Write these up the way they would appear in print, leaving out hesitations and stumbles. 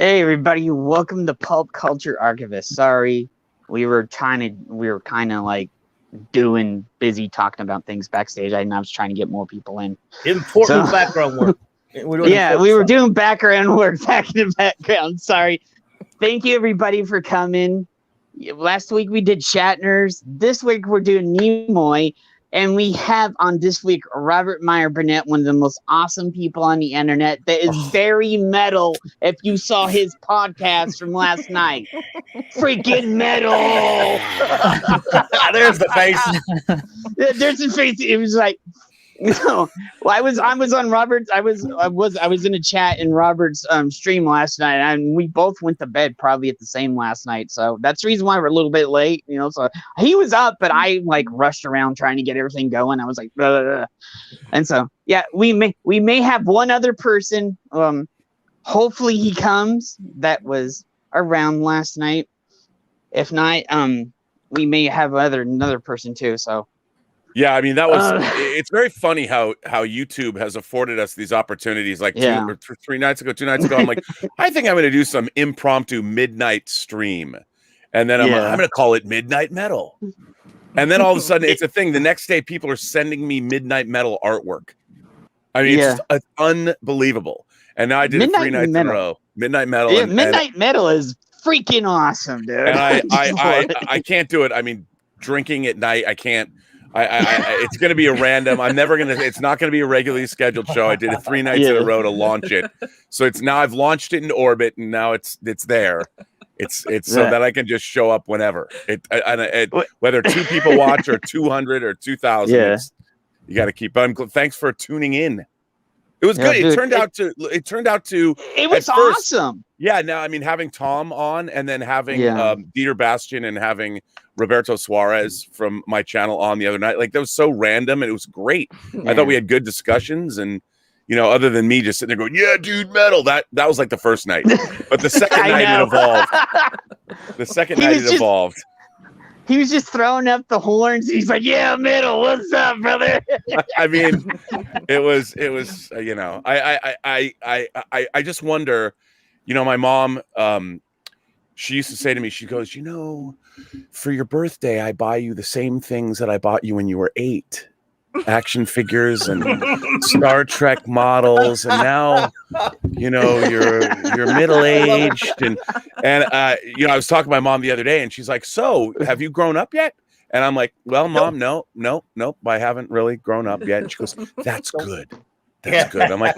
Hey everybody, welcome to Pulp Culture Archivists. Sorry, we were kind of like busy talking about things backstage. I was trying to get more people in. Important background work. We were doing background work back in the background. Sorry. Thank you everybody for coming. Last week we did Shatner's. This week we're doing Nimoy. And we have on this week Robert Meyer Burnett, one of the most awesome people on the internet that is very metal. If you saw his podcast from last night, freaking metal. There's the face. There's the face. It was like, no. Well, I was on Robert's. I was in a chat in Robert's stream last night, and we both went to bed probably at the same last night. So that's the reason why we're a little bit late. So he was up, but I like rushed around trying to get everything going. I was like, blah, blah, blah. And so yeah, we may have one other person. Hopefully he comes. That was around last night. If not, we may have another person too. So. Yeah, I mean, that was it's very funny how YouTube has afforded us these opportunities. Like 2 nights ago, I'm like, I think I'm going to do some impromptu midnight stream. And then I'm going to call it Midnight Metal. And then all of a sudden it's a thing. The next day people are sending me Midnight Metal artwork. I mean, it's just unbelievable. And now I did it 3 nights in a row. Midnight Metal. Yeah, Midnight Metal is freaking awesome, dude. And I can't do it. I mean, drinking at night, I can't. It's going to be a random. It's not going to be a regularly scheduled show. I did it 3 nights in a row to launch it. So it's now I've launched it in orbit, and now it's there. It's so that I can just show up whenever. Whether 2 people watch or 200 or 2,000, you got to keep on. Thanks for tuning in. It was good. It turned out to. It was awesome. Yeah. Now, I mean, having Tom on, and then having Dieter Bastian and having Roberto Suarez from my channel on the other night, like that was so random and it was great. I thought we had good discussions, and other than me just sitting there going, "Yeah, dude, metal." That was like the first night, but the second night it evolved. The second night it evolved. He was just throwing up the horns. He's like, "Yeah, metal. What's up, brother?" I mean, it was. I just wonder. My mom. She used to say to me, she goes, for your birthday, I buy you the same things that I bought you when you were 8. Action figures and Star Trek models, and now you're middle-aged, and I was talking to my mom the other day, and she's like, "So, have you grown up yet?" And I'm like, "Well, Mom, no, I haven't really grown up yet." And she goes, "That's good. That's good." I'm like,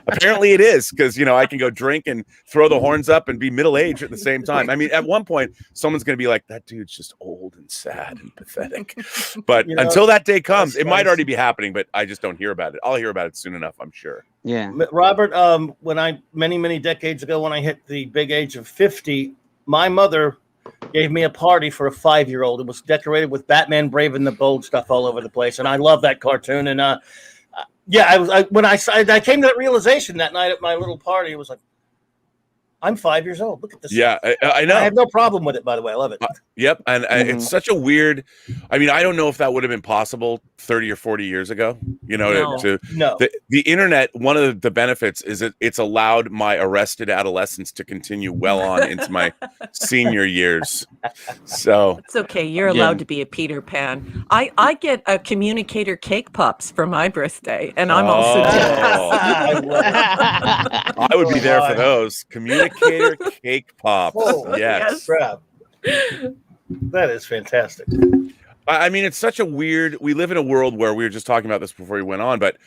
apparently it is, because I can go drink and throw the horns up and be middle-aged at the same time. I mean, at one point, someone's going to be like, "That dude's just old and sad and pathetic." But until that day comes, it might already be happening, but I just don't hear about it. I'll hear about it soon enough, I'm sure. Yeah. Robert, when I many decades ago, when I hit the big age of 50, my mother gave me a party for a 5-year-old. It was decorated with Batman Brave and the Bold stuff all over the place, and I love that cartoon. And when I came to that realization that night at my little party, it was like, I'm 5 years old. Look at this. Yeah, I know. I have no problem with it, by the way. I love it. Yep. And it's such a weird, I mean, I don't know if that would have been possible 30 or 40 years ago, No. The internet, one of the benefits is it's allowed my arrested adolescence to continue well on into my senior years. So it's okay. You're allowed to be a Peter Pan. I get a communicator cake pops for my birthday, and I'm also jealous. I would be there for those. Communicator cake pops. Yes. Crap. That is fantastic. I mean, it's such a weird. We live in a world where we were just talking about this before we went on, but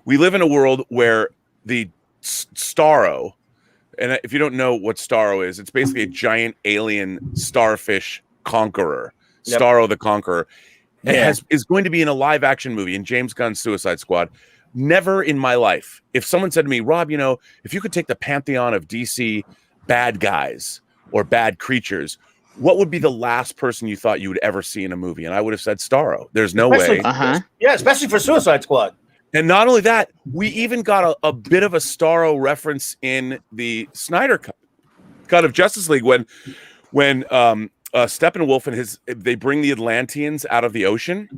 we live in a world where the Starro, and if you don't know what Starro is, it's basically a giant alien starfish conqueror. Yep. Starro the Conqueror is going to be in a live action movie in James Gunn's Suicide Squad. Never in my life, if someone said to me, "Rob, if you could take the pantheon of DC bad guys or bad creatures, what would be the last person you thought you would ever see in a movie?" And I would have said Starro. There's no way. Yeah, especially for Suicide Squad. And not only that, we even got a bit of a Starro reference in the Snyder cut of Justice League when Steppenwolf and they bring the Atlanteans out of the ocean.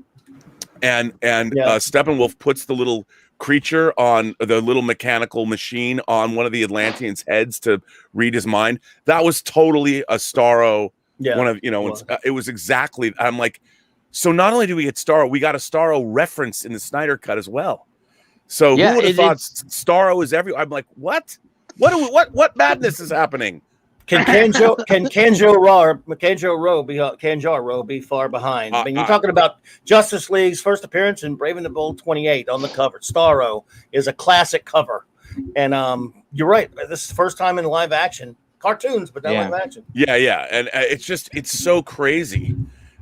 And Steppenwolf puts the little creature on the little mechanical machine on one of the Atlanteans' heads to read his mind. That was totally a Starro. Yeah, One of it was exactly. I'm like, so not only do we get Starro, we got a Starro reference in the Snyder cut as well. So who would have thought Starro is everywhere? I'm like, what? What madness is happening? Can Kanjaro be far behind? I mean, you're talking about Justice League's first appearance in Brave and the Bold 28 on the cover. Starro is a classic cover, and you're right. This is the first time in live action cartoons, but not live action. Yeah, and it's so crazy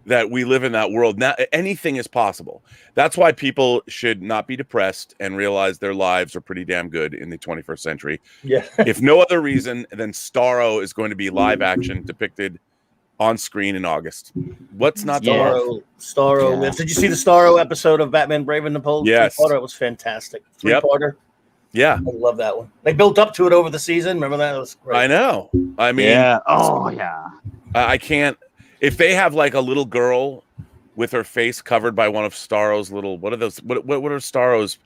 that we live in that world. Now anything is possible. That's why people should not be depressed and realize their lives are pretty damn good in the 21st century. Yeah. If no other reason than Starro is going to be live action depicted on screen in August. What's not to love? Starro lives. Did you see the Starro episode of Batman Brave and the Bold? Yes. It was fantastic. Three-parter. Yeah. I love that one. They built up to it over the season. Remember that? It was great. I know. I mean, I can't. If they have like a little girl with her face covered by one of Starro's little, what are those? What are Starro's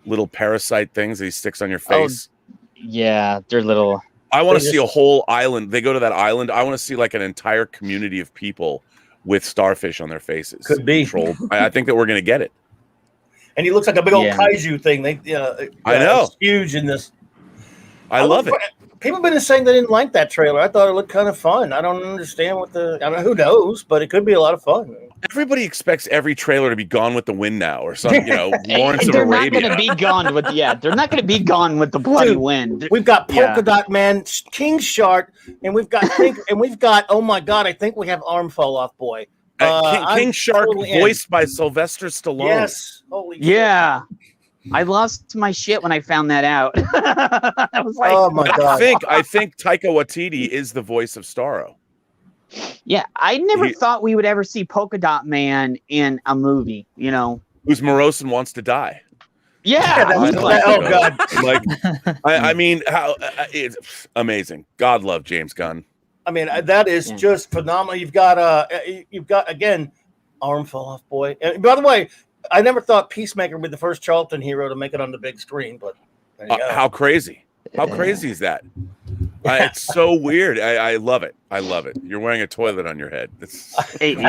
little parasite things that he sticks on your face? Oh, yeah, they're little. I want to see a whole island. They go to that island. I want to see like an entire community of people with starfish on their faces. Could be. I think that we're going to get it. And he looks like a big old kaiju thing. I know. It's huge in this. I love it. People have been saying they didn't like that trailer. I thought it looked kind of fun. I don't understand who knows, but it could be a lot of fun. Everybody expects every trailer to be Gone with the Wind now or something, Lawrence of They're Arabia. not going to be gone with, they're not going to be gone with the bloody wind. We've got Polka Dot Man, King Shark, and we've got, oh my God, I think we have Arm Fall Off Boy. King Shark voiced by Sylvester Stallone. Yes. Holy shit. I lost my shit when I found that out. I was like, oh my God. I think Taika Waititi is the voice of Starro. Yeah, I never thought we would ever see Polka Dot Man in a movie, Who's morose and wants to die. Yeah. God. I mean, how it's amazing. God love James Gunn. I mean, that is just phenomenal. You've got again, Arm Fall Off Boy. And by the way, I never thought Peacemaker would be the first Charlton hero to make it on the big screen, but there you go. How crazy! How crazy is that? It's so weird. I love it. I love it. You're wearing a toilet on your head. If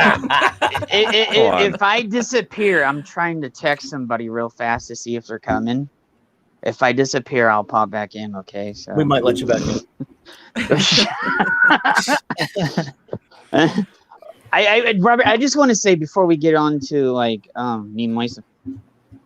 I disappear, I'm trying to text somebody real fast to see if they're coming. If I disappear, I'll pop back in. Okay, so we might let you back in. Robert, I just want to say before we get on to Nimoys,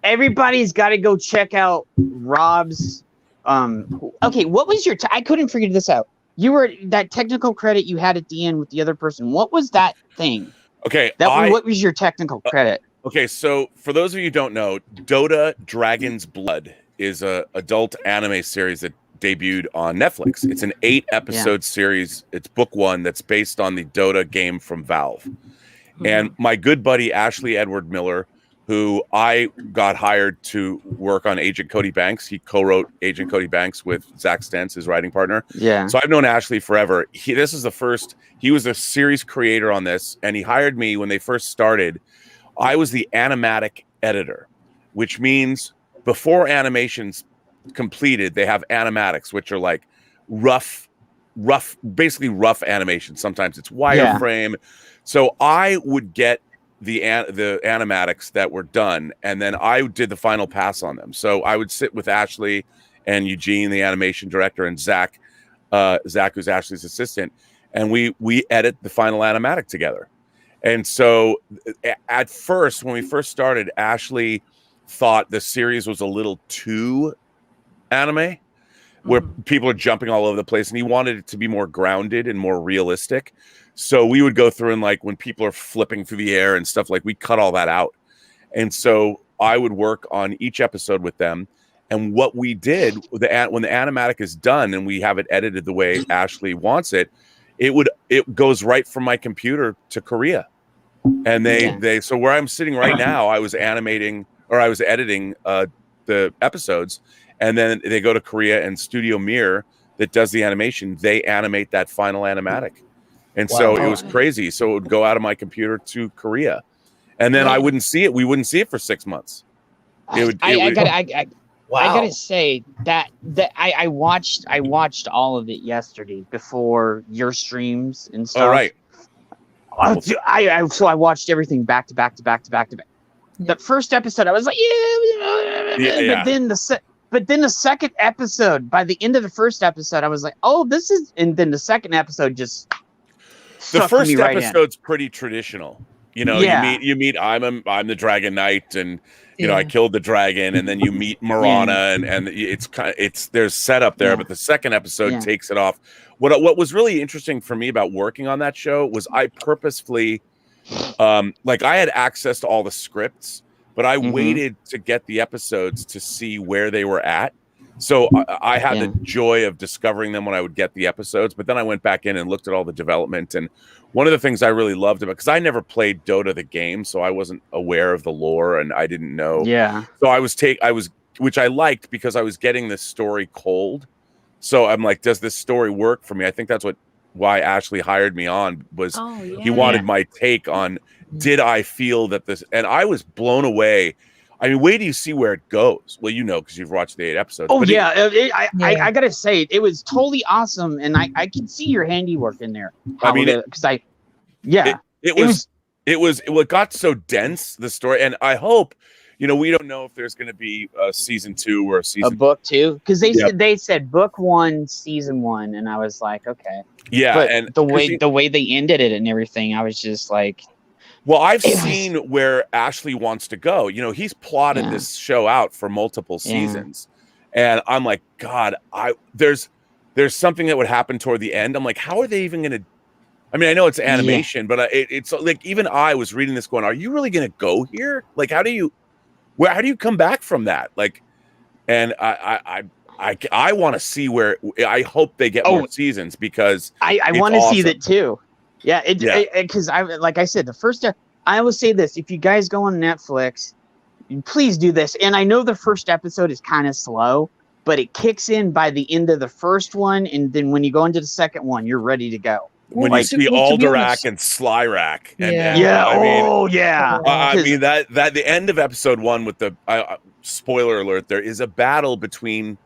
everybody's got to go check out Rob's. Okay, what was your? I couldn't figure this out. You were that technical credit you had at the end with the other person. What was that thing? Okay, what was your technical credit? Okay, so for those of you who don't know, Dota Dragon's Blood is a adult anime series that debuted on Netflix. It's an 8-episode series. It's book 1 that's based on the Dota game from Valve. And my good buddy Ashley Edward Miller, who I got hired to work on Agent Cody Banks. He co-wrote Agent Cody Banks with Zach Stentz, his writing partner. Yeah. So I've known Ashley forever. He was the series creator on this, and he hired me when they first started. I was the animatic editor, which means before animation's completed, they have animatics, which are like rough animation. Sometimes it's wireframe. So I would get the animatics that were done, and then I did the final pass on them. So I would sit with Ashley and Eugene, the animation director, and Zach, who's Ashley's assistant, and we edit the final animatic together. And so at first, when we first started, Ashley thought the series was a little too anime, where people are jumping all over the place, and he wanted it to be more grounded and more realistic. So we would go through and when people are flipping through the air and stuff, we cut all that out. And so I would work on each episode with them. And what we did when the animatic is done and we have it edited the way Ashley wants it, it goes right from my computer to Korea. And so where I'm sitting right now, I was editing the episodes. And then they go to Korea, and Studio Mir that does the animation, they animate that final animatic. And so it was crazy. So it would go out of my computer to Korea. And then I wouldn't see it. We wouldn't see it for 6 months. Wow. I gotta say that I watched all of it yesterday before your streams and stuff. All right. So I watched everything back to back to back to back to back. The first episode I was like, Yeah. but then the second episode, by the end of the first episode, I was like, oh, this is, and then the second episode just The sucked first me right episode's pretty traditional. You know, Yeah. you meet I'm the Dragon Knight, and you know I killed the dragon, and then you meet Marana, and it's there's setup there, but the second episode takes it off. What was really interesting for me about working on that show was I purposefully, like I had access to all the scripts, but I waited to get the episodes to see where they were at. So I had the joy of discovering them when I would get the episodes, but then I went back in and looked at all the development. And one of the things I really loved about, because I never played Dota the game, so I wasn't aware of the lore and I didn't know. Yeah. So I was, which I liked because I was getting this story cold. So I'm like, does this story work for me? I think that's why Ashley hired me on, was he wanted my take on, did I feel that this, and I was blown away. I mean, wait till you see where it goes. Well, you know, because you've watched the 8 episodes. Oh, I gotta say, it was totally awesome, and I can see your handiwork in there. It got so dense, the story, and I hope, you know, we don't know if there's going to be a season 2 or a book 2, because they said book 1, season 1, and I was like, okay, but and the way they ended it and everything, I was just like. Well, I've seen where Ashley wants to go. You know, he's plotted this show out for multiple seasons. And I'm like, God, there's something that would happen toward the end. I'm like, how are they even going to, I mean, I know it's animation, but it's like, even I was reading this going, are you really going to go here? Like, how do you come back from that? Like, and I want to see where, I hope they get more seasons, because I want to see that too. Yeah, because like I said, the first. I will say this: if you guys go on Netflix, please do this. And I know the first episode is kind of slow, but it kicks in by the end of the first one, and then when you go into the second one, you're ready to go. When you see Alderac and Slyrac, I mean that the end of episode 1 with the spoiler alert, there is a battle between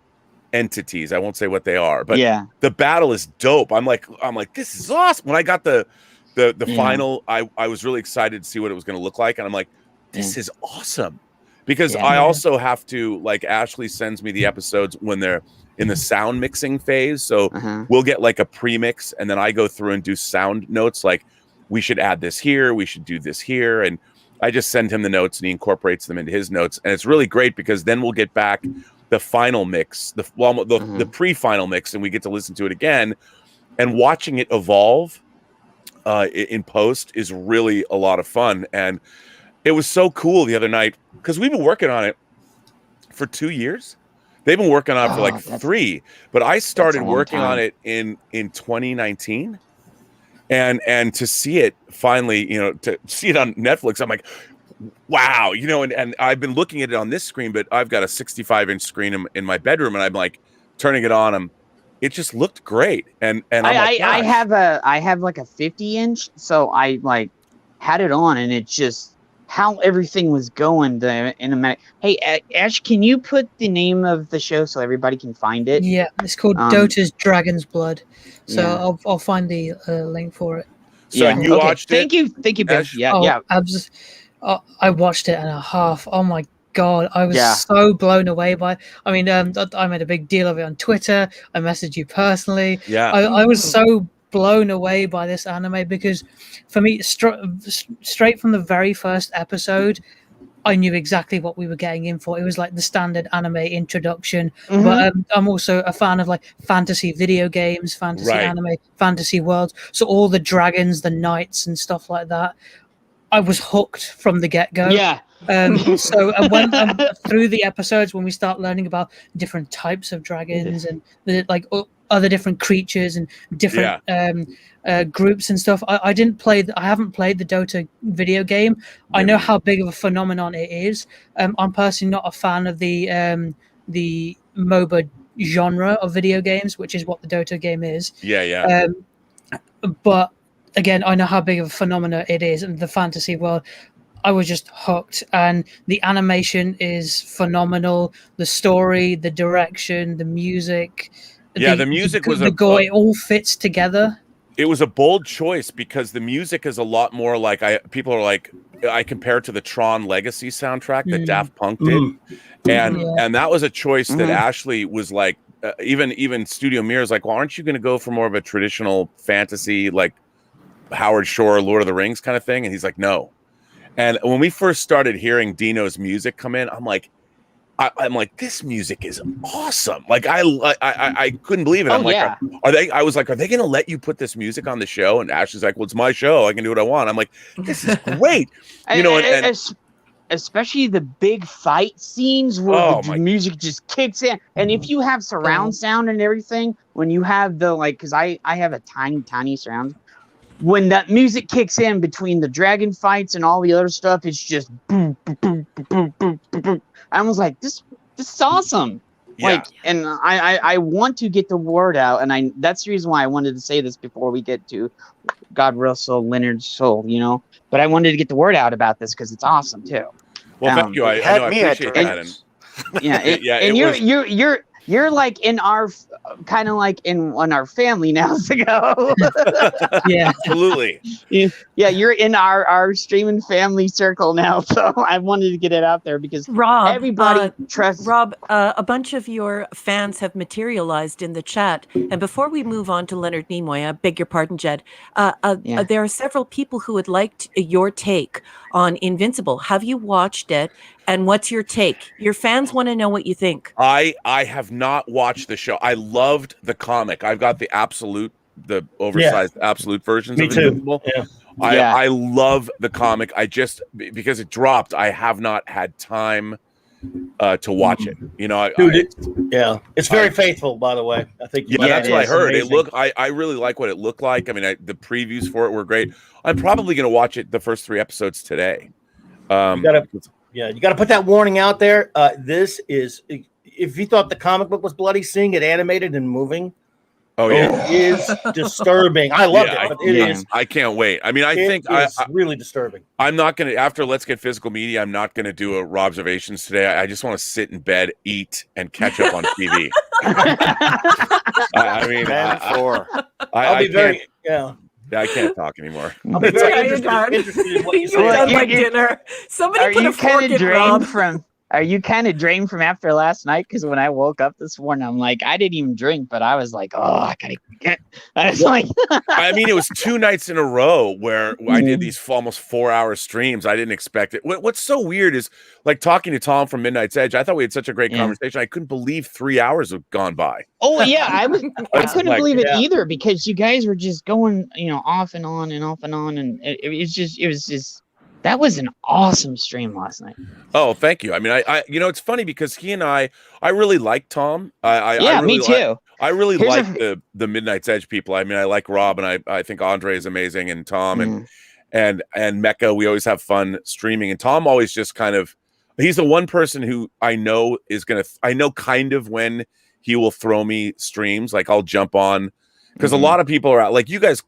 entities. I won't say what they are, but the battle is dope. I'm like, this is awesome. When I got the final, I was really excited to see what it was going to look like, and I'm like, this is awesome, because I also have to, like, Ashley sends me the episodes when they're in the sound mixing phase, so we'll get like a pre-mix, and then I go through and do sound notes, like, we should add this here, we should do this here, and I just send him the notes and he incorporates them into his notes, and it's really great because then we'll get back the final mix, the pre-final mix, and we get to listen to it again, and watching it evolve in post is really a lot of fun. And it was so cool the other night, because we've been working on it for 2 years. They've been working on it for like 3, but I started working on it in 2019, and to see it finally, you know, to see it on Netflix, I'm like, wow, you know, and I've been looking at it on this screen, but I've got a 65-inch screen in my bedroom, and I'm like turning it on. It just looked great, and I have like a 50-inch, so I like had it on, and it just how everything was going in a minute. Hey, Ash, can you put the name of the show so everybody can find it? Yeah, it's called Dota's Dragon's Blood. So I'll find the link for it. So you watched it? Thank you, Ben. I watched it and a half. Oh my God, I was so blown away by it. I mean, I made a big deal of it on Twitter. I messaged you personally. Yeah, I was so blown away by this anime, because for me, straight from the very first episode, I knew exactly what we were getting in for. It was like the standard anime introduction, but I'm also a fan of like fantasy video games, fantasy anime, fantasy worlds. So all the dragons, the knights, and stuff like that, I was hooked from the get-go. Yeah. So when through the episodes, when we start learning about different types of dragons and like other different creatures and different groups and stuff, I haven't played the Dota video game. I know how big of a phenomenon it is. I'm personally not a fan of the MOBA genre of video games, which is what the Dota game is. But again, I know how big of a phenomenon it is in the fantasy world. I was just hooked, and the animation is phenomenal. The story, the direction, the music. Yeah, the music was the gore. It all fits together. It was a bold choice because the music is a lot more like people are like, I compare it to the Tron Legacy soundtrack that Daft Punk did, and that was a choice that Ashley was like, even Studio Mirror's like, well, aren't you going to go for more of a traditional fantasy like Howard Shore, Lord of the Rings kind of thing? And he's like, no. And when we first started hearing Dino's music come in, I'm like, this music is awesome. Like I couldn't believe it. I'm I was like, are they going to let you put this music on the show? And Ashley's like, well, it's my show. I can do what I want. I'm like, this is great. You know, and especially the big fight scenes where the music just kicks in. And if you have surround sound and everything, when you have the because I have a tiny surround. When that music kicks in between the dragon fights and all the other stuff, it's just boom, boom, boom, boom, boom, boom, boom. I was like, this is awesome. Yeah. Like, and I want to get the word out, and that's the reason why I wanted to say this before we get to God rest Leonard's soul, you know. But I wanted to get the word out about this because it's awesome too. Well, thank you. I appreciate that. And you're like in our kind of like in our family now ago. Yeah, absolutely. Yeah, you're in our streaming family circle now. So I wanted to get it out there because Rob, everybody trusts. Rob, a bunch of your fans have materialized in the chat. And before we move on to Leonard Nimoy, I beg your pardon, Jed. There are several people who would like your take on Invincible. Have you watched it? And what's your take? Your fans want to know what you think. I have not watched the show. I loved the comic. I've got the oversized absolute versions of Invincible. Yeah. I love the comic. I just, because it dropped, I have not had time to watch it. You know, it's very faithful, by the way. I think that's what I heard. Amazing. I really like what it looked like. I mean, the previews for it were great. I'm probably going to watch it the first 3 episodes today. You got to put that warning out there. This is, if you thought the comic book was bloody, seeing it animated and moving, it is disturbing. I loved it, but it is. I can't wait. I mean, I think it's really disturbing. I'm not going to, after Let's Get Physical Media, I'm not going to do a Rob's Observations today. I just want to sit in bed, eat, and catch up on TV. I mean, I'll be very, I can't talk anymore. I'll be very interested in what you say. Done by dinner. Somebody put a fork in Rob. Are you kind of drained from after last night? Because when I woke up this morning, I'm like, I didn't even drink, but I was like, I gotta get. I was like, I mean, it was 2 nights in a row where I did these almost 4-hour streams. I didn't expect it. What's so weird is like talking to Tom from Midnight's Edge. I thought we had such a great conversation. I couldn't believe 3 hours have gone by. Oh yeah, I couldn't believe it either because you guys were just going, off and on and off and on, and it was just. That was an awesome stream last night. Oh, thank you. I mean, I it's funny because he and I really like Tom. Me too. I really like the Midnight's Edge people. I mean, I like Rob, and I think Andre is amazing, and Tom and Mecca. We always have fun streaming, and Tom always just kind of, he's the one person who I know I know kind of when he will throw me streams. Like I'll jump on because a lot of people are out. Like you guys,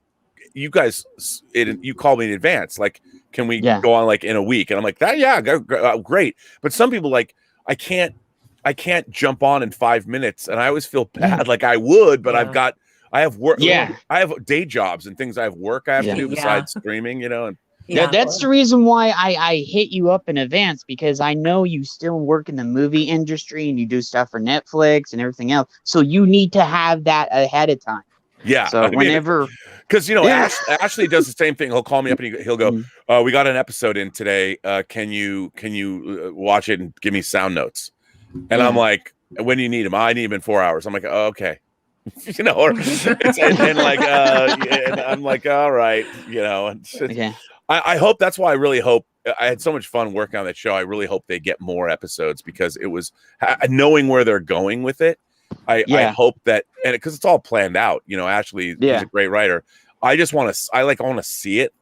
you call me in advance. Like, can we go on like in a week? And I'm like, great. But some people like, I can't jump on in 5 minutes. And I always feel bad. Like I would, but I have work. Yeah. I have day jobs and things I have work I have to do besides streaming, and that's the reason why I hit you up in advance, because I know you still work in the movie industry and you do stuff for Netflix and everything else. So you need to have that ahead of time. Yeah. So whenever, because Ashley does the same thing. He'll call me up and he'll go, "We got an episode in today. Can you watch it and give me sound notes?" And I'm like, "When do you need them?" "I need them in 4 hours." I'm like, "Oh, okay." And I'm like, "All right," I hope that's why I really hope I had so much fun working on that show. I really hope they get more episodes because it was knowing where they're going with it. I hope that, and because it's all planned out, Ashley is a great writer. I want to see it.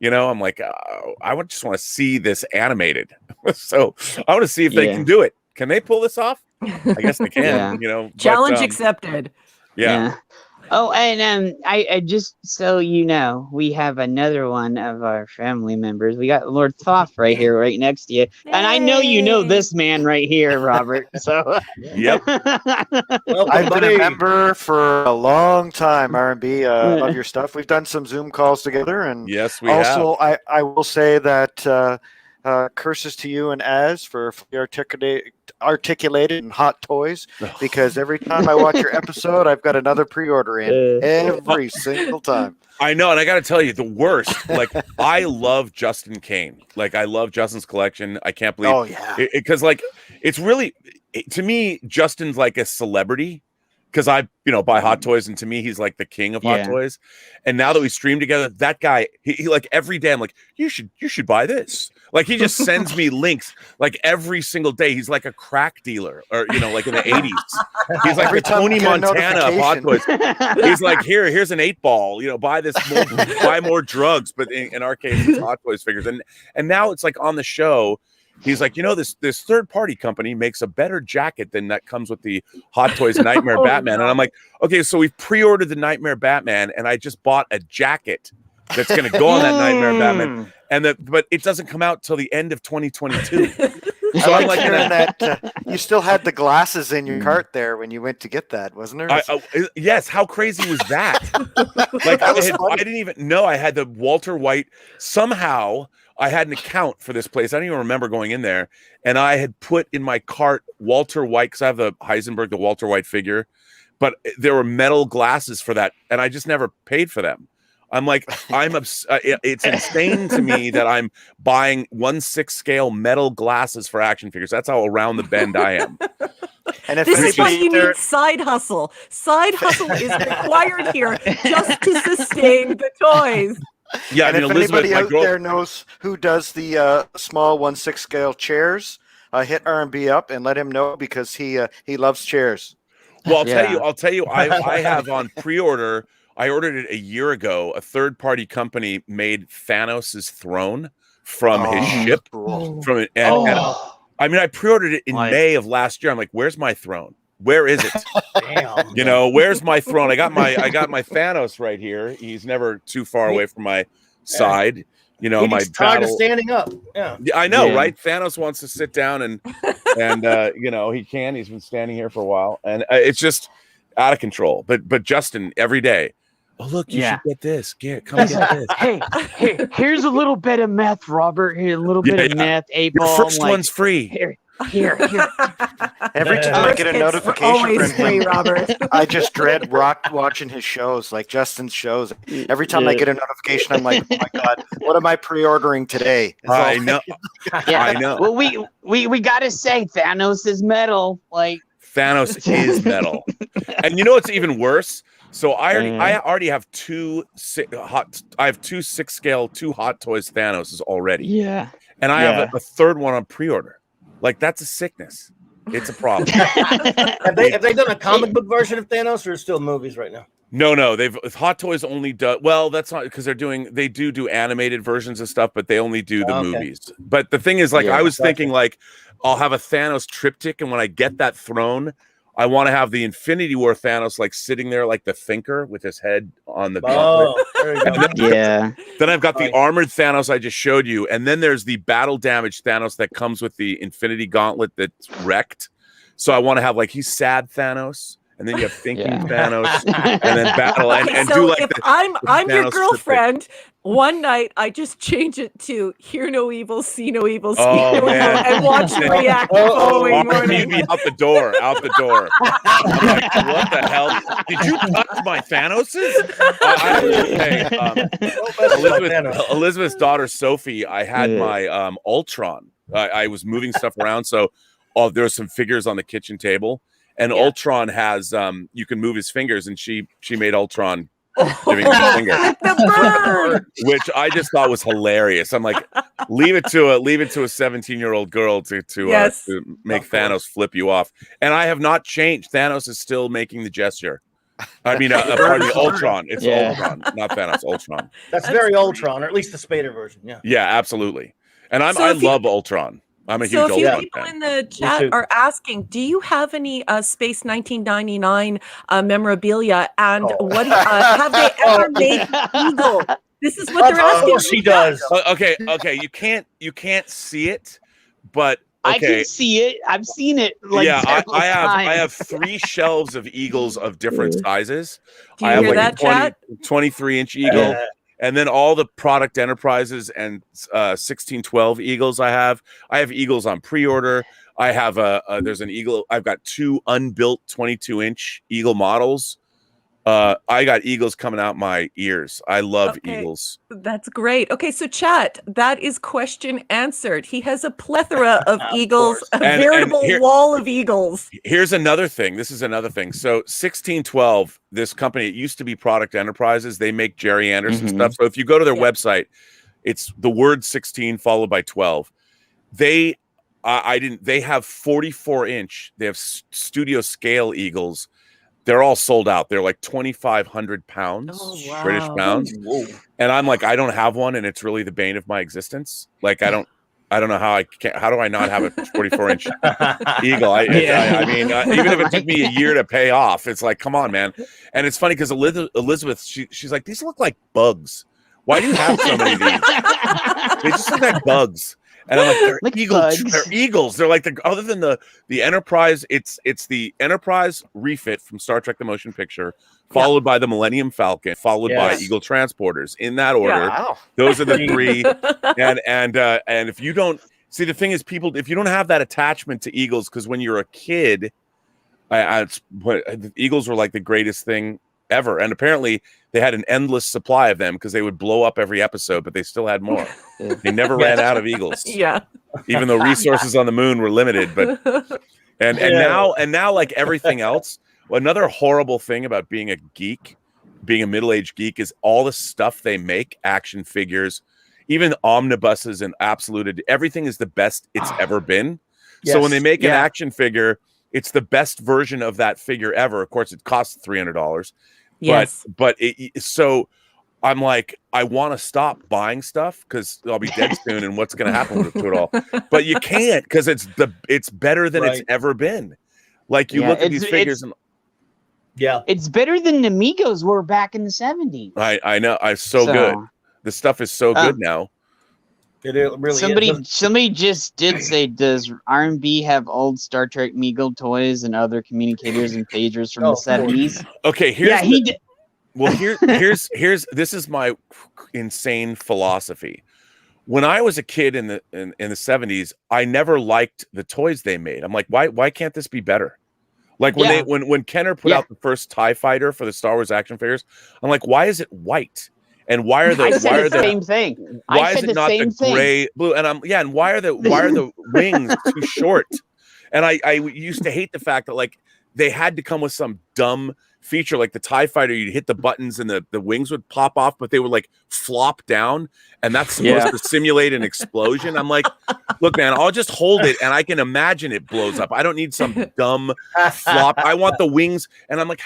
I'm like, I just want to see this animated. So I want to see if they can do it. Can they pull this off? I guess they can, Challenge accepted. Yeah. Oh, and I just so you know, we have another one of our family members. We got Lord Thoth right here, right next to you, and I know you know this man right here, Robert. So, Yep. Welcome, I've been buddy. a member for a long time, R&B. Love your stuff. We've done some Zoom calls together, and Yes, we also I will say that curses to you and Az for fully articulated and hot toys, because every time I watch your episode, I've got another pre-order in every single time. I know, and I got to tell you, the worst. Like, I love Justin Kane. Like, I love Justin's collection. I can't believe. Oh yeah, because like it's really to me, Justin's like a celebrity. Because I, buy Hot Toys, and to me, he's like the king of Hot Toys. And now that we stream together, that guy, he like every day, I'm like, you should buy this. Like, he just sends me links like every single day. He's like a crack dealer, or like in the 80s. He's like Every the time Tony I get a Montana of Hot Toys. He's like, here's an 8-ball. Buy this, buy more drugs. But in our case, it's Hot Toys figures. And now it's like on the show. He's like, this third-party company makes a better jacket than that comes with the Hot Toys Nightmare Batman. And I'm like, okay, so we've pre-ordered the Nightmare Batman, and I just bought a jacket that's going to go on that Nightmare Batman. But it doesn't come out till the end of 2022. So I'm like hearing that you still had the glasses in your cart there when you went to get that, wasn't there? Yes. How crazy was that? Like, I didn't even know I had the Walter White. Somehow I had an account for this place. I don't even remember going in there. And I had put in my cart Walter White, because I have the Heisenberg, the Walter White figure. But there were metal glasses for that, and I just never paid for them. I'm like, it's insane to me that I'm buying 1/6 scale metal glasses for action figures. That's how around the bend I am. And if this is why you need side hustle. Side hustle is required here just to sustain the toys. Yeah, and I mean, if Elizabeth, anybody out there knows who does the small 1/6 scale chairs, hit R&B up and let him know, because he loves chairs. Well, I'll tell you, I have on pre-order. I ordered it a year ago. A third-party company made Thanos' throne from his ship. Cool. And I mean, I pre-ordered it in May of last year. I'm like, where's my throne? Where is it? Damn. Where's my throne? I got my Thanos right here. He's never too far away from my side. My tired of standing up. Yeah, I know, right? Thanos wants to sit down and he can. He's been standing here for a while, and it's just out of control. But Justin, every day, oh look, you should get this. Come get this. Hey, here's a little bit of meth, Robert. Here, a little bit of meth. 8-ball. Your first one's free. Here. Every time I get a notification always from him, free, Robert. I just dread watching his shows, like Justin's shows. Every time I get a notification, I'm like, oh my God, what am I pre-ordering today? I know. I know. Well, we gotta say, Thanos is metal. Like, Thanos is metal. And you know what's even worse? So I already have two 6 scale, 2 Hot Toys Thanoses already. Yeah. And I have a third one on pre-order. Like, that's a sickness. It's a problem. Have they done a comic book version of Thanos, or is it still movies right now? No. Hot Toys only does, well, that's not, because they do animated versions of stuff, but they only do the movies. But the thing is, like, I was thinking, like, I'll have a Thanos triptych, and when I get that throne, I want to have the Infinity War Thanos, like, sitting there like the Thinker with his head on the gauntlet. Then I've got the armored Thanos I just showed you, and then there's the battle damaged Thanos that comes with the Infinity Gauntlet that's wrecked. So I want to have, like, he's sad Thanos, and then you have thinking Thanos, and then battle, and so do like if the I'm your Thanos girlfriend, one night I just change it to hear no evil, see no evil, speak no evil, man. and watch you react the following morning. You'd be out the door. I'm like, what the hell? Did you touch my Thanoses? Elizabeth's daughter Sophie, I had my Ultron. I was moving stuff around, so there were some figures on the kitchen table, and Ultron has you can move his fingers, and she made Ultron giving his finger, which I just thought was hilarious. I'm like, leave it to a 17-year-old girl to make Thanos flip you off. And I have not changed. Thanos is still making the gesture. I mean, pardon me, Ultron. It's Ultron, not Thanos. Ultron. That's very Ultron, or at least the Spader version. Yeah. Yeah, absolutely. And I love Ultron. I'm a So huge a few Ultron people fan. in the too. chat are asking, do you have any Space 1999 memorabilia? And what have they ever made Eagle? This is what they're Of asking. course he does. Okay, you can't see it, but I okay. can see it. I've seen it like Yeah, several I times. have 3 shelves of Eagles of different sizes. Do you I have hear like that, chat? 23-inch Eagle, and then all the Product Enterprises and 1612 Eagles I have Eagles on pre-order. I have there's an Eagle. I've got 2 unbuilt 22-inch Eagle models. I got Eagles coming out my ears. I love Eagles. That's great. Okay, so chat, that is question answered. He has a plethora of Eagles, a veritable wall of Eagles. Here's another thing. This is another thing. So 1612, this company, it used to be Product Enterprises. They make Gerry Anderson stuff. So if you go to their website, it's the word 16 followed by 12. They have 44-inch. They have studio scale Eagles. They're all sold out. They're like 2,500 pounds, British pounds. Whoa. And I'm like, I don't have one, and it's really the bane of my existence. Like, I don't know how how do I not have a 44-inch Eagle? I mean, even if it took me a year to pay off, it's like, come on, man. And it's funny because Elizabeth, she's like, these look like bugs. Why do you have so many of these? They just look like bugs. And I'm like, they're like Eagles. bugs. They're Eagles. They're like other than the Enterprise. It's the Enterprise refit from Star Trek: The Motion Picture, followed by the Millennium Falcon, followed by Eagle Transporters. In that order, those are the 3. And if you don't see, the thing is, people, if you don't have that attachment to Eagles, because when you're a kid, Eagles were like the greatest thing ever, and apparently they had an endless supply of them because they would blow up every episode, but they still had more. They never ran out of Eagles. Even though resources on the moon were limited. But and now like everything else, another horrible thing about being a geek, being a middle-aged geek, is all the stuff they make, action figures, even omnibuses and absolute, everything is the best it's ever been. So when they make an action figure, it's the best version of that figure ever. Of course, it costs $300. But so I'm like, I want to stop buying stuff because I'll be dead soon, and what's going to happen to it all? But you can't, because it's better than it's ever been. Like you look at these figures, and it's better than the Migos were back in the 70s. I know, so good. The stuff is so good now. It really somebody just did say, does R&B have old Star Trek Meagle toys and other communicators and pagers from the 70s? Okay, here's this is my insane philosophy. When I was a kid in the 70s, I never liked the toys they made. I'm like, why can't this be better? Like when Kenner put out the first TIE fighter for the Star Wars action figures, I'm like, why is it white? And why are the same thing? Why is it not the gray, blue? And and why are the wings too short? And I used to hate the fact that like they had to come with some dumb feature like the TIE fighter. You'd hit the buttons and the wings would pop off, but they would like flop down, and that's supposed to simulate an explosion. I'm like, look, man, I'll just hold it and I can imagine it blows up. I don't need some dumb flop. I want the wings. And I'm like,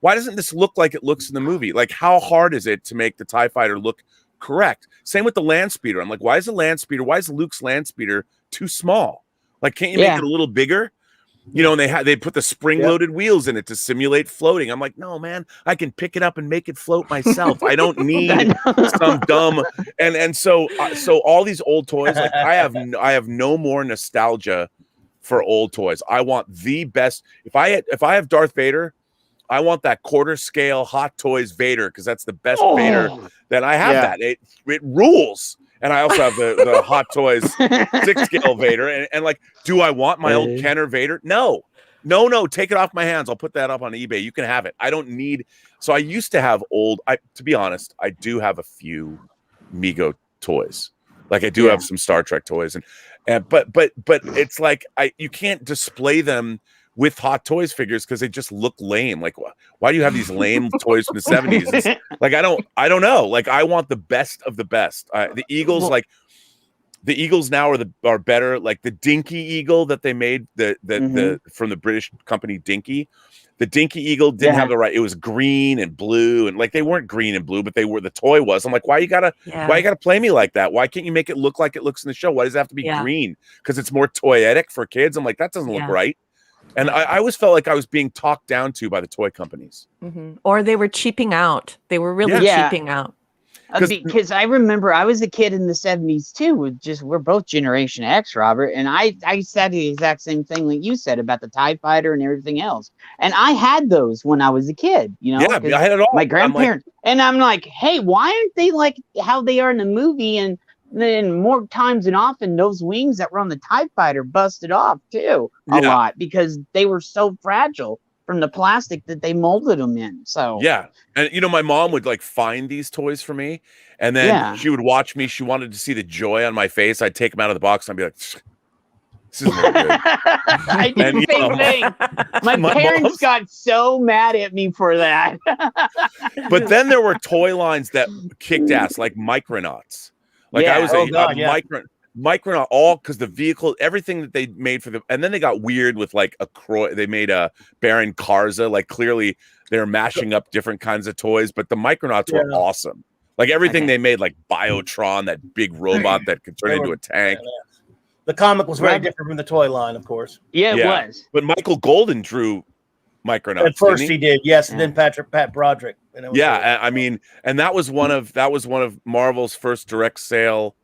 why doesn't this look like it looks in the movie? Like, how hard is it to make the TIE fighter look correct? Same with the land speeder. I'm like, why is Luke's land speeder too small? Like, can't you make it a little bigger? You know, and they put the spring-loaded wheels in it to simulate floating. I'm like, no, man, I can pick it up and make it float myself. I don't need some dumb. And so all these old toys, like I have no more nostalgia for old toys. I want the best. If I have Darth Vader, I want that quarter scale Hot Toys Vader, because that's the best Vader that I have. That it rules. And I also have the Hot Toys 6-scale Vader. And like, do I want my old Kenner Vader? No, take it off my hands. I'll put that up on eBay. You can have it. I don't need. So I used to have to be honest, I do have a few Mego toys. Like I do have some Star Trek toys, but it's like you can't display them with Hot Toys figures because they just look lame. Like, why do you have these lame toys from the 70s? Like, I don't know. Like, I want the best of the best. The Eagles, like, the eagles now are better. Like the Dinky Eagle that they made the from the British company Dinky. The Dinky Eagle didn't have the right. It was green and blue, and like they weren't green and blue, but they were. The toy was. I'm like, why you gotta play me like that? Why can't you make it look like it looks in the show? Why does it have to be green? Because it's more toyetic for kids. I'm like, that doesn't look right. And I always felt like I was being talked down to by the toy companies, or they were cheaping out. They were really cheaping out. Because I remember I was a kid in the 70s too. We're both Generation X, Robert, and I said the exact same thing like you said about the TIE Fighter and everything else. And I had those when I was a kid, you know. Yeah, I had it all. My grandparents, and I'm like, hey, why aren't they like how they are in the movie? And then more times than often, those wings that were on the TIE Fighter busted off too a lot because they were so fragile from the plastic that they molded them in. So and you know, my mom would like find these toys for me, and then she would watch me. She wanted to see the joy on my face. I'd take them out of the box and I'd be like, "This isn't very good." I did the same thing. My parents got so mad at me for that. But then there were toy lines that kicked ass, like Micronauts. Like I was Micronaut, all because the vehicle, everything that they made for them, and then they got weird with like they made a Baron Karza. Like clearly they're mashing up different kinds of toys, but the Micronauts were awesome. Like everything they made, like Biotron, that big robot that could turn into a tank. The comic was very different from the toy line, of course. Yeah, it was. But Michael Golden drew Micronauts. At first he did, yes, and then Pat Broderick. I mean, and that was one of Marvel's first direct sale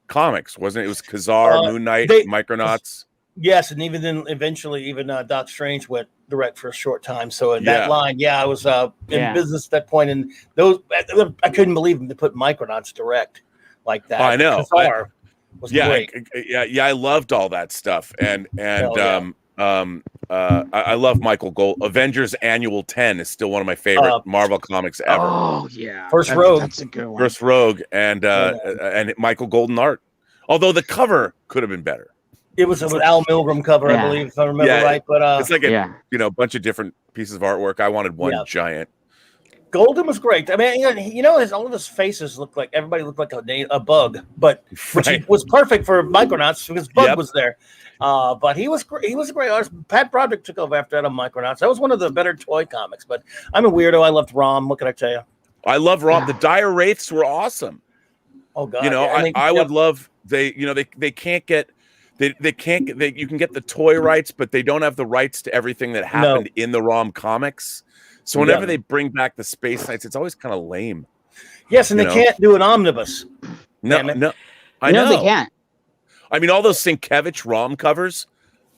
comics, wasn't it? It was Khazar, Moon Knight, Micronauts. Yes, and even then, eventually, Doc Strange went direct for a short time. So in that line, I was in business at that point, and those I couldn't believe them to put Micronauts direct like that. I know. Khazar was great. I loved all that stuff, and I love Michael Gold. Avengers Annual 10 is still one of my favorite Marvel comics ever. Oh yeah, First Rogue. That's a good one. First Rogue and Michael Golden art. Although the cover could have been better. It was an Al Milgrom cover, I believe, if I remember right. But it's like a bunch of different pieces of artwork. I wanted one giant. Golden was great. I mean, all of his faces looked like a bug, but which was perfect for Micronauts because Bug was there. But he was great. He was a great artist. Pat Broderick took over after that on Micronauts. That was one of the better toy comics. But I'm a weirdo. I loved Rom. What can I tell you? I love Rom. The Dire Wraiths were awesome. Oh God! I would love they can't get. You can get the toy rights, but they don't have the rights to everything that happened in the ROM comics. So whenever they bring back the Space Knights, it's always kind of lame. Yes, and they can't do an omnibus. No, I know they can't. I mean, all those Sienkiewicz ROM covers,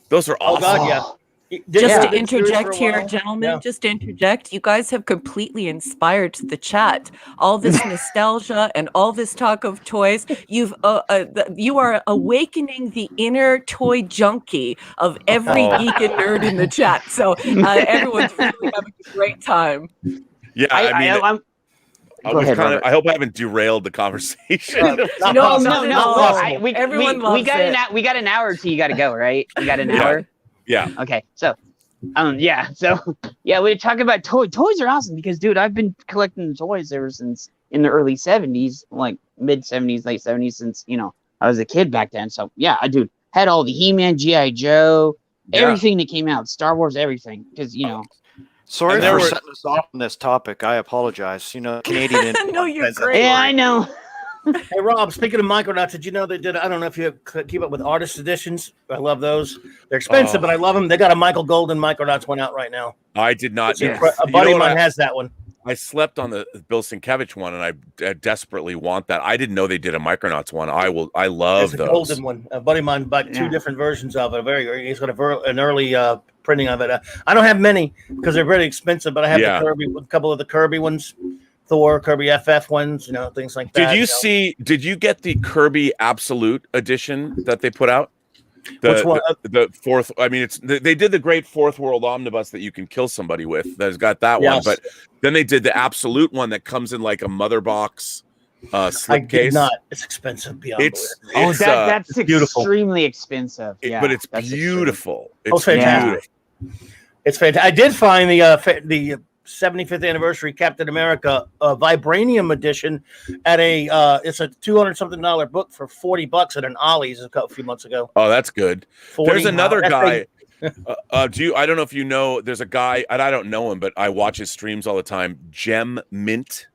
those are awesome. Oh God, Just to interject here, gentlemen, just to interject, you guys have completely inspired the chat. All this nostalgia and all this talk of toys, you are awakening the inner toy junkie of every geek and nerd in the chat. So everyone's really having a great time. Yeah, I hope I haven't derailed the conversation. No. We got an hour till you got to go, right? You got an hour. Yeah. Okay. So, we talk about toys. Toys are awesome because, dude, I've been collecting toys ever since in the early 70s, like mid 70s, late 70s, since, I was a kid back then. So, I had all the He-Man, G.I. Joe, everything that came out, Star Wars, everything. Because, Sorry for setting us off on this topic. I apologize. Canadian. No, you're great. Yeah, I know. Hey, Rob, speaking of Micronauts, did you know they did, I don't know if you keep up with artist editions. I love those. They're expensive, but I love them. They got a Michael Golden Micronauts one out right now. I did not. A buddy of mine has that one. I slept on the Bill Sienkiewicz one, and I desperately want that. I didn't know they did a Micronauts one. I love those. Golden one. A buddy of mine bought two different versions of it. He's got an early printing of it. I don't have many because they're very expensive, but I have the Kirby, a couple of the Kirby ones. Thor, Kirby FF ones, things like that. Did you get the Kirby Absolute edition that they put out? Which one? The fourth. I mean, they did the great Fourth World Omnibus that you can kill somebody with. That's got that one, but then they did the Absolute one that comes in like a mother box slipcase. It's expensive beyond. That's beautiful. Extremely expensive. But it's beautiful. It's fantastic. It's fantastic. I did find the 75th anniversary Captain America Vibranium edition at it's a $200-something book for $40 at an Ollie's a few months ago. Oh, that's good. 40, there's another guy. I don't know if you know, there's a guy, and I don't know him, but I watch his streams all the time. Gem Mint.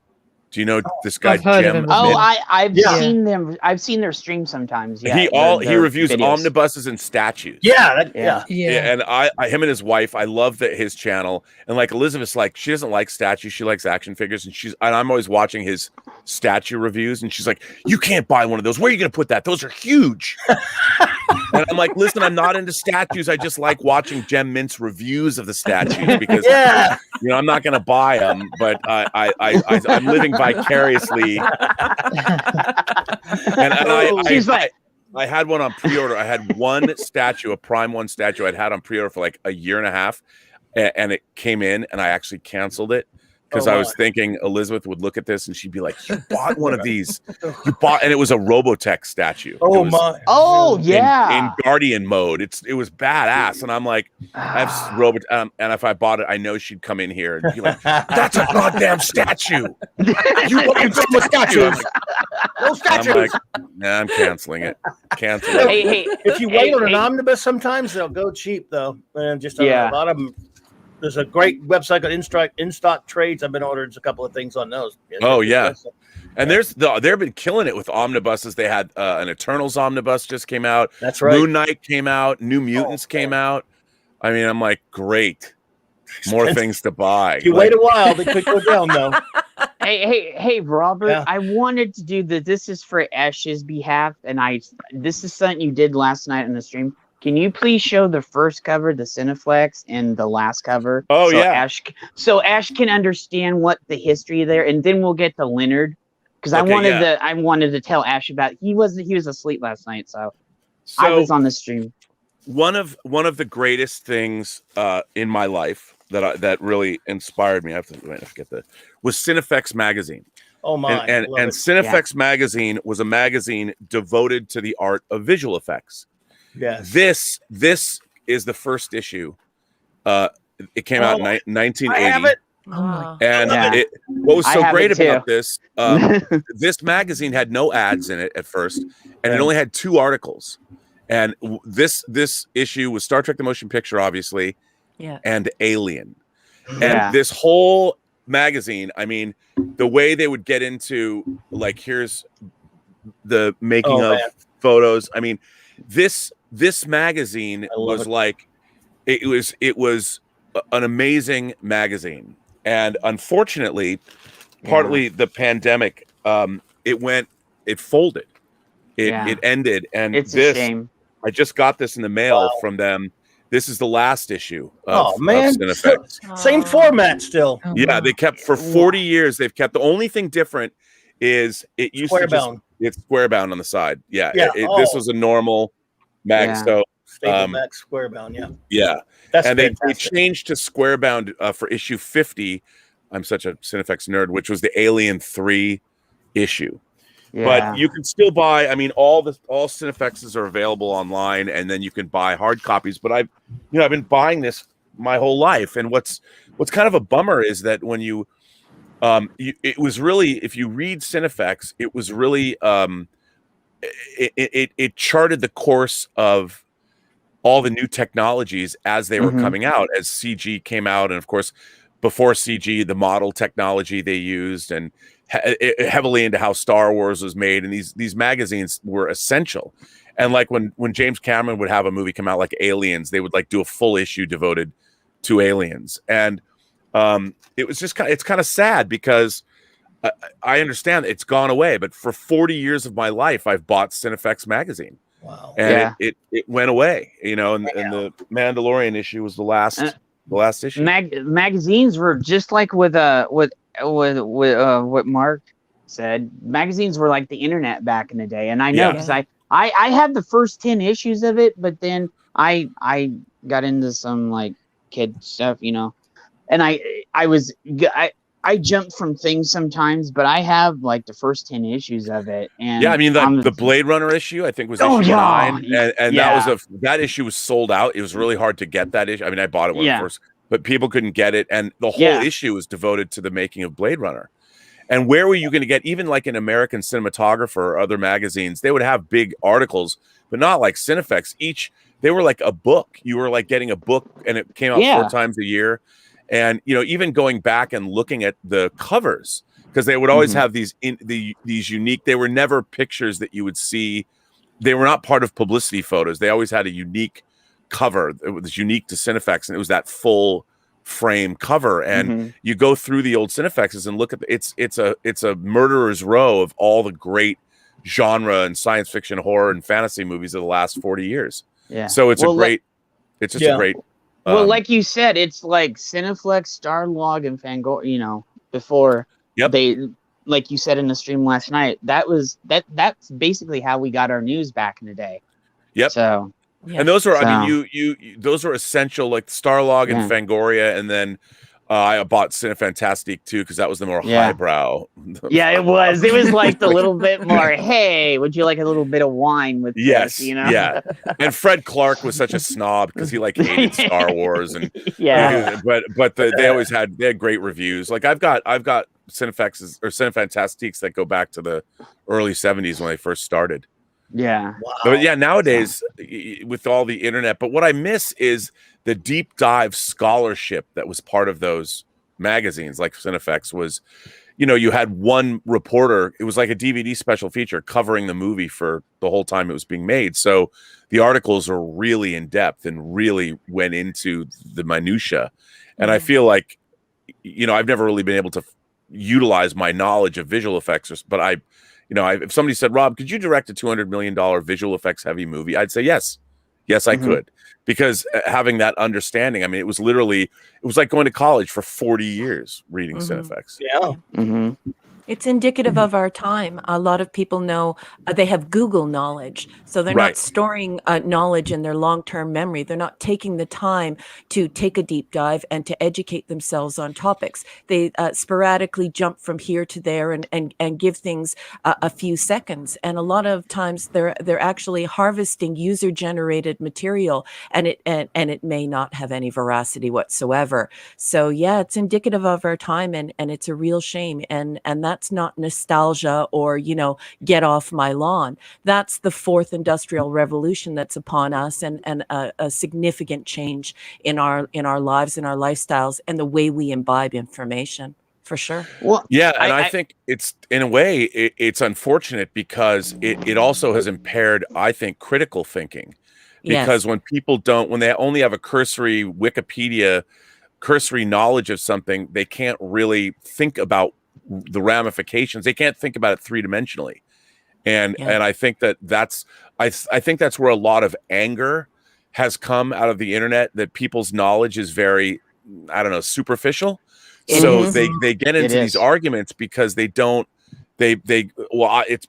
Do you know this guy, I've heard of Gem him Mint? before. Oh, I've Yeah. seen them. I've seen their stream sometimes. Yeah, He reviews videos. omnibuses and statues. yeah. Yeah. And him and his wife, I love his channel. And like Elizabeth's, like, she doesn't like statues, she likes action figures, and I'm always watching his statue reviews, and she's like, "You can't buy one of those. Where are you going to put that? Those are huge." And I'm like, "Listen, I'm not into statues. I just like watching Gem Mint's reviews of the statues because I'm not going to buy them, but I'm living vicariously." I had one on pre-order. I had one statue, a Prime 1 statue I'd had on pre-order for like a year and a half, and it came in, and I actually canceled it because I was thinking Elizabeth would look at this and she'd be like, "You bought one of these. And it was a Robotech statue. Oh my! Oh yeah, in Guardian mode. It was badass, and I'm like, I have Robot, and if I bought it, I know she'd come in here and be like, "That's a goddamn statue. You bought a statue." No statues. I'm like, "Nah, I'm canceling it. Cancel it." Hey, if you wait on an omnibus, sometimes they'll go cheap though, and just a lot of them. There's a great website called In Stock Trades. I've been ordering a couple of things on those. Oh yeah, and they've been killing it with omnibuses. They had an Eternals omnibus just came out. That's right. Moon Knight came out. New Mutants came out. I mean, I'm like, great, more things to buy. If you wait a while, they could go down though. Hey, Robert. Yeah. I wanted to do this is for Ash's behalf, and this is something you did last night on the stream. Can you please show the first cover, the Cineflex, and the last cover? Oh, so Ash can understand what the history there, and then we'll get to Leonard because I wanted to tell Ash about. He was asleep last night, so I was on the stream. One of the greatest things in my life that really inspired me. I have to get was Cinefex magazine. Oh my! And Cinefex magazine was a magazine devoted to the art of visual effects. Yes. This is the first issue. It came out in 1980. I have it. And what was so great about this, this magazine had no ads in it at first, and it only had 2 articles. And this issue was Star Trek: The Motion Picture, obviously, and Alien. And this whole magazine, I mean, the way they would get into, like, here's the making of photos. I mean, this magazine was like, it was an amazing magazine. And unfortunately, partly the pandemic, it folded. It ended. And it's a shame. I just got this in the mail from them. This is the last issue of Cinefex. Same format still. Yeah, they kept for 40 years. They've kept, the only thing different is it used to just, it's square bound on the side. Yeah. This was a normal mag. So Stable mag square bound. Yeah. That's and they changed to square bound for issue 50. I'm such a Cinefex nerd, which was the Alien 3 issue. But you can still buy, I mean, all Cinefexes are available online, and then you can buy hard copies. But I've been buying this my whole life. And what's kind of a bummer is that when it was really, if you read Cinefex, it was really it charted the course of all the new technologies as they were coming out, as CG came out, and of course before CG, the model technology they used, and heavily into how Star Wars was made, and these magazines were essential. And like when James Cameron would have a movie come out like Aliens, they would like do a full issue devoted to aliens. And it was just it's kind of sad because I understand it's gone away, but for 40 years of my life, I've bought Cinefex magazine. Wow. And it went away, and the Mandalorian issue was the last issue. Magazines were just like with what Marc said. Magazines were like the internet back in the day, and I know because I had the first 10 issues of it, but then I got into some like kid stuff, and I jump from things sometimes, but I have like the first 10 issues of it. And I mean the Blade Runner issue I think was issue 9, and that issue was sold out. It was really hard to get that issue. I mean, I bought it when it first. but people couldn't get it, and the whole Yeah. issue was devoted to the making of Blade Runner. And where were you going to get, even like an American Cinematographer or other magazines, they would have big articles, but not like Cinefex. They were like a book. You were like getting a book, and it came out 4 times a year. And, you know, even going back and looking at the covers, because they would always have these unique, they were never pictures that you would see. They were not part of publicity photos. They always had a unique cover. It was unique to Cinefex, and it was that full frame cover. And you go through the old Cinefexes and look at it's a murderer's row of all the great genre and science fiction, horror, and fantasy movies of the last 40 years. Yeah. So it's a great. Well, like you said, it's like Cineflex, Starlog, and Fangoria. You know, before they, like you said in the stream last night, that's basically how we got our news back in the day. Yep. So. Yeah. And those were, I mean, you those were essential, like Starlog and Fangoria, and then I bought Cinefantastique too, because that was the more highbrow. Yeah, it was. It was like the little bit more. Hey, would you like a little bit of wine with this? You know? Yeah. And Fred Clark was such a snob because he like hated Star Wars, and but they always had great reviews. Like I've got Cinefexes or Cinefantastiques that go back to the early 70s when they first started. Yeah. Wow. But yeah, nowadays with all the internet, but what I miss is the deep dive scholarship that was part of those magazines. Like Cinefex was, you know, you had one reporter. It was like a DVD special feature covering the movie for the whole time it was being made. So the articles are really in depth and really went into the minutia. And I feel like, you know, I've never really been able to utilize my knowledge of visual effects, but if somebody said, Rob, could you direct a $200 million visual effects heavy movie? I'd say yes. Yes, I could. Because having that understanding, I mean, it was like going to college for 40 years reading Cinefex. Yeah. It's indicative of our time. A lot of people know they have Google knowledge, so they're not storing knowledge in their long-term memory. They're not taking the time to take a deep dive and to educate themselves on topics. They sporadically jump from here to there and give things a few seconds. And a lot of times they're actually harvesting user-generated material, and it may not have any veracity whatsoever. So yeah, it's indicative of our time, and it's a real shame. And that's not nostalgia or, you know, get off my lawn. That's the fourth industrial revolution that's upon us, and a significant change in our lives, in our lifestyles, and the way we imbibe information, for sure. Well, yeah, and I think it's, in a way, it's unfortunate because it also has impaired, I think, critical thinking. Because when they only have a cursory Wikipedia, cursory knowledge of something, they can't really think about the ramifications. They can't think about it three-dimensionally. And I think that's where a lot of anger has come out of the internet, that people's knowledge is very, I don't know, superficial. They get into these arguments because it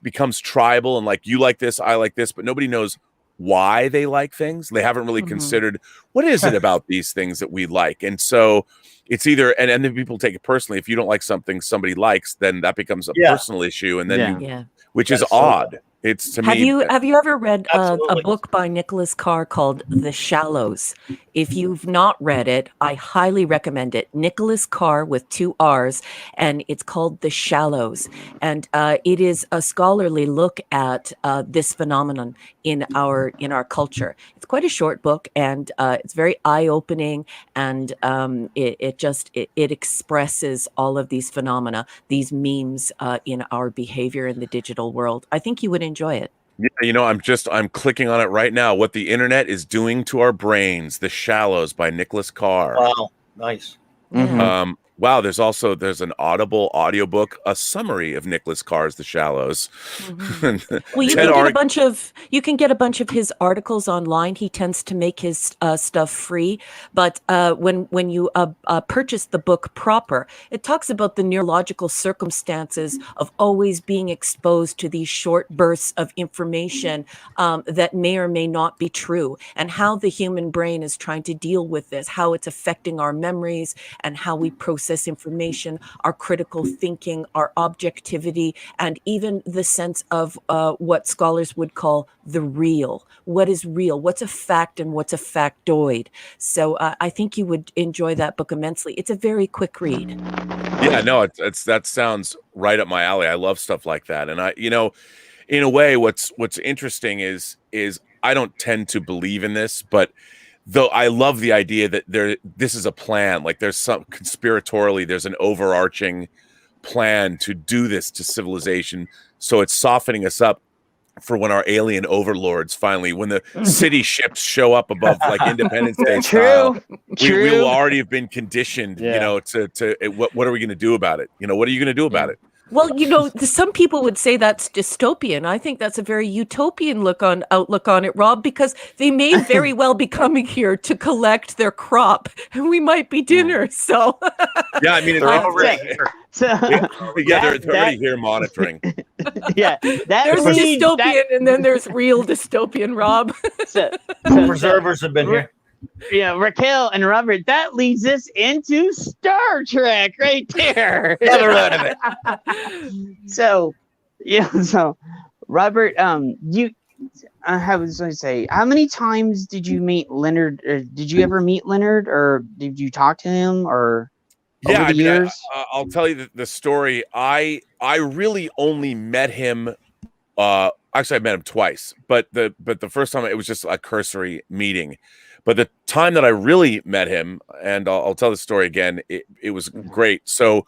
becomes tribal, and like, you like this, I like this, but nobody knows why they like things. They haven't really considered what is it about these things that we like. And so it's either, and then people take it personally. If you don't like something somebody likes, then that becomes a personal issue, and then which is odd. It's, to me. Have you ever read a book by Nicholas Carr called The Shallows? If you've not read it, I highly recommend it. Nicholas Carr with 2 R's, and it's called The Shallows. And it is a scholarly look at this phenomenon in our culture. It's quite a short book, and it's very eye-opening, and it expresses all of these phenomena, these memes in our behavior in the digital world. I think you would enjoy it. Yeah, you know, I'm clicking on it right now. What the internet is doing to our brains. The Shallows by Nicholas Carr. Wow, nice. Wow, there's an Audible audiobook, a summary of Nicholas Carr's The Shallows. Well, you can get a bunch of his articles online. He tends to make his stuff free, but when you purchase the book proper, it talks about the neurological circumstances of always being exposed to these short bursts of information that may or may not be true, and how the human brain is trying to deal with this, how it's affecting our memories, and how we process access information, our critical thinking, our objectivity, and even the sense of what scholars would call the real. What is real? What's a fact and what's a factoid? So I think you would enjoy that book immensely. It's a very quick read. Yeah, no, it's that sounds right up my alley. I love stuff like that. And in a way, what's interesting is I don't tend to believe in this, but though I love the idea that this is a plan, like there's some conspiratorially, there's an overarching plan to do this to civilization. So it's softening us up for when our alien overlords finally, when the city ships show up above like Independence Day style, we will already have been conditioned, to what are we going to do about it? What are you going to do about it? Well, some people would say that's dystopian. I think that's a very utopian outlook on it, Rob, because they may very well be coming here to collect their crop, and we might be dinner. So, yeah, I mean, they're already here. They're already here monitoring. Yeah, there's dystopian, and then there's real dystopian, Rob. Preservers have been here. Yeah, Raquel and Robert, that leads us into Star Trek right there. Never heard of it. So Robert, I was going to say, how many times did you meet Leonard? Did you ever meet Leonard, or did you talk to him, or over the years? I'll tell you the story. I really only met him. Actually, I met him twice, but the first time it was just a cursory meeting. But the time that I really met him, and I'll tell the story again, it was great. So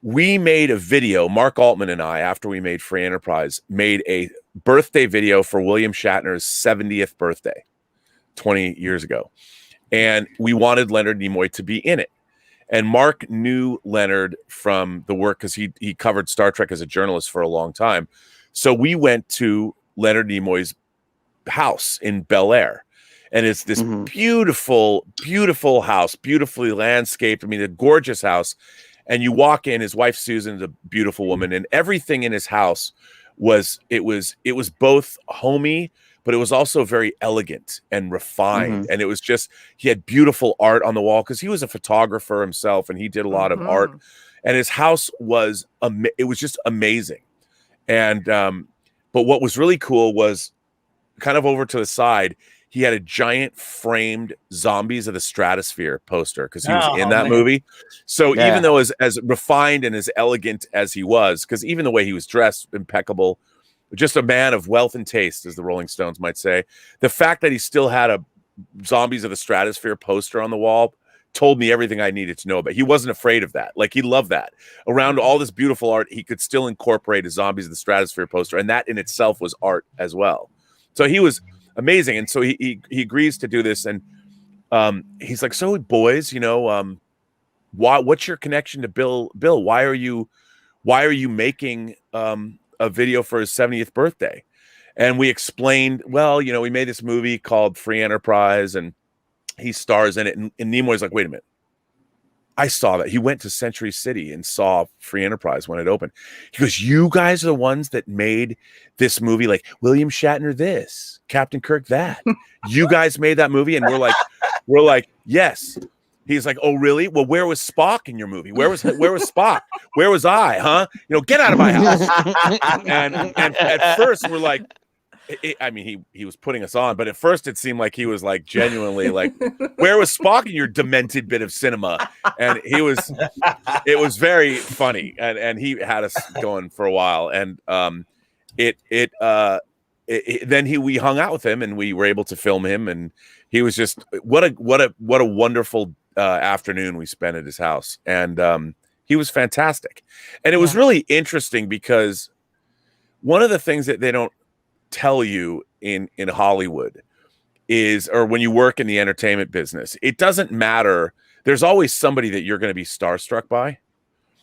we made a video, Marc Altman and I, after we made Free Enterprise, made a birthday video for William Shatner's 70th birthday 20 years ago. And we wanted Leonard Nimoy to be in it. And Marc knew Leonard from the work because he covered Star Trek as a journalist for a long time. So we went to Leonard Nimoy's house in Bel Air. And it's this beautiful, beautiful house, beautifully landscaped. I mean, a gorgeous house. And you walk in, his wife Susan's a beautiful woman, and everything in his house was both homey, but it was also very elegant and refined. And it was just, he had beautiful art on the wall because he was a photographer himself, and he did a lot of art. And his house was just amazing. And but what was really cool was kind of over to the side, he had a giant framed Zombies of the Stratosphere poster because he was in that movie. So even though as refined and as elegant as he was, because even the way he was dressed, impeccable, just a man of wealth and taste, as the Rolling Stones might say, the fact that he still had a Zombies of the Stratosphere poster on the wall told me everything I needed to know about. He wasn't afraid of that. Like, he loved that. Around all this beautiful art, he could still incorporate a Zombies of the Stratosphere poster, and that in itself was art as well. So he was amazing. And so he agrees to do this, and he's like, so boys, what's your connection to Bill? Why are you making a video for his 70th birthday? And we explained, well, we made this movie called Free Enterprise, and he stars in it. And Nimoy's like, wait a minute, I saw that. He went to Century City and saw Free Enterprise when it opened. He goes, you guys are the ones that made this movie, like William Shatner this, Captain Kirk that. You guys made that movie? And we're like, yes. He's like, oh, really? Well, where was Spock in your movie? Where was Spock? Where was I? Huh? Get out of my house. and at first we're like, he was putting us on, but at first it seemed like he was like genuinely like, where was Spock in your demented bit of cinema? And it was very funny, and he had us going for a while. And we hung out with him, and we were able to film him, and he was just what a wonderful afternoon we spent at his house. And he was fantastic. And it was really interesting because one of the things that they don't tell you in Hollywood is, or when you work in the entertainment business, it doesn't matter. There's always somebody that you're going to be starstruck by.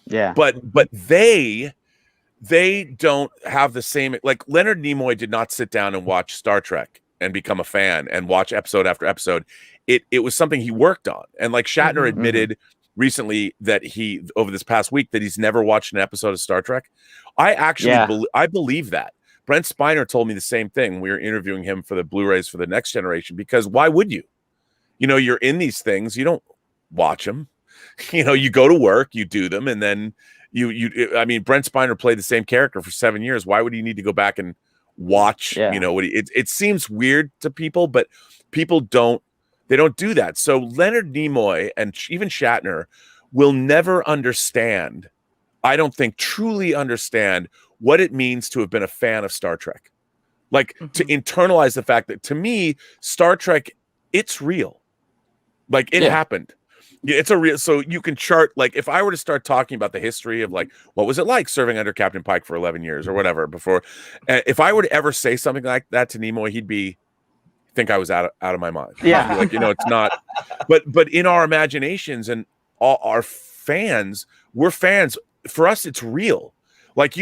Yeah. But they don't have the same, like Leonard Nimoy did not sit down and watch Star Trek and become a fan and watch episode after episode. It was something he worked on. And like Shatner admitted recently that over this past week, that he's never watched an episode of Star Trek. I actually I believe that. Brent Spiner told me the same thing. We were interviewing him for the Blu-rays for the Next Generation, because why would you? You're in these things. You don't watch them. you go to work, you do them, and then I mean, Brent Spiner played the same character for 7 years. Why would you need to go back and watch, what it seems weird to people, but people don't do that. So Leonard Nimoy and even Shatner will never understand, I don't think truly understand, what it means to have been a fan of Star Trek. Like to internalize the fact that, to me, Star Trek, it's real. Like it happened. It's a real, so you can chart, like if I were to start talking about the history of like, what was it like serving under Captain Pike for 11 years or whatever before, if I were to ever say something like that to Nimoy, he'd think I was out of my mind. Yeah. Like, it's not, but in our imaginations and all our fans, we're fans. For us, it's real. Like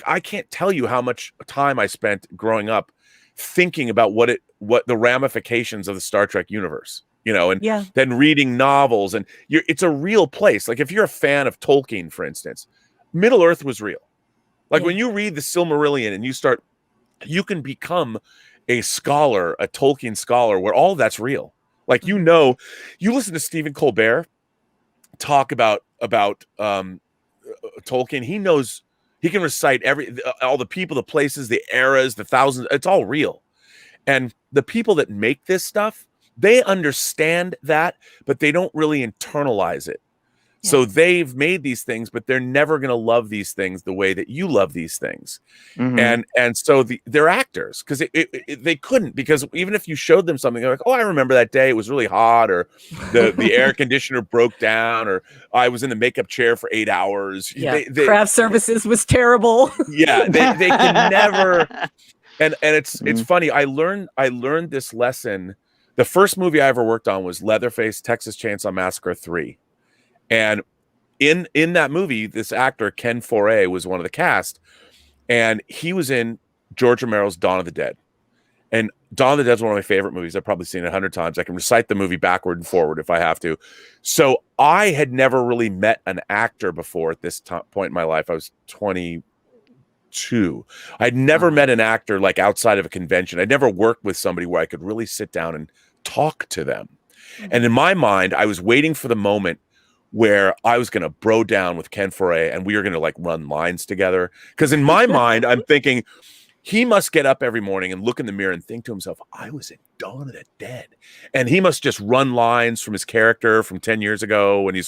I can't tell you how much time I spent growing up thinking about what the ramifications of the Star Trek universe, and then reading novels, and it's a real place. Like if you're a fan of Tolkien, for instance, Middle Earth was real. Like when you read the Silmarillion and you can become a scholar, a Tolkien scholar, where all that's real. Like, you listen to Stephen Colbert talk about Tolkien. He can recite all the people, the places, the eras, the thousands. It's all real. And the people that make this stuff, they understand that, but they don't really internalize it. Yeah. So they've made these things, but they're never going to love these things the way that you love these things. Mm-hmm. And so they're actors, because they couldn't, because even if you showed them something, they're like, oh, I remember that day, it was really hot, or the air conditioner broke down, or I was in the makeup chair for 8 hours. Yeah, craft services was terrible. Yeah, they can never. And it's funny. I learned this lesson. The first movie I ever worked on was Leatherface, Texas Chainsaw Massacre 3. And in that movie, this actor, Ken Foray, was one of the cast. And he was in George Romero's Dawn of the Dead. And Dawn of the Dead is one of my favorite movies. I've probably seen it 100 times. I can recite the movie backward and forward if I have to. So I had never really met an actor before at this point in my life. I was 22. I'd never met an actor like outside of a convention. I'd never worked with somebody where I could really sit down and talk to them. And in my mind, I was waiting for the moment where I was going to bro down with Ken Foray and we were going to like run lines together. Because in my mind, I'm thinking he must get up every morning and look in the mirror and think to himself, I was in Dawn of the Dead. And he must just run lines from his character from 10 years ago when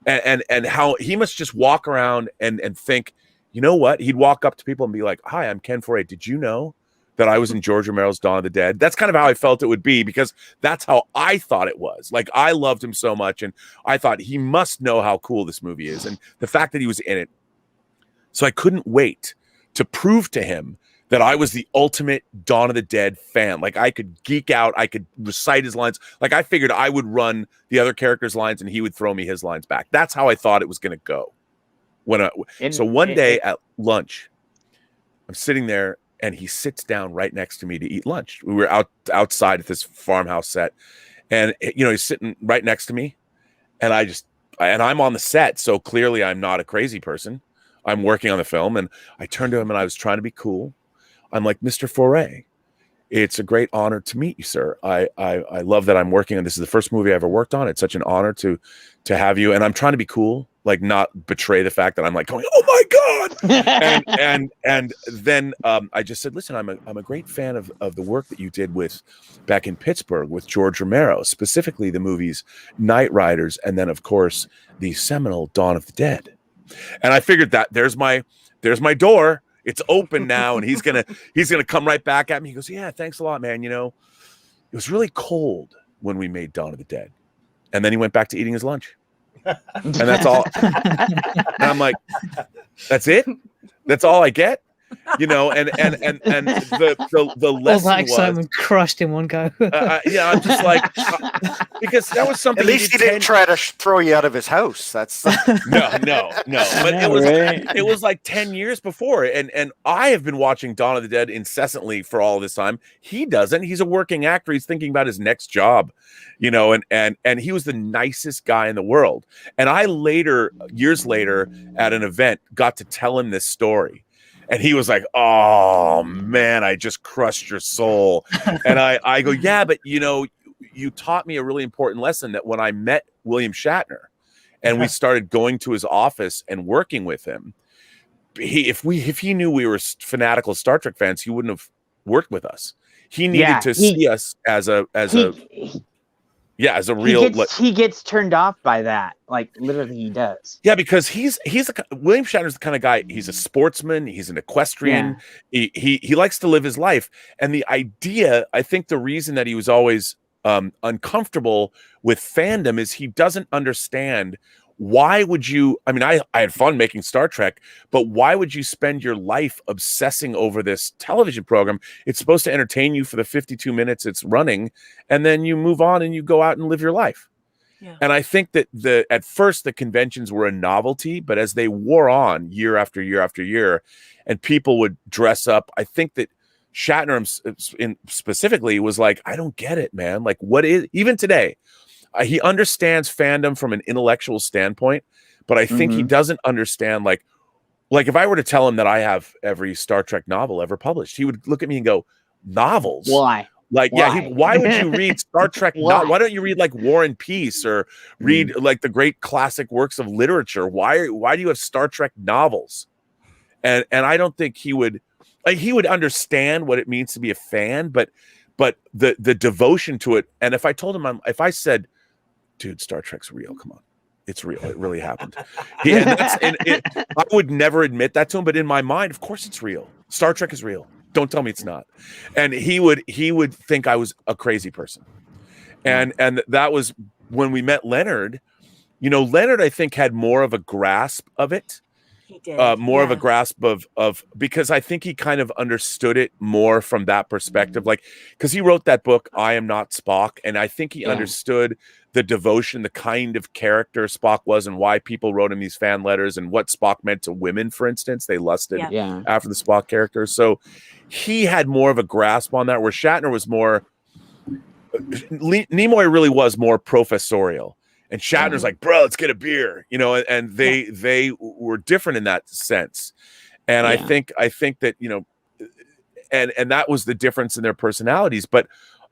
and how he must just walk around and think, you know what? He'd walk up to people and be like, hi, I'm Ken Foray. Did you know that I was in George Romero's Dawn of the Dead? That's kind of how I felt it would be, because that's how I thought it was. Like, I loved him so much, and I thought he must know how cool this movie is, and the fact that he was in it. So I couldn't wait to prove to him that I was the ultimate Dawn of the Dead fan. Like, I could geek out, I could recite his lines. Like, I figured I would run the other character's lines and he would throw me his lines back. That's how I thought it was going to go. So one day at lunch, I'm sitting there, and he sits down right next to me to eat lunch. We were outside at this farmhouse set, and he's sitting right next to me, and I'm on the set, so clearly I'm not a crazy person. I'm working on the film, and I turned to him, and I was trying to be cool. I'm like, Mr. Foray, it's a great honor to meet you, sir. I love that I'm working on this. Is the first movie I ever worked on. It's such an honor to have you, and I'm trying to be cool, like not betray the fact that I'm like going, oh my God. and then I just said, listen, I'm a great fan of the work that you did back in Pittsburgh with George Romero, specifically the movies Night Riders, and then of course the seminal Dawn of the Dead. And I figured that there's my door. It's open now, and he's gonna come right back at me. He goes, yeah, thanks a lot, man. It was really cold when we made Dawn of the Dead. And then he went back to eating his lunch. And that's all. And I'm like, that's it? That's all I get? And the lesson all that excitement crushed in one go. Yeah, I'm just like, because that was something. At least he didn't try to throw you out of his house. That's no. But it was like 10 years before, and I have been watching Dawn of the Dead incessantly for all this time. He doesn't. He's a working actor. He's thinking about his next job, and he was the nicest guy in the world. And I years later, at an event, got to tell him this story. And he was like, oh, man, I just crushed your soul. And I go, yeah, but, you taught me a really important lesson, that when I met William Shatner and we started going to his office and working with him. If he knew we were fanatical Star Trek fans, he wouldn't have worked with us. He needed to see us as a real. He gets turned off by that. Like literally, he does. Yeah, because William Shatner's the kind of guy. He's a sportsman. He's an equestrian. Yeah. He likes to live his life. And the idea, I think, the reason that he was always uncomfortable with fandom is he doesn't understand. Why would you? I mean, I had fun making Star Trek, but why would you spend your life obsessing over this television program? It's supposed to entertain you for the 52 minutes it's running, and then you move on and you go out and live your life. Yeah. And I think that at first the conventions were a novelty, but as they wore on year after year after year, and people would dress up, I think that Shatner specifically was like, I don't get it, man. Like, what is, even today, he understands fandom from an intellectual standpoint, but I think he doesn't understand, like if I were to tell him that I have every Star Trek novel ever published, he would look at me and go, novels? Why? Like, why? Why would you read Star Trek? Why don't you read like War and Peace or read like the great classic works of literature? Why do you have Star Trek novels? And I don't think he would understand what it means to be a fan, but the devotion to it. And if I told him, if I said, dude, Star Trek's real, come on, it's real, it really happened. I would never admit that to him, but in my mind, of course it's real. Star Trek is real. Don't tell me it's not. And he would think I was a crazy person. And that was when we met Leonard. You know, Leonard, I think, had more of a grasp of it. He did. More of a grasp of because I think he kind of understood it more from that perspective. Like, because he wrote that book, I Am Not Spock, and I think he understood the devotion, the kind of character Spock was, and why people wrote him these fan letters, and what Spock meant to women, for instance. They lusted after the Spock character. So he had more of a grasp on that, where Shatner was more, Nimoy really was more professorial. And Shatner's like, bro, let's get a beer, you know, and they were different in that sense. And I think that, you know, and that was the difference in their personalities. But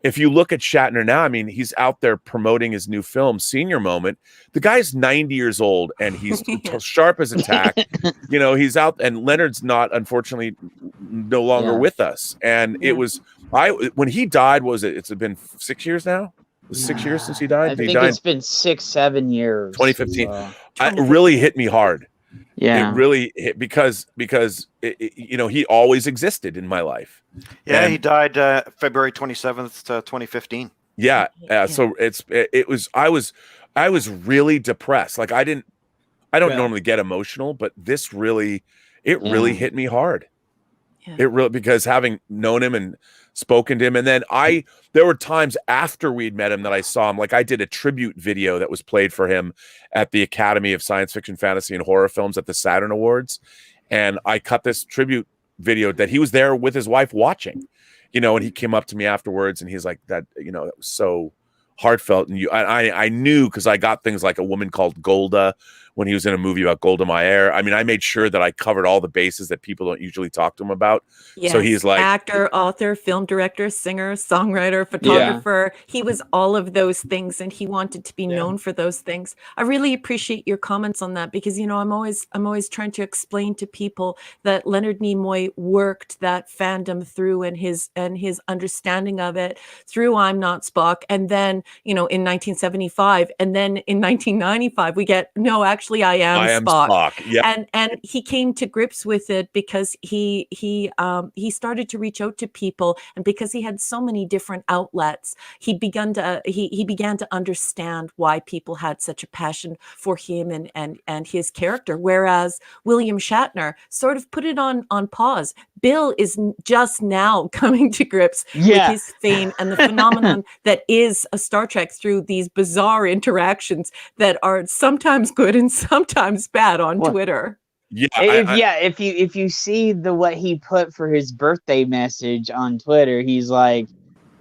if you look at Shatner now, I mean, he's out there promoting his new film, Senior Moment. The guy's 90 years old and he's sharp as a tack. You know, he's out, and Leonard's not, unfortunately, no longer with us. And it was, when he died, it's been 6 years now? It was 6 years since he died? I think it's been 6-7 years. 2015. It really hit me hard. Yeah. It really hit because you know, he always existed in my life. Yeah, and he died February 27th, 2015. Yeah. So I was really depressed. Like I don't normally get emotional, but this really hit me hard. Yeah. It really, because having known him and spoken to him, and then there were times after we'd met him that I saw him. Like I did a tribute video that was played for him at the Academy of Science Fiction, Fantasy, and Horror Films at the Saturn Awards, and I cut this tribute video that he was there with his wife watching, you know, and he came up to me afterwards and he's like, that, you know, that was so heartfelt. And I knew, because I got things like A Woman Called Golda when he was in a movie about Golda Meir. I mean, I made sure that I covered all the bases that people don't usually talk to him about. Yes. So he's like actor, author, film director, singer, songwriter, photographer. Yeah. He was all of those things, and he wanted to be known for those things. I really appreciate your comments on that, because, you know, I'm always trying to explain to people that Leonard Nimoy worked that fandom through, and his understanding of it through I'm Not Spock, and then, you know, in 1975, and then in 1995 we get, no, actually I am Spock. Yeah. And he came to grips with it because he started to reach out to people, and because he had so many different outlets, he began to understand why people had such a passion for him and his character, whereas William Shatner sort of put it on pause. Bill is just now coming to grips with his fame and the phenomenon that is a Star Trek through these bizarre interactions that are sometimes good and sometimes bad on Twitter. Yeah, if you see what he put for his birthday message on Twitter, he's like,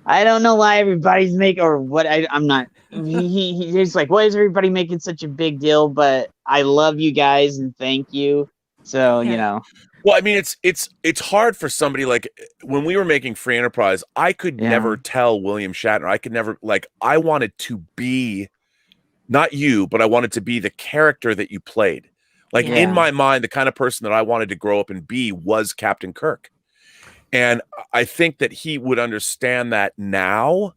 I don't know why everybody's making, or what, I'm not. He's like, why is everybody making such a big deal? But I love you guys and thank you. So you know. Well, I mean, it's hard for somebody, like when we were making Free Enterprise, I could never tell William Shatner. I could never, like, I wanted to be not you, but I wanted to be the character that you played. Like in my mind, the kind of person that I wanted to grow up and be was Captain Kirk. And I think that he would understand that now,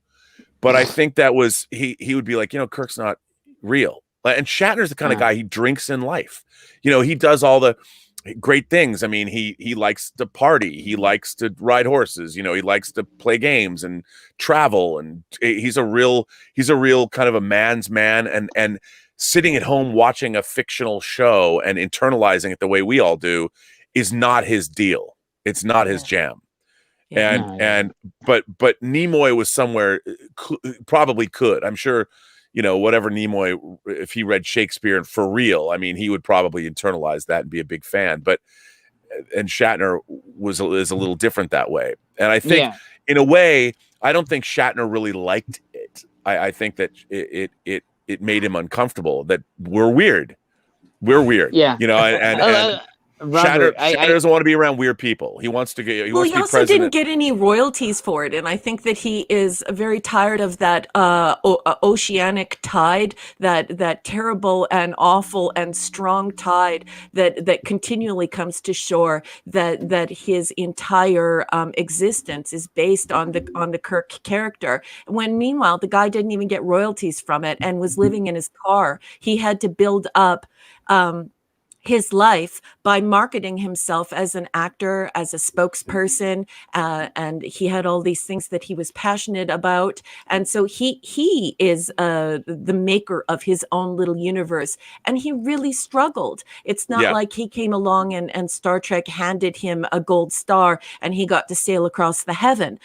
but I think that was, he would be like, Kirk's not real. And Shatner's the kind of guy, he drinks in life. He does all the great things. I mean, he likes to party. He likes to ride horses. He likes to play games and travel. And he's a real kind of a man's man. And sitting at home watching a fictional show and internalizing it the way we all do is not his deal. It's not his jam. But Nimoy was somewhere, probably could. I'm sure, whatever Nimoy, if he read Shakespeare for real, I mean, he would probably internalize that and be a big fan. And Shatner is a little different that way. And I think, in a way, I don't think Shatner really liked it. I think that it made him uncomfortable. That we're weird. Yeah. And Robert, Shatner doesn't want to be around weird people. He wants to get. He wants to be also didn't get any royalties for it, and I think that he is very tired of that oceanic tide, that terrible and awful and strong tide that continually comes to shore. That his entire existence is based on the Kirk character. When meanwhile the guy didn't even get royalties from it and was living in his car. He had to build up his life by marketing himself as an actor, as a spokesperson, and he had all these things that he was passionate about. And so he is the maker of his own little universe, and he really struggled. It's not like he came along and Star Trek handed him a gold star and he got to sail across the heaven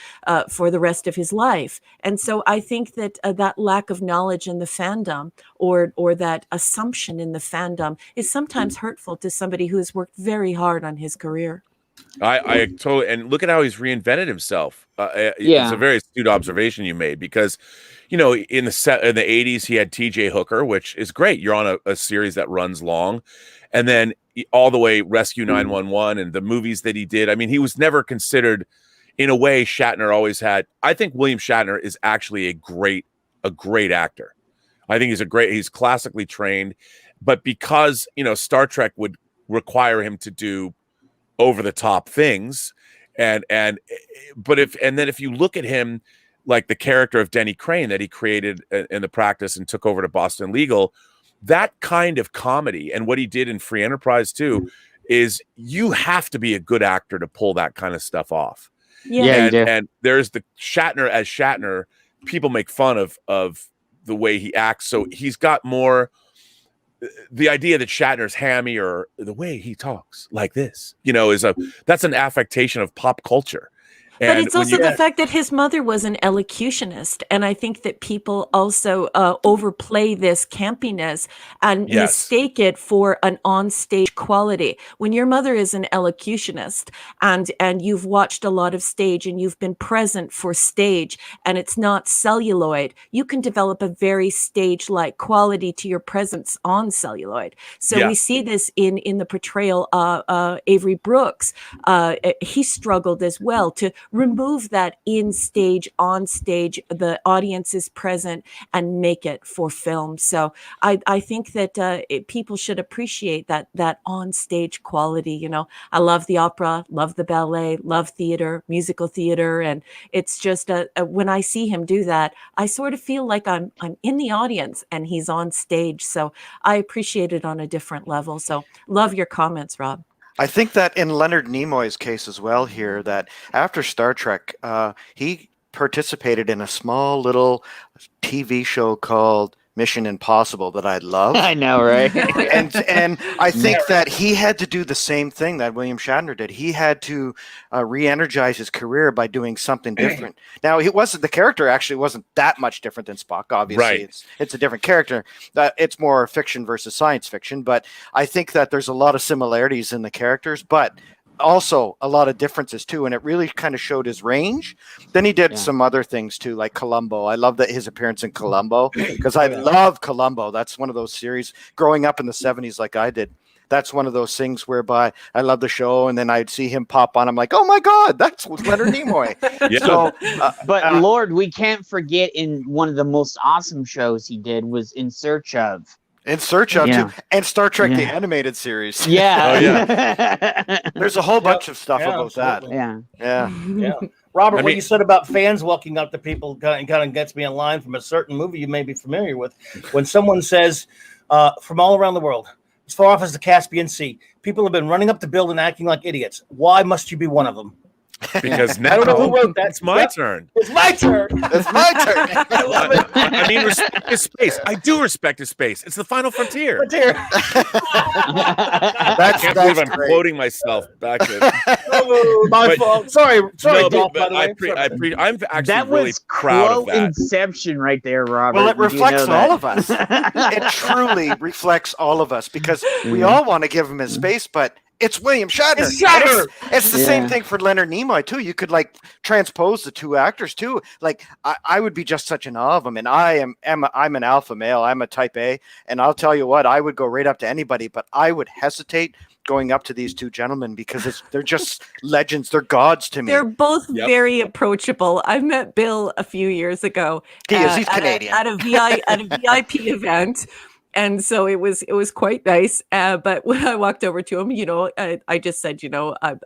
for the rest of his life. And so I think that that lack of knowledge in the fandom or that assumption in the fandom is sometimes hurtful to somebody who has worked very hard on his career. I totally, and look at how he's reinvented himself. It's a very astute observation you made, because in the 80s he had TJ Hooker, which is great. You're on a series that runs long, and then all the way Rescue 911 and the movies that he did. I mean, he was never considered, in a way. Shatner always had. I think William Shatner is actually a great actor. I think he's classically trained, but because Star Trek would require him to do over the top things, but if you look at him, like the character of Denny Crane that he created in The Practice and took over to Boston Legal, that kind of comedy and what he did in Free Enterprise too, is you have to be a good actor to pull that kind of stuff off. And there's the Shatner as Shatner. People make fun of the way he acts. So he's got more the idea that Shatner's hammy, or the way he talks like this, that's an affectation of pop culture. But it's also the fact that his mother was an elocutionist. And I think that people also overplay this campiness and mistake it for an onstage quality. When your mother is an elocutionist and you've watched a lot of stage and you've been present for stage and it's not celluloid, you can develop a very stage-like quality to your presence on celluloid. So we see this in the portrayal of Avery Brooks. He struggled as well to remove that in stage, on stage, the audience is present, and make it for film. So I think that people should appreciate that on stage quality. I love the opera, love the ballet, love theater, musical theater, and it's just when I see him do that, I sort of feel like I'm in the audience and he's on stage. So I appreciate it on a different level. So love your comments, Rob. I think that in Leonard Nimoy's case as well here, that after Star Trek, he participated in a small little TV show called Mission Impossible that I love. I know, right? and I think that he had to do the same thing that William Shatner did. He had to re-energize his career by doing something different. Now, the character actually wasn't that much different than Spock. Obviously, it's a different character. It's more fiction versus science fiction. But I think that there's a lot of similarities in the characters, but also a lot of differences too, and it really kind of showed his range. Then he did some other things too, like Columbo. I love his appearance in Columbo, because I love Columbo. That's one of those series growing up in the 70s like I did. that's one of those things whereby I love the show, and then I'd see him pop on. I'm like, oh my God, that's Leonard Nimoy. Yeah. So, But Lord, we can't forget in one of the most awesome shows he did was In Search of. In Search of, Yeah. too, and Star Trek the Yeah. Animated Series. Yeah. There's a whole bunch of stuff Yeah, about absolutely. Yeah. that. Yeah. Yeah. Robert, I what mean- you said about fans walking up to people kind of gets me in line from a certain movie you may be familiar with. When someone says, from all around the world, as far off as the Caspian Sea, people have been running up the building acting like idiots. Why must you be one of them? Because I now don't know who wrote that. it's my turn. It's my turn. It's my turn. I love it. I mean, respect is space. I do respect his space. It's the final frontier. But here- I can't believe I'm great. quoting myself back to. Oh, my But- fault. Sorry, No, Dolph, but by the way. I'm actually That really was proud of quote that. inception right there, Robert. Well, it You do reflects know that. all of us. It truly reflects all of us because we all want to give him his space, but it's William Shatner. It's Shatner! It's the same Yeah. thing for Leonard Nimoy too. You could like transpose the two actors too. Like I would be just such an awe of him, and I'm an alpha male. I'm a type A, and I'll tell you what, I would go right up to anybody, but I would hesitate going up to these two gentlemen because they're just legends. They're gods to me. They're both Yep. very approachable. I met Bill a few years ago. He is. He's at Canadian. at a VIP event. And so it was quite nice. But when I walked over to him, I just said,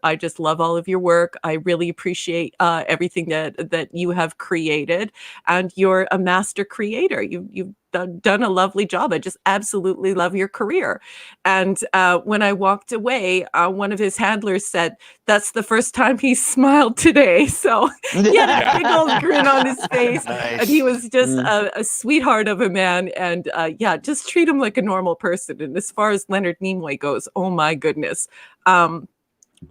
I just love all of your work. I really appreciate everything that you have created, and you're a master creator. You've done a lovely job. I just absolutely love your career. And when I walked away, one of his handlers said, "That's the first time he smiled today." So he had a big old grin on his face. Nice. And he was just a sweetheart of a man. And just treat him like a normal person. And as far as Leonard Nimoy goes, oh my goodness.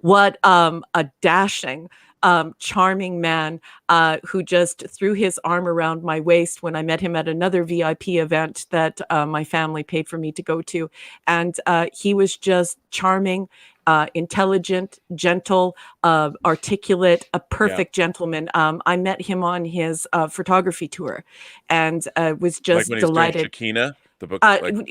What a dashing, charming man who just threw his arm around my waist when I met him at another VIP event that my family paid for me to go to. And he was just charming, intelligent, gentle, articulate, a perfect gentleman. I met him on his photography tour and was just Like when he's doing delighted. Shakina, the book.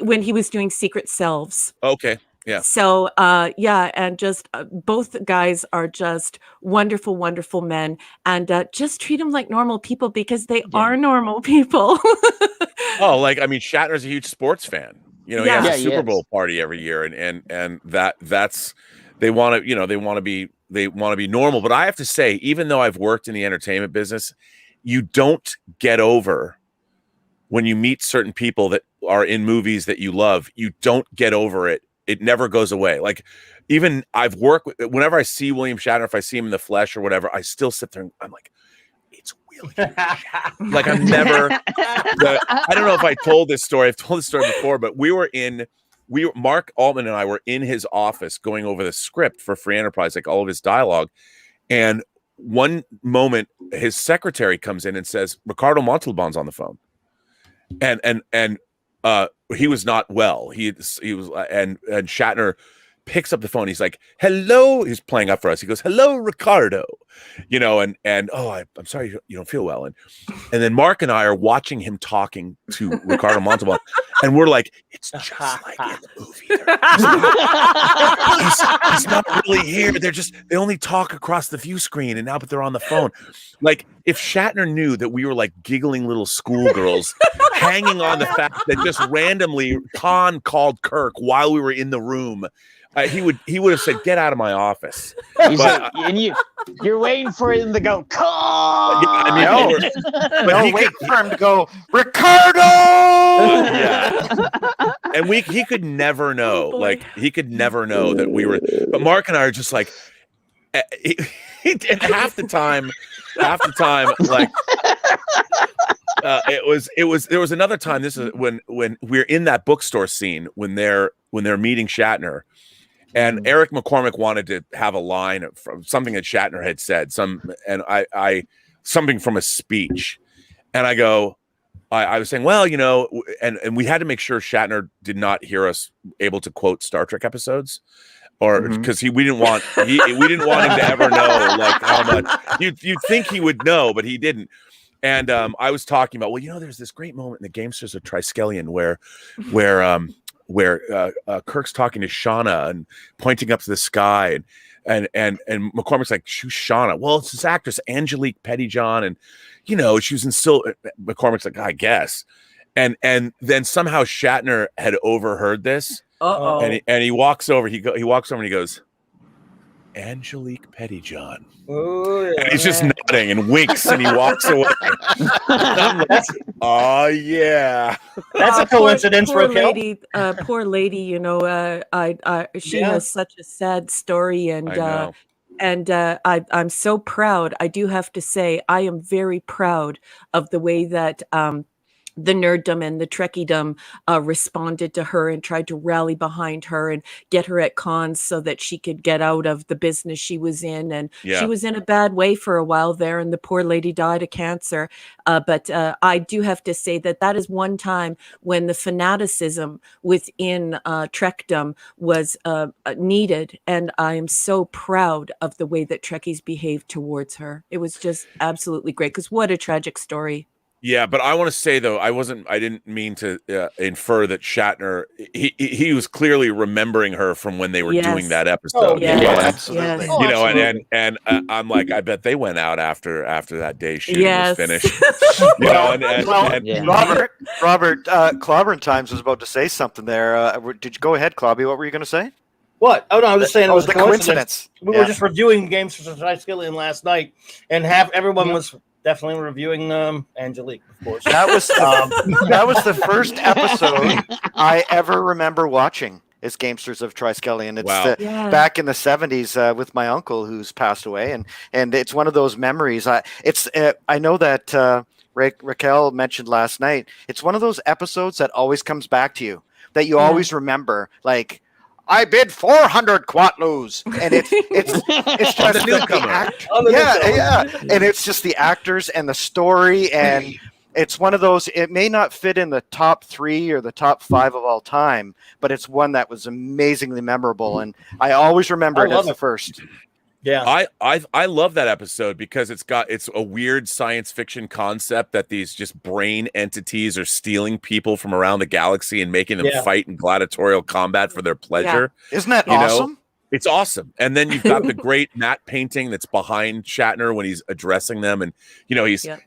When he was doing Secret Selves. Okay. Yeah. So, and just both guys are just wonderful, wonderful men, and just treat them like normal people because they are normal people. Oh, Shatner's a huge sports fan. He has Yeah, a he Super is. Bowl party every year, and that's they want to be normal. But I have to say, even though I've worked in the entertainment business, you don't get over when you meet certain people that are in movies that you love. You don't get over it. It never goes away. Like, even I've worked with, whenever I see William Shatner, if I see him in the flesh or whatever, I still sit there and I'm like, it's William Shatner. Like, I'm never, I don't know if I told this story. I've told this story before, but Marc Altman and I were in his office going over the script for Free Enterprise, like all of his dialogue. And one moment, his secretary comes in and says, Ricardo Montalban's on the phone. And he was not well. He was, and Shatner picks up the phone. He's like, "Hello." He's playing up for us. He goes, "Hello, Ricardo," and I'm sorry you don't feel well. And then Marc and I are watching him talking to Ricardo Montalban, and we're like, it's just like in the movie. He's not really here. They only talk across the view screen, and now but they're on the phone. Like, if Shatner knew that we were like giggling little schoolgirls hanging on the fact that just randomly Khan called Kirk while we were in the room, he would have said, "Get out of my office." And you're waiting for him to go, "Call!" But wait for him to go, Ricardo. Yeah. And he could never know. He could never know that we were. But Marc and I are just like, and half the time, like. There was another time. This is when we're in that bookstore scene when they're meeting Shatner, and Eric McCormick wanted to have a line from something that Shatner had said, something from a speech, and I was saying, well, and we had to make sure Shatner did not hear us able to quote Star Trek episodes. Or because we didn't want him to ever know like how much you'd think he would know, but he didn't. And I was talking about, there's this great moment in the Gamesters of Triskelion where where Kirk's talking to Shauna and pointing up to the sky, and McCormick's like, "Who's Shauna?" Well, it's this actress Angelique Pettyjohn, and she was in still. McCormick's like, "I guess," and then somehow Shatner had overheard this, and he walks over. He walks over and he goes, "Angelique Pettyjohn." Oh, yeah. And he's just nodding and winks, and he walks away. And I'm like, oh yeah, that's a coincidence, poor Raquel. lady. Poor lady. She has such a sad story, and I'm so proud. I do have to say, I am very proud of the way that the nerddom and the Trekkiedom responded to her and tried to rally behind her and get her at cons so that she could get out of the business she was in. And she was in a bad way for a while there, and the poor lady died of cancer. But I do have to say that is one time when the fanaticism within Trekdom was needed. And I am so proud of the way that Trekkies behaved towards her. It was just absolutely great, because what a tragic story. Yeah, but I want to say though, I didn't mean to infer that Shatner. He was clearly remembering her from when they were doing that episode. Absolutely. And I'm like, I bet they went out after that day shooting was finished. Robert, Clobberin Times was about to say something there. Did you go ahead, Clobby? What were you going to say? What? Oh no, I was just saying it was the a coincidence. We were just reviewing games for Triskelion last night, and everyone was definitely reviewing Angelique, of course. That was the first episode I ever remember watching is Gamesters of Triskelion. It's back in the 70s with my uncle who's passed away, and it's one of those memories. I know that Raquel mentioned last night. It's one of those episodes that always comes back to you, that you always remember, like, I bid 400 quatlus, and it's just and it's just the actors and the story, and it's one of those. It may not fit in the top 3 or the top 5 of all time, but it's one that was amazingly memorable, and I always remember it as the first. Yeah, I love that episode because it's a weird science fiction concept that these just brain entities are stealing people from around the galaxy and making them fight in gladiatorial combat for their pleasure. Yeah. Isn't that awesome? It's awesome. And then you've got the great matte painting that's behind Shatner when he's addressing them, and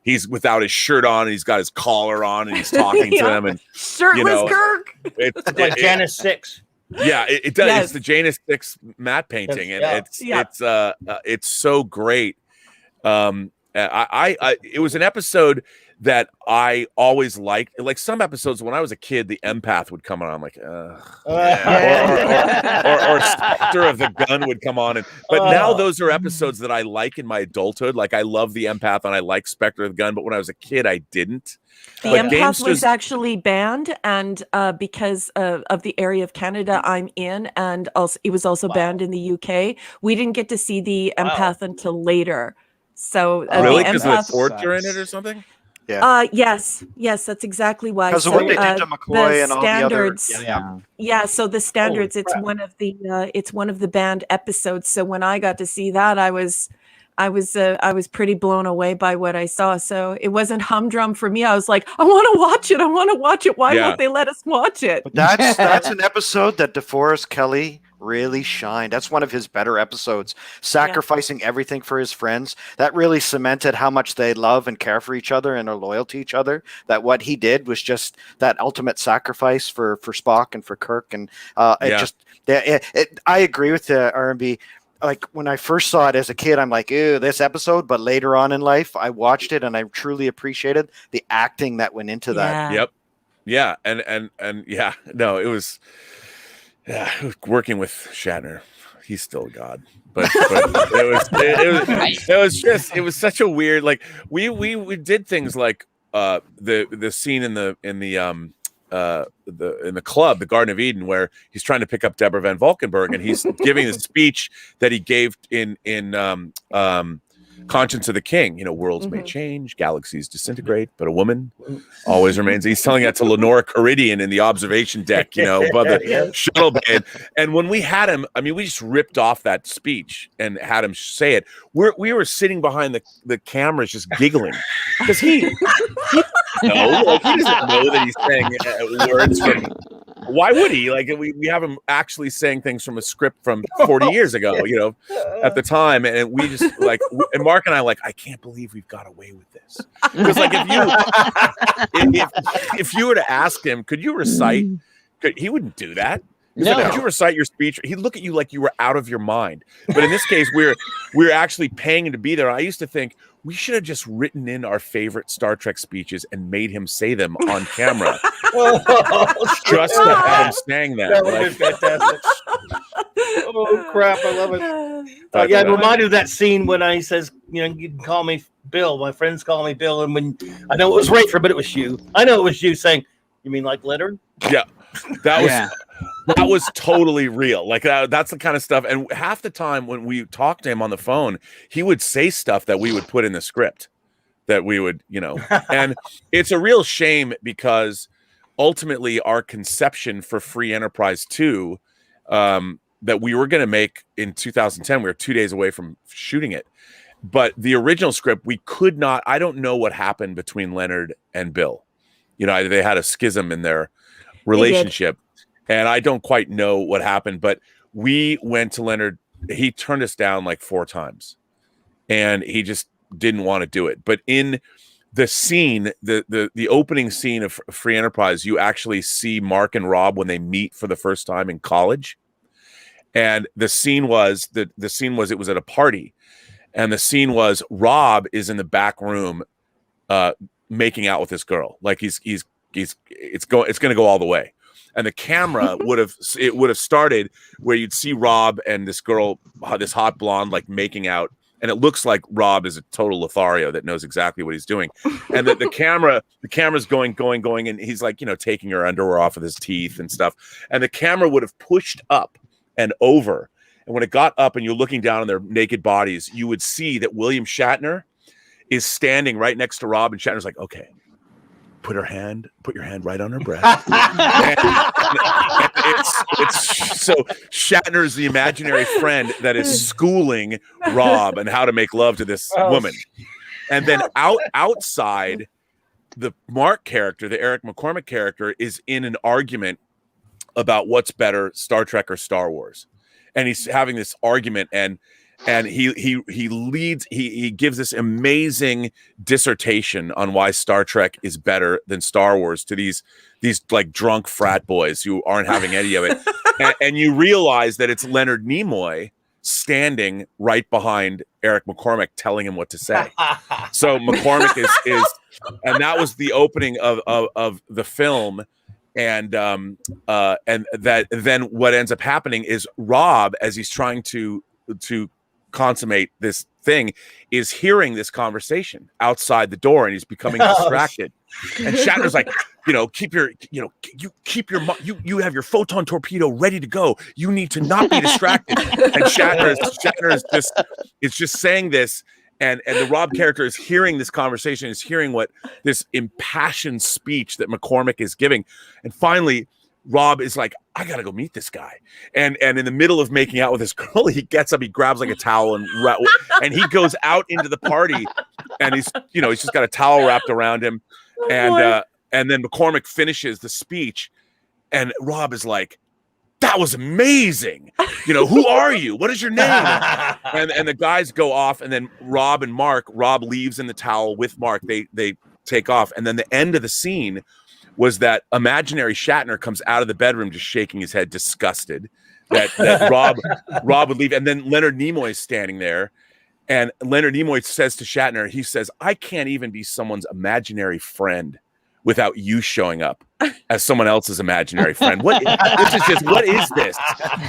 he's without his shirt on, and he's got his collar on, and he's talking to them, and shirtless Kirk. It's like Janus 6. Yeah, it does. Yes. It's the Janus 6 matte painting, and it's so great. It was an episode that I always liked. Like some episodes when I was a kid, the empath would come on. I'm like, or Spectre of the Gun would come on, but now those are episodes that I like in my adulthood. Like I love the empath and I like Spectre of the Gun, but when I was a kid, I didn't. The empath was actually banned, and because of the area of Canada I'm in, and also it was also banned in the UK. We didn't get to see the empath until later. So really, because of the torture in it or something. Yeah. Yes, that's exactly why. Because of what they did to McCoy and all the others. So the standards. It's one of the banned episodes. So when I got to see that, I was pretty blown away by what I saw. So it wasn't humdrum for me. I was like, I want to watch it. Why won't they let us watch it? But that's an episode that DeForest Kelley really shined. That's one of his better episodes. Sacrificing everything for his friends. That really cemented how much they love and care for each other and are loyal to each other. That what he did was just that ultimate sacrifice for Spock and for Kirk. And I agree with the R&B. Like when I first saw it as a kid, I'm like, ew, this episode. But later on in life, I watched it and I truly appreciated the acting that went into that. Yep. Yeah. And yeah, no, it was working with Shatner. He's still God. But it was such a weird, like we did things like the scene in the club, the Garden of Eden, where he's trying to pick up Deborah Van Valkenburg, and he's giving the speech that he gave in Conscience of the King. Worlds may change, galaxies disintegrate, but a woman always remains. He's telling that to Lenora Caridian in the observation deck, above the shuttle bay. And when we had him, we just ripped off that speech and had him say it. We were sitting behind the cameras just giggling because he doesn't know that he's saying words from Why would he? Like we have him actually saying things from a script from 40 years ago, you know, at the time, and we just like, and Mark and I like, I can't believe we've got away with this. Because like if you were to ask him, could you recite? He wouldn't do that. No. Like, could you recite your speech? He'd look at you like you were out of your mind. But in this case, we're actually paying him to be there. I used to think we should have just written in our favorite Star Trek speeches and made him say them on camera. Just to have him saying that. That would be fantastic. Oh crap! I love it. Yeah, I'm reminded of that scene when he says, "You know, you can call me Bill. My friends call me Bill." And when I know it was Rafer, but it was you. I know it was you saying, "You mean like Leonard?" Yeah, that was totally real. Like that's the kind of stuff. And half the time when we talked to him on the phone, he would say stuff that we would put in the script that we would, you know, and it's a real shame because ultimately our conception for Free Enterprise 2 that we were going to make in 2010, we were 2 days away from shooting it. But the original script, we could not, I don't know what happened between Leonard and Bill. You know, they had a schism in their relationship. And I don't quite know what happened, but we went to Leonard. He turned us down like 4 times and he just didn't want to do it. But in the scene, the opening scene of Free Enterprise, you actually see Marc and Rob when they meet for the first time in college. And the scene was it was at a party. And the scene was Rob is in the back room making out with this girl. Like it's going to go all the way. And the camera would have started where you'd see Rob and this girl, this hot blonde, like making out, and it looks like Rob is a total Lothario that knows exactly what he's doing. And the camera's going, and he's like, you know, taking her underwear off with his teeth and stuff. And the camera would have pushed up and over, and when it got up and you're looking down on their naked bodies, you would see that William Shatner is standing right next to Rob, and Shatner's like, okay. Put your hand right on her breast. and it's so Shatner's the imaginary friend that is schooling Rob and how to make love to this woman. And then outside, the Marc character, the Eric McCormick character, is in an argument about what's better, Star Trek or Star Wars. And he's having this argument, and he gives this amazing dissertation on why Star Trek is better than Star Wars to these like drunk frat boys who aren't having any of it. and you realize that it's Leonard Nimoy standing right behind Eric McCormick telling him what to say. So McCormick is and that was the opening of the film. And that then what ends up happening is Rob, as he's trying to consummate this thing, is hearing this conversation outside the door, and he's becoming distracted. And Shatner's like, you have your photon torpedo ready to go. You need to not be distracted. And Shatner is just saying this, and the Rob character is hearing this conversation, is hearing what this impassioned speech that McCormick is giving, and finally Rob is like, I gotta go meet this guy. And in the middle of making out with this girl, he gets up, he grabs like a towel and he goes out into the party, and he's just got a towel wrapped around him. And then McCormick finishes the speech, and Rob is like, that was amazing. You know, who are you? What is your name? And the guys go off, and then Rob leaves in the towel with Marc. They take off. And then the end of the scene was that imaginary Shatner comes out of the bedroom just shaking his head, disgusted that Rob would leave. And then Leonard Nimoy is standing there, and Leonard Nimoy says to Shatner, he says, I can't even be someone's imaginary friend without you showing up as someone else's imaginary friend. What is this?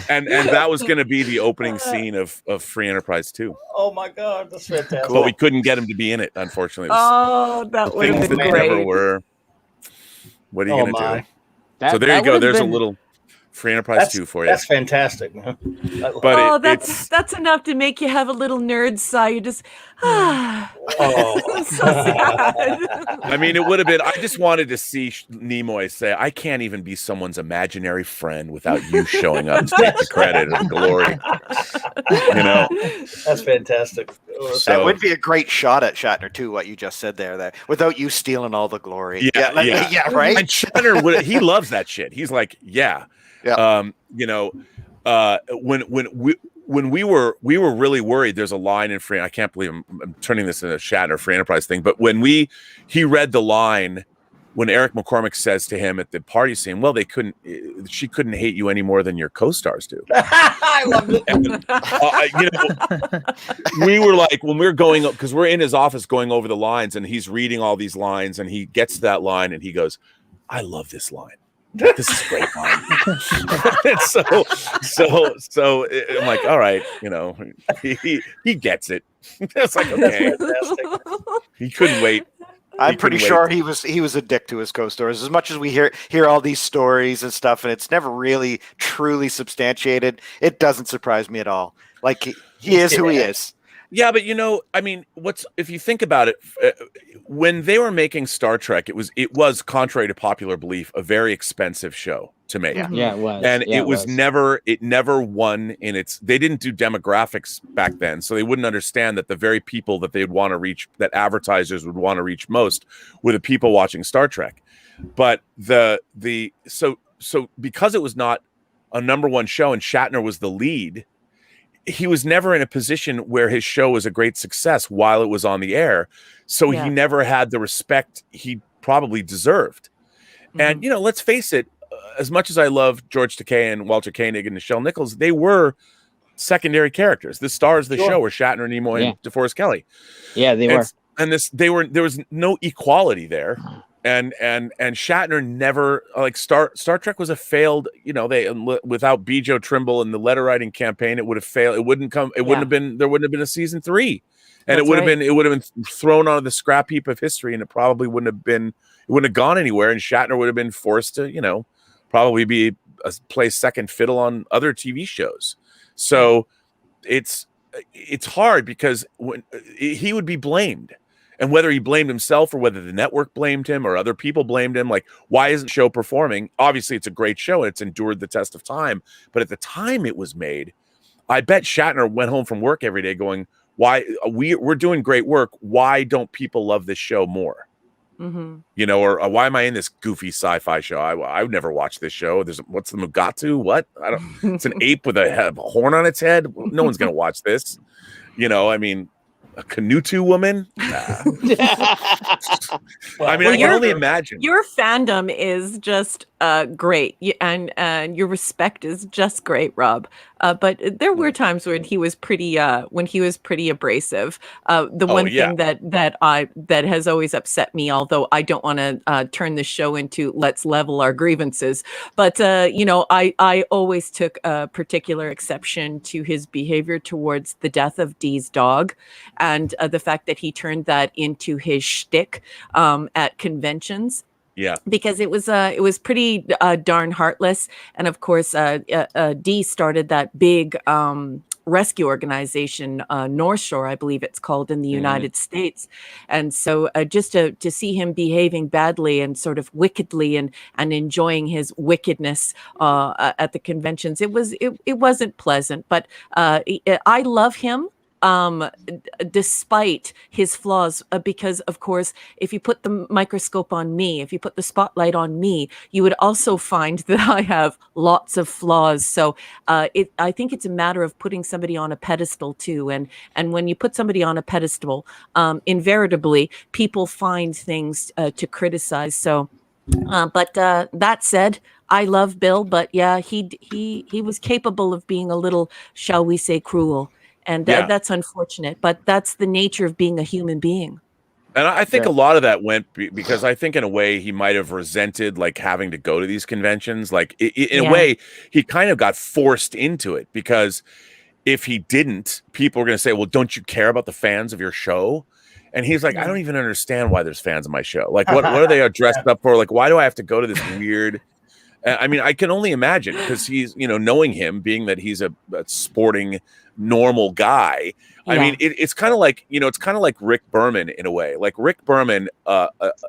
And that was going to be the opening scene of Free Enterprise 2. Oh my God, that's fantastic. But we couldn't get him to be in it, unfortunately. That would have been great. Never were. What are you going to do? So there you go. There's a little Free Enterprise 2 for you. That's fantastic. But that's enough to make you have a little nerd sigh. You just, Oh. So sad. I mean, it would have been. I just wanted to see Nimoy say, "I can't even be someone's imaginary friend without you showing up to take the credit and glory." You know, That's fantastic. So- That would be a great shot at Shatner too. What you just said there, without you stealing all the glory. Yeah, Right. And Shatner would. He loves that shit. He's like, yeah. You know, when we were really worried. There's a line in Free. I can't believe I'm turning this into a Shatner Free Enterprise thing. But when he read the line when Eric McCormick says to him at the party scene, "Well, she couldn't hate you any more than your co-stars do." I love it. And, you know, we were like, when we were going up, because we're in his office going over the lines, and he's reading all these lines, and he gets to that line, and he goes, "I love this line. This is a great line." so I'm like, all right, you know, he gets it. It's like, okay, he couldn't wait. I'm pretty sure he was a dick to his co-stars. As much as we hear all these stories and stuff, and it's never really truly substantiated, it doesn't surprise me at all. Like he is who he is. Yeah, but you know, I mean, if you think about it, when they were making Star Trek, it was contrary to popular belief, a very expensive show to make. Yeah, it was. And yeah, it never won in its. They didn't do demographics back then, so they wouldn't understand that the very people that they'd want to reach, that advertisers would want to reach most, were the people watching Star Trek. But so because it was not a #1 show and Shatner was the lead, he was never in a position where his show was a great success while it was on the air. So he never had the respect he probably deserved. And, you know, let's face it, as much as I love George Takei and Walter Koenig and Nichelle Nichols, they were secondary characters. The stars of the show were Shatner, Nimoy, and DeForest Kelley. Yeah, they were. And there was no equality there. And Shatner never, like, Star Trek was a failed, you know, without B. Joe Trimble and the letter writing campaign, it would have failed. It wouldn't have been a season 3. And it would have been thrown onto the scrap heap of history, and it probably wouldn't have gone anywhere. And Shatner would have been forced to, you know, probably play second fiddle on other TV shows. So it's hard because when he would be blamed. And whether he blamed himself or whether the network blamed him or other people blamed him, like, why isn't the show performing? Obviously, it's a great show and it's endured the test of time. But at the time it was made, I bet Shatner went home from work every day going, "Why we're doing great work? Why don't people love this show more?" You know, or why am I in this goofy sci-fi show? I would never watch this show. What's the Mugatu? What? It's an ape with a horn on its head. No one's gonna watch this. You know, I mean. A Canutu woman? Nah. I mean, I can only imagine. Your fandom is just great, and your respect is just great, Rob. But there were times when he was pretty abrasive. The one thing that has always upset me, although I don't want to turn the show into let's level our grievances, but you know, I always took a particular exception to his behavior towards the death of Dee's dog, and the fact that he turned that into his shtick at conventions. Yeah, because it was pretty darn heartless, and of course, Dee started that big rescue organization, North Shore, I believe it's called in the United States, and so just to see him behaving badly and sort of wickedly and enjoying his wickedness at the conventions, it wasn't pleasant. But I love him. Despite his flaws, because of course, if you put the microscope on me, if you put the spotlight on me, you would also find that I have lots of flaws. So I think it's a matter of putting somebody on a pedestal too. And when you put somebody on a pedestal, invariably people find things to criticize. So, but that said, I love Bill, but yeah, he was capable of being a little, shall we say, cruel. And that's unfortunate, but that's the nature of being a human being. And I think a lot of that went because I think in a way he might have resented like having to go to these conventions. Like in a way, he kind of got forced into it because if he didn't, people are going to say, well, don't you care about the fans of your show? And he's like, I don't even understand why there's fans of my show. Like, what are they dressed up for? Like, why do I have to go to this weird I mean, I can only imagine, because he's, knowing him, being that he's a sporting, normal guy. I mean, it's kind of like, it's kind of like Rick Berman in a way. Like Rick Berman,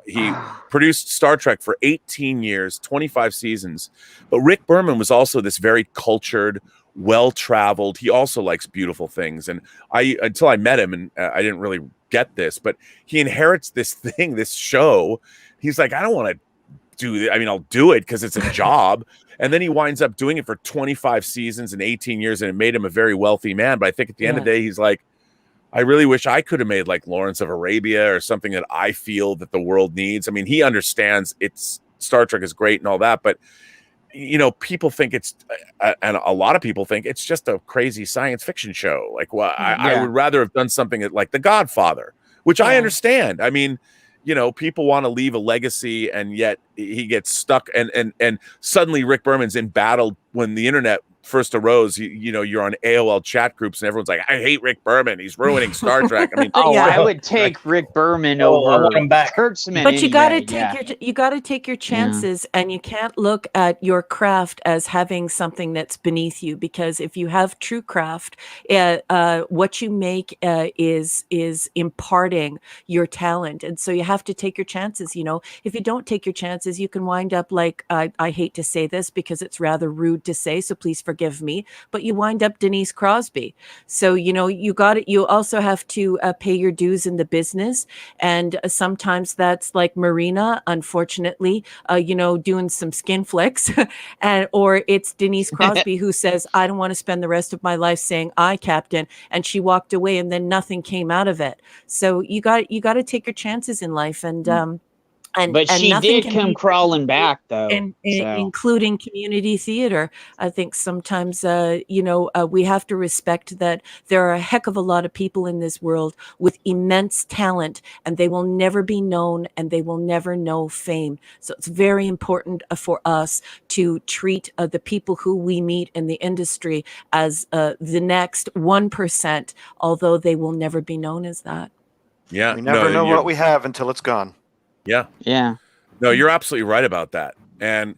he produced Star Trek for 18 years, 25 seasons. But Rick Berman was also this very cultured, well-traveled. He also likes beautiful things. And until I met him, and I didn't really get this, but he inherits this thing, this show. He's like, I don't want to do it. I mean, I'll do it because it's a job. And then he winds up doing it for 25 seasons and 18 years, and it made him a very wealthy man. But I think at the end of the day, he's like, I really wish I could have made like Lawrence of Arabia or something that I feel that the world needs. I mean, he understands Star Trek is great and all that, but people think it's, and a lot of people think it's just a crazy science fiction show. Like, well, I would rather have done something like The Godfather, which I understand. I mean, people want to leave a legacy, and yet he gets stuck. And suddenly Rick Berman's in battle when the internet first arose. You're on AOL chat groups, and everyone's like, I hate Rick Berman. He's ruining Star Trek. I mean, I would take Rick Berman over Kurtzman. But you got to take your chances, and you can't look at your craft as having something that's beneath you, because if you have true craft, what you make is imparting your talent, and so you have to take your chances. If you don't take your chances, you can wind up like, I hate to say this because it's rather rude to say, so please forgive me, but you wind up Denise Crosby. So you also have to pay your dues in the business, and sometimes that's like Marina, unfortunately, doing some skin flicks, or it's Denise Crosby who says, I don't want to spend the rest of my life saying I captain, and she walked away, and then nothing came out of it. So you got to take your chances in life, and she did come crawling back, though, including community theater. I think sometimes, we have to respect that there are a heck of a lot of people in this world with immense talent, and they will never be known, and they will never know fame. So it's very important for us to treat the people who we meet in the industry as the next 1%, although they will never be known as that. Yeah, we never know what we have until it's gone. Yeah. No, you're absolutely right about that. And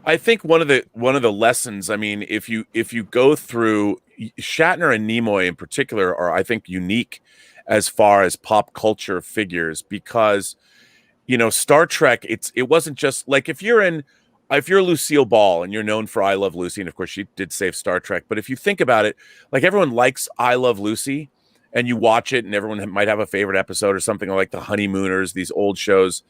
I think one of the lessons, I mean, if you go through, Shatner and Nimoy in particular are, I think, unique as far as pop culture figures, because Star Trek, it wasn't just like, if you're Lucille Ball and you're known for I Love Lucy, and of course she did save Star Trek, but if you think about it, like, everyone likes I Love Lucy, and you watch it, and everyone might have a favorite episode or something, like The Honeymooners, these old shows.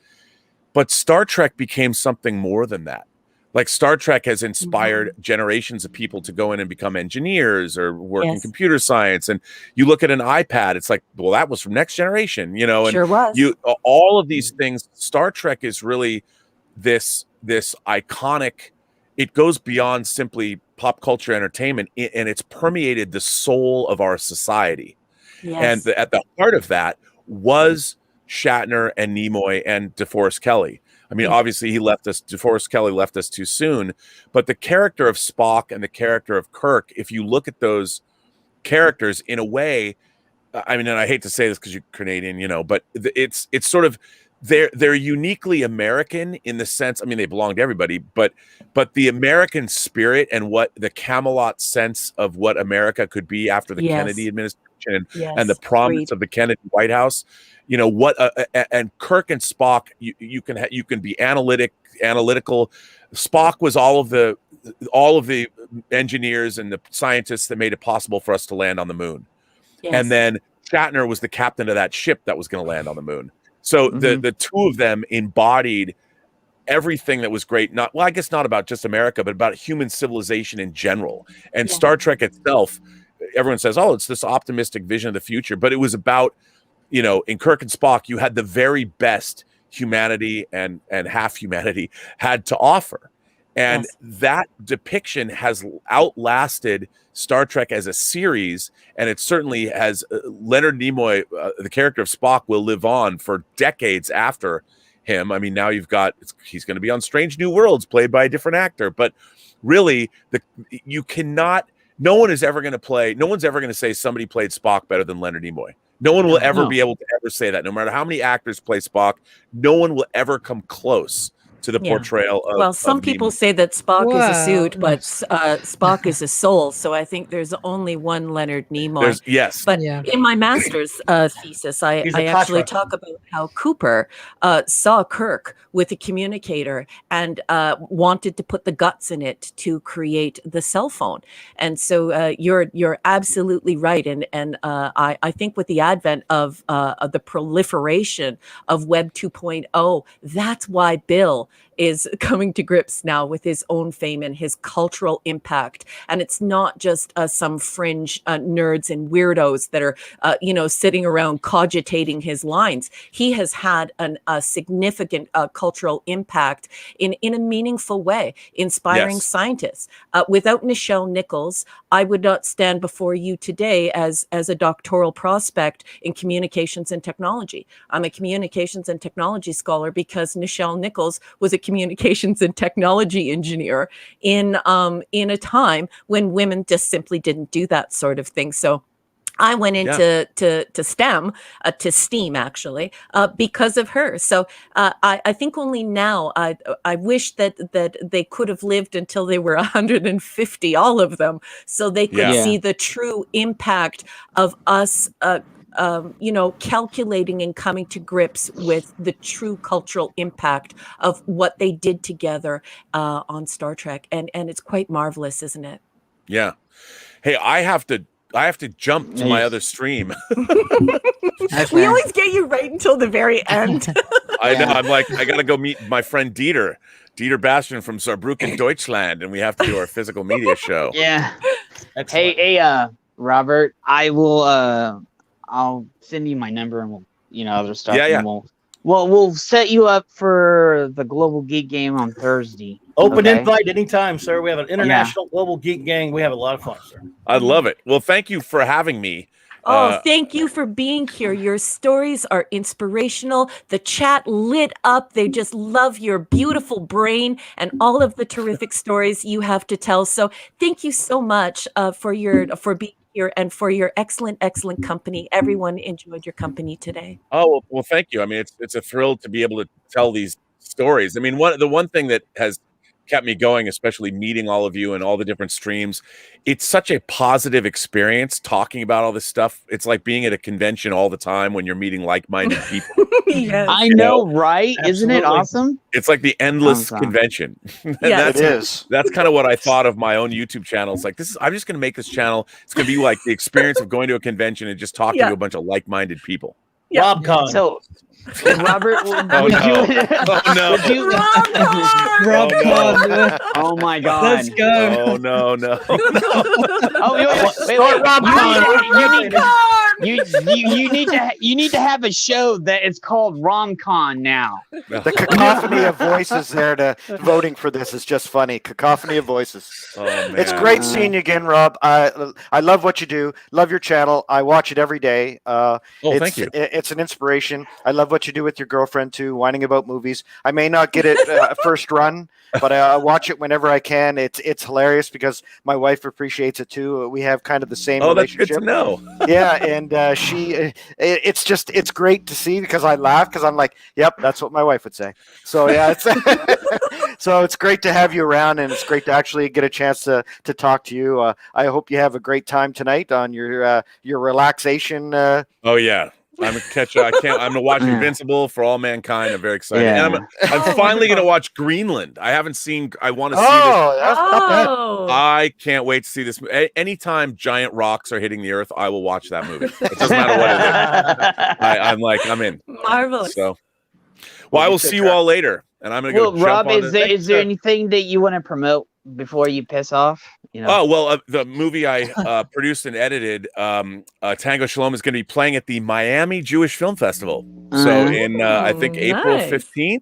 But Star Trek became something more than that. Like, Star Trek has inspired generations of people to go in and become engineers or work in computer science. And you look at an iPad, it's like, well, that was from Next Generation, and sure was. All of these things. Star Trek is really this iconic. It goes beyond simply pop culture entertainment, and it's permeated the soul of our society. Yes. And at the heart of that was Shatner and Nimoy and DeForest Kelley. I mean, obviously DeForest Kelley left us too soon, but the character of Spock and the character of Kirk, if you look at those characters in a way, I mean, and I hate to say this because you're Canadian, but it's sort of, they're uniquely American in the sense, I mean, they belong to everybody, but the American spirit and what the Camelot sense of what America could be after the Kennedy administration and the promise of the Kennedy White House, and Kirk and Spock, you can be analytical. Spock was all of the engineers and the scientists that made it possible for us to land on the moon. Yes. And then Shatner was the captain of that ship that was going to land on the moon. So the two of them embodied everything that was great. I guess not about just America, but about human civilization in general. And Star Trek itself, everyone says, oh, it's this optimistic vision of the future. But it was about, in Kirk and Spock, you had the very best humanity and half humanity had to offer. And that depiction has outlasted Star Trek as a series, and it certainly has. Leonard Nimoy, the character of Spock, will live on for decades after him. I mean, now he's going to be on Strange New Worlds, played by a different actor. But really, no one's ever going to say somebody played Spock better than Leonard Nimoy. No one will ever be able to ever say that. No matter how many actors play Spock, no one will ever come close to the portrayal of. Well, some people say that Spock is a suit, but Spock is a soul. So I think there's only one Leonard Nimoy. Yes. But in my master's thesis, I actually talk about how Cooper saw Kirk with a communicator and wanted to put the guts in it to create the cell phone. And so you're absolutely right. And I think with the advent of the proliferation of Web 2.0, that's why Bill is coming to grips now with his own fame and his cultural impact. And it's not just some fringe nerds and weirdos that are, sitting around cogitating his lines. He has had a significant cultural impact in a meaningful way, inspiring scientists. Without Nichelle Nichols, I would not stand before you today as a doctoral prospect in communications and technology. I'm a communications and technology scholar because Nichelle Nichols was a communications and technology engineer in a time when women just simply didn't do that sort of thing. So I went into to STEM, to STEAM actually, because of her. So I think only now I wish that they could have lived until they were 150, all of them, so they could see the true impact of us. Calculating and coming to grips with the true cultural impact of what they did together on Star Trek, and it's quite marvelous, isn't it? Yeah. Hey, I have to jump to my other stream. We always get you right until the very end. I know. I'm like, I gotta go meet my friend Dieter Bastian from Saarbrücken, Deutschland, and we have to do our physical media show. Yeah. Excellent. Hey, Robert, I will. I'll send you my number and we'll, other stuff. Yeah. And we'll set you up for the Global Geek Game on Thursday. Open invite anytime, sir. We have an international global geek gang. We have a lot of fun, sir. I love it. Well, thank you for having me. Thank you for being here. Your stories are inspirational. The chat lit up. They just love your beautiful brain and all of the terrific stories you have to tell. So thank you so much for being here and for your excellent company. Everyone enjoyed your company today. Oh, well, thank you. I mean, it's a thrill to be able to tell these stories. I mean, the one thing that has kept me going, especially meeting all of you and all the different streams, it's such a positive experience talking about all this stuff. It's like being at a convention all the time when you're meeting like-minded people. Yes. I know, right? Absolutely. Isn't it awesome? It's like the endless convention. Yeah, it is. That's kind of what I thought of my own YouTube channel. It's like, I'm just going to make this channel. It's going to be like the experience of going to a convention and just talking to a bunch of like-minded people. Yeah. RobCon. So, Robert, RobCon. Oh my God! Let's go. Oh no! You need to have a show that is called RomCon now. The cacophony of voices there to voting for this is just funny. Cacophony of voices. Oh, man. It's great seeing you again, Rob. I love what you do. Love your channel. I watch it every day. Thank you. It's an inspiration. I love what you do with your girlfriend too, whining about movies. I may not get it first run, but I watch it whenever I can. It's hilarious because my wife appreciates it too. We have kind of the same relationship. That's good to know. Yeah, and it's great to see because I laugh because I'm like, yep, that's what my wife would say. So yeah, so it's great to have you around, and it's great to actually get a chance to talk to you. I hope you have a great time tonight on your relaxation. Oh yeah. I'm gonna watch Invincible for all mankind. I'm very excited. Yeah. And I'm finally gonna watch Greenland. I haven't seen. I want to see That's not bad. I can't wait to see this. Anytime giant rocks are hitting the earth, I will watch that movie. It doesn't matter what it is. I'm in. Marvelous. So, well, I will see you all later, and I'm gonna go. Well, Rob, is there anything that you want to promote before you piss off? Oh, well, the movie I produced and edited, Tango Shalom, is going to be playing at the Miami Jewish Film Festival. So in, I think, April 15th.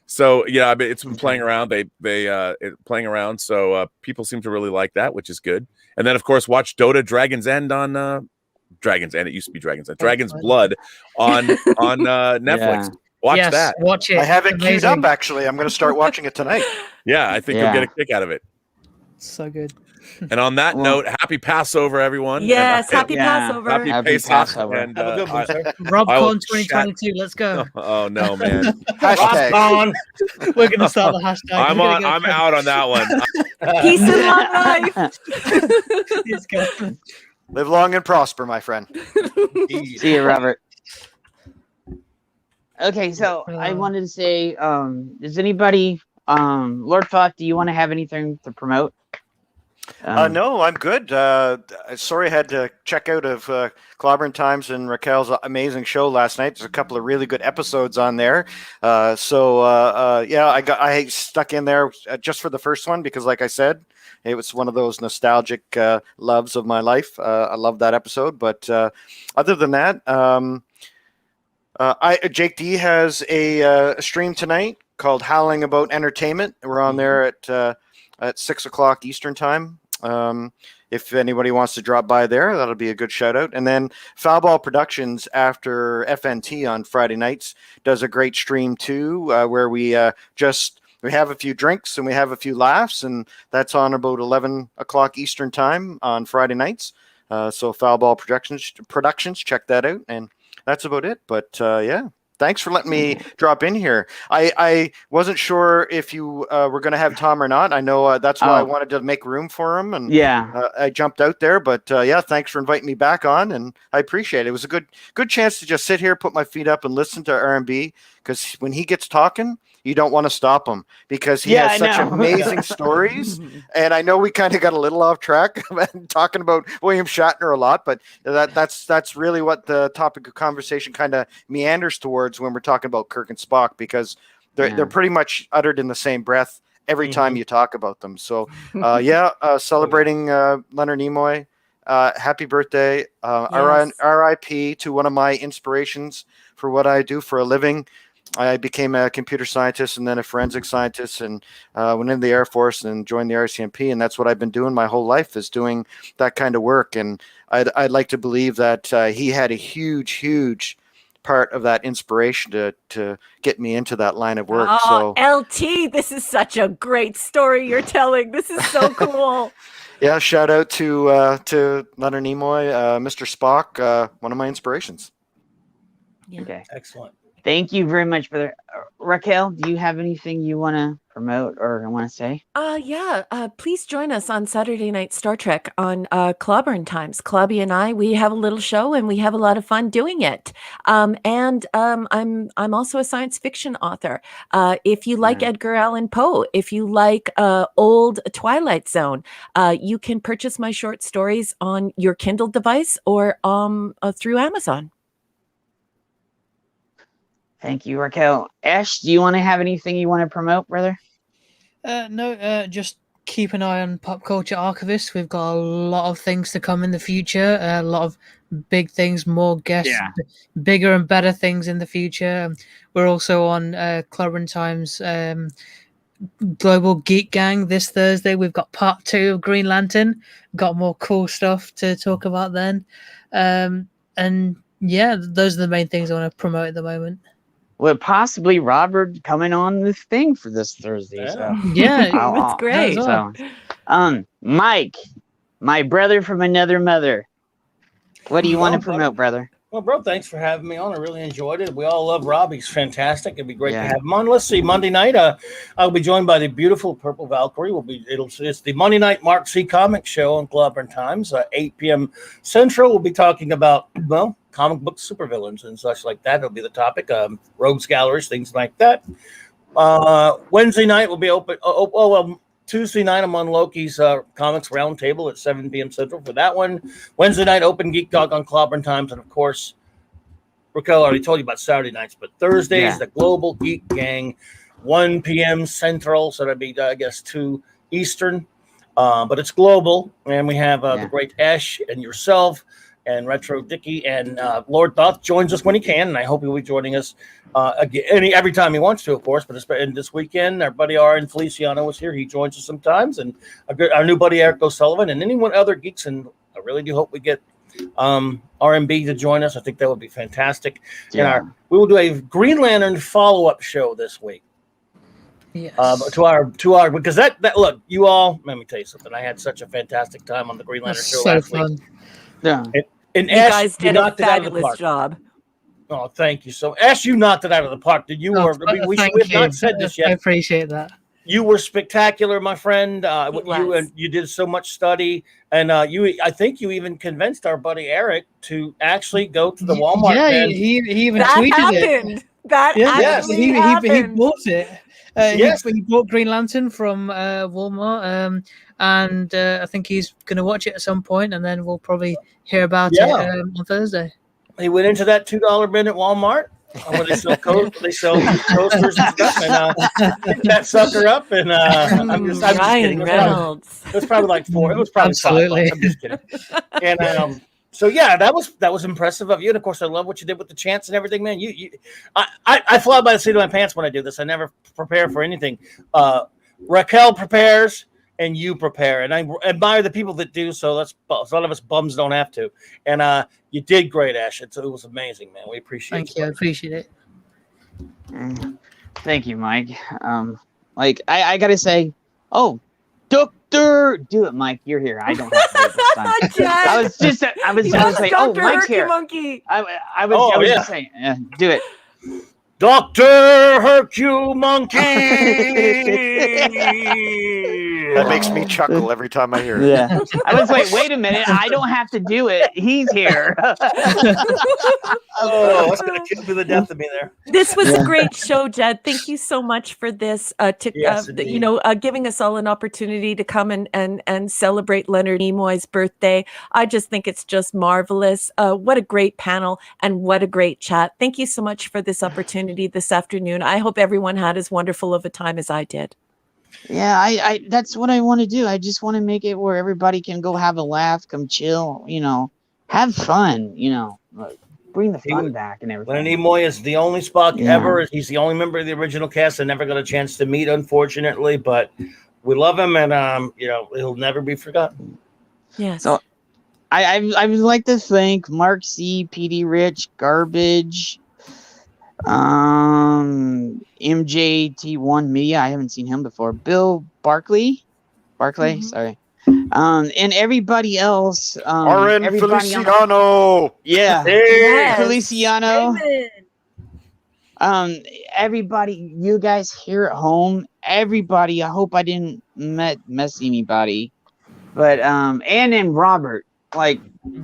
So, yeah, it's been playing around. They playing around. So people seem to really like that, which is good. And then, of course, watch Dota Dragon's End on Dragon's End. It used to be Dragon's End. Dragon's Blood on Netflix. Yeah. Watch that. Watch it. I have it queued up, actually. I'm going to start watching it tonight. Yeah, I think you'll get a kick out of it. So good. And on that note, happy Passover, everyone. Yes, happy Passover. Happy Passover. And, have a good one, sir. RobCon 2022. Let's go. Oh no, man. Hashtag. We're going to start the hashtag. I'm out on that one. Peace and long life. Let's go. Live long and prosper, my friend. See you, Robert. Okay, so I wanted to say, does anybody, Lord Thought, do you want to have anything to promote? No, I'm good. Sorry I had to check out of Clobberin Times and Raquel's amazing show last night. There's a couple of really good episodes on there. I stuck in there just for the first one because, like I said, it was one of those nostalgic loves of my life. I love that episode. But other than that, Jake D has a stream tonight called Howling About Entertainment. We're on there at 6 o'clock Eastern time. If anybody wants to drop by there, that'll be a good shout out. And then Foulball Productions after FNT on Friday nights does a great stream too, where we have a few drinks and we have a few laughs, and that's on about 11 o'clock Eastern time on Friday nights. So Foulball Productions, check that out. And that's about it. But thanks for letting me drop in here. I wasn't sure if you were going to have Tom or not. I know that's why I wanted to make room for him, and I jumped out there. But thanks for inviting me back on, and I appreciate it. It was a good chance to just sit here, put my feet up, and listen to R&B, because when he gets talking, you don't want to stop him because he has such amazing stories. And I know we kind of got a little off track talking about William Shatner a lot, but that's really what the topic of conversation kind of meanders towards when we're talking about Kirk and Spock, because they're pretty much uttered in the same breath every time you talk about them. So celebrating Leonard Nimoy. Happy birthday. RIP to one of my inspirations for what I do for a living. I became a computer scientist and then a forensic scientist, and went into the Air Force and joined the RCMP. And that's what I've been doing my whole life, is doing that kind of work. And I'd like to believe that he had a huge part of that inspiration to get me into that line of work. Oh, so LT, this is such a great story you're telling. This is so cool. Yeah, shout out to Leonard Nimoy, Mr. Spock, one of my inspirations. Yeah. Okay, Excellent. Thank you very much, brother. Raquel, do you have anything you want to promote or want to say? Please join us on Saturday night Star Trek on Clobberin Times. Clobby and I, we have a little show and we have a lot of fun doing it. I'm also a science fiction author. If you like Edgar Allan Poe, if you like old Twilight Zone, you can purchase my short stories on your Kindle device or through Amazon. Thank you, Raquel. Ash, do you want to have anything you want to promote, brother? No, just keep an eye on Pop Culture Archivists. We've got a lot of things to come in the future, a lot of big things, more guests, bigger and better things in the future. We're also on Clobberin Times Global Geek Gang this Thursday. We've got part 2 of Green Lantern. Got more cool stuff to talk about then. Those are the main things I want to promote at the moment. With possibly Robert coming on this thing for this Thursday. That's great. So, Mike, my brother from another mother. What do you want to promote, brother? Well, bro, thanks for having me on. I really enjoyed it. We all love Rob. He's fantastic. It'd be great to have him on. Let's see, Monday night, I'll be joined by the beautiful Purple Valkyrie. It's the Monday night Marc C. Comic Show on Clobberin Times, 8 p.m. Central. We'll be talking about, comic book supervillains and such like that. It'll be the topic. Rogues galleries, things like that. Wednesday night will be open. Tuesday night, I'm on Loki's Comics Roundtable at 7 p.m. Central for that one. Wednesday night, Open Geek Talk on Clobberin Times. And, of course, Raquel already told you about Saturday nights, but Thursdays, the Global Geek Gang, 1 p.m. Central. So that'd be, 2 Eastern. But it's global. And we have the great Ash and yourself and Retro Dicky, and Lord Thoth joins us when he can, and I hope he'll be joining us again every time he wants to, of course. But this weekend, our buddy R. and Feliciano was here. He joins us sometimes, and our new buddy Eric O'Sullivan, and anyone other geeks. And I really do hope we get R&B to join us. I think that would be fantastic. And we will do a Green Lantern follow-up show this week. Yes. To our because that look, you all, let me tell you something. I had such a fantastic time on the Green Lantern show last fun. week. Yeah. And You Ash, guys you did a knocked it out of the fabulous park. job. Oh, thank you. So Ash, you knocked it out of the park. Did you? We Thank have you. not said this yet. I appreciate that. You were spectacular, my friend. was. You did so much study, and I think you even convinced our buddy Eric to actually go to the Walmart. Yeah, man. he even That tweeted it. happened. That Yeah, actually he happened. bought it. Yes. He bought Green Lantern from Walmart, and I think he's going to watch it at some point, and then we'll probably hear about it on Thursday. He went into that $2 bin at Walmart where they sell coasters and stuff, and picked that sucker up. And I'm just kidding. Reynolds. It was probably like $4. It was probably $5. I'm just kidding. And so yeah, that was impressive of you. And of course, I love what you did with the chants and everything, man. I fly by the seat of my pants when I do this. I never prepare for anything. Raquel prepares and you prepare, and I admire the people that do. So a lot of us bums don't have to. And you did great, Ash. It was amazing, man. We appreciate it. Thank you. I appreciate it. Thank you, Mike. I gotta say, Doctor, do it, Mike. You're here. I don't have to do it this time. I was just saying, Mike's here. Monkey. I was just saying, do it. Dr. Hercule Monkey. That makes me chuckle every time I hear it. Yeah. I was like, wait a minute. I don't have to do it. He's here. That's going to kill me to the death of me there. This was a great show, Jed. Thank you so much for this, giving us all an opportunity to come and celebrate Leonard Nimoy's birthday. I just think it's just marvelous. What a great panel and what a great chat. Thank you so much for this opportunity this afternoon. I hope everyone had as wonderful of a time as I did. Yeah, I that's what I want to do. I just want to make it where everybody can go have a laugh, come chill, have fun, bring the fun back and everything. Leonard Nimoy is the only Spock ever. He's the only member of the original cast I never got a chance to meet, unfortunately, but we love him, and he'll never be forgotten. Yes. So I would like to thank Marc C, PD Rich, Garbage, MJT1 Media, I haven't seen him before. Bill Barclay, sorry. And everybody else. RN Feliciano. Yeah. Yes. Feliciano. Amen. Everybody, you guys here at home, everybody, I hope I didn't mess anybody. But and then Robert.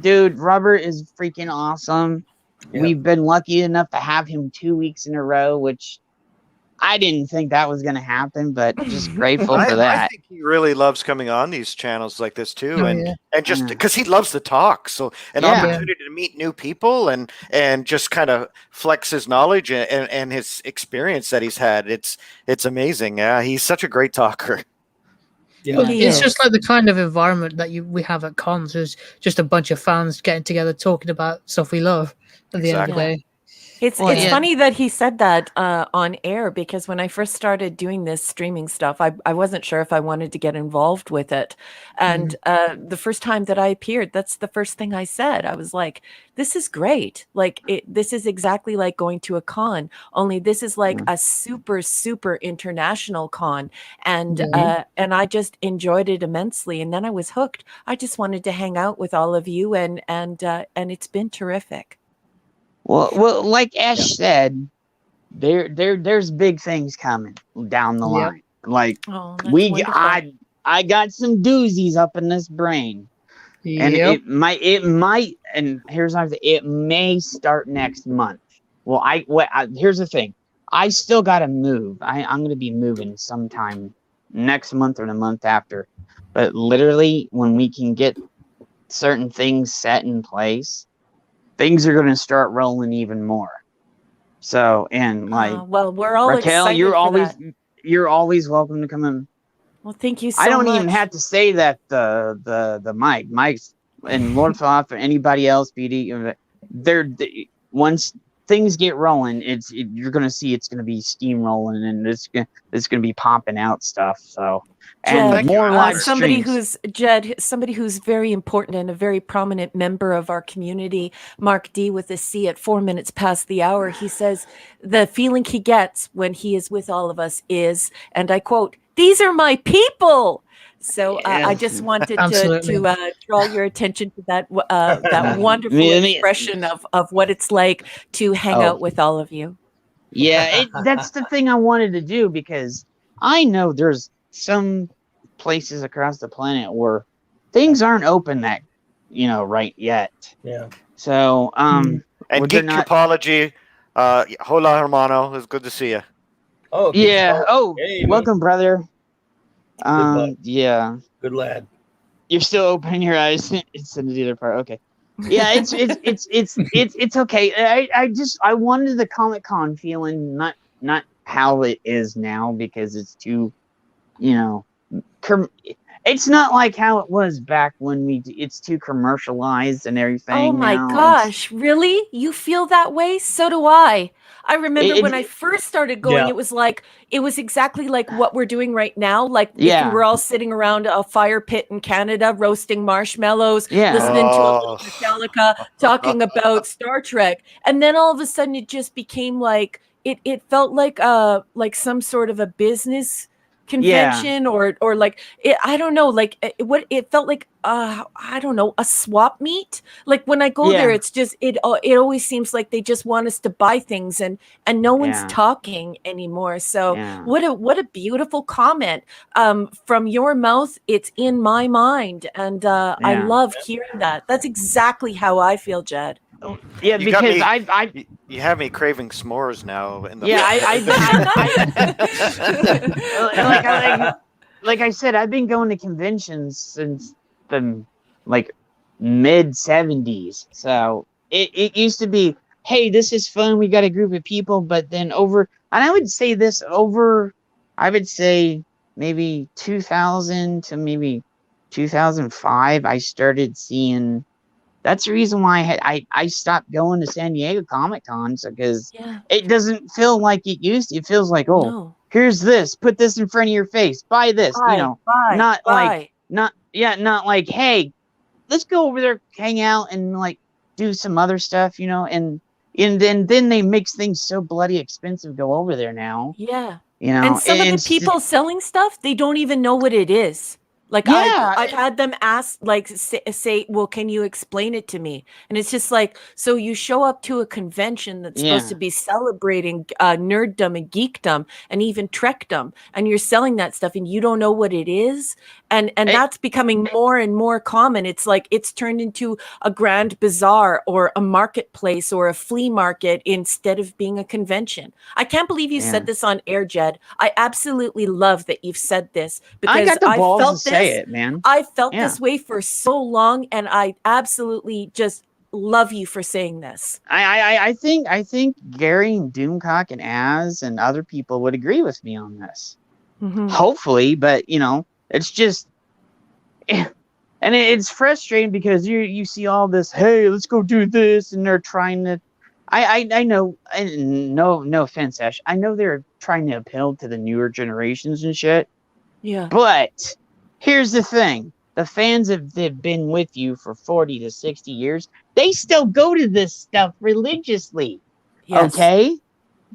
Dude, Robert is freaking awesome. Yep. We've been lucky enough to have him 2 weeks in a row, which I didn't think that was going to happen, but just grateful for that. I think he really loves coming on these channels like this too, and just because he loves to talk, so an opportunity to meet new people and just kind of flex his knowledge and his experience that he's had. It's amazing. Yeah, he's such a great talker. Yeah. Well, it's just like the kind of environment that we have at cons. There's just a bunch of fans getting together talking about stuff we love. At the end of the day. It's funny that he said that on air, because when I first started doing this streaming stuff, I wasn't sure if I wanted to get involved with it. And the first time that I appeared, that's the first thing I said. I was like, this is great. This is exactly like going to a con, only this is like a super, super international con. And and I just enjoyed it immensely. And then I was hooked. I just wanted to hang out with all of you, and it's been terrific. Well, like Ash said, there's big things coming down the line. I got some doozies up in this brain, and it might, and here's another thing, it may start next month. Well, here's the thing, I still got to move. I'm going to be moving sometime next month or the month after, but literally when we can get certain things set in place, things are going to start rolling even more. So, and well, we're all Raquel, excited you're always welcome to come in. Well, thank you so much. I don't even have to say that the Mike's and Lord Floff or anybody else, BD, once things get rolling, you're gonna see it's gonna be steamrolling, and it's gonna be popping out stuff. So, and Jed, more live somebody streams. somebody who's very important and a very prominent member of our community, Marc D with a C at 4 minutes past the hour. He says the feeling he gets when he is with all of us is, and I quote, "These are my people." So I just wanted to draw your attention to that that wonderful expression of what it's like to hang out with all of you. Yeah, that's the thing I wanted to do, because I know there's some places across the planet where things aren't open that, right yet. Yeah. So, and Geek Apology, hola hermano, it's good to see you. Oh, yeah. Hey, welcome, brother. Yeah. Good lad. You're still opening your eyes. It's in the other part. Okay. Yeah, it's okay. I wanted the Comic-Con feeling, not how it is now, because it's too, it's not like how it was back when it's too commercialized and everything. Oh my gosh, really? You feel that way? So do I. I remember when I first started going, it was exactly like what we're doing right now. Like if we were all sitting around a fire pit in Canada, roasting marshmallows, listening to a Metallica, talking about Star Trek. And then all of a sudden it just became like, it felt like some sort of a business convention or like it, I don't know, like it felt like I don't know, a swap meet. Like when I go there, it's just it always seems like they just want us to buy things and no one's talking anymore. So what a beautiful comment from your mouth. It's in my mind, and I love hearing that. That's exactly how I feel, Jed. Yeah, you because you have me craving s'mores now. Like I said, I've been going to conventions since the mid 70s. So it used to be, hey, this is fun. We got a group of people, but then and I would say I would say maybe 2000 to maybe 2005, I started seeing. That's the reason why I stopped going to San Diego Comic-Cons, because it doesn't feel like it used to. It feels like, here's this, put this in front of your face, buy this, not like, hey, let's go over there, hang out, and like do some other stuff, and then they make things so bloody expensive go over there now. Yeah. And some of the people selling stuff, they don't even know what it is. Like I've had them ask, like say, well, can you explain it to me? And it's just like, so you show up to a convention that's supposed to be celebrating nerddom and geekdom and even Trekdom, and you're selling that stuff and you don't know what it is. And that's becoming more and more common. It's like it's turned into a grand bazaar or a marketplace or a flea market instead of being a convention. I can't believe you said this on air, Jed. I absolutely love that you've said this, because I got the balls felt to say it, man. I felt this way for so long, and I absolutely just love you for saying this. I think Gerry and Doomcock and Az and other people would agree with me on this. Mm-hmm. Hopefully, but it's just, and it's frustrating because you see all this, hey, let's go do this, and they're trying to. I know, and no offense, Ash. I know they're trying to appeal to the newer generations and shit. Yeah. But here's the thing: the fans they've been with you for 40 to 60 years. They still go to this stuff religiously. Yes. Okay.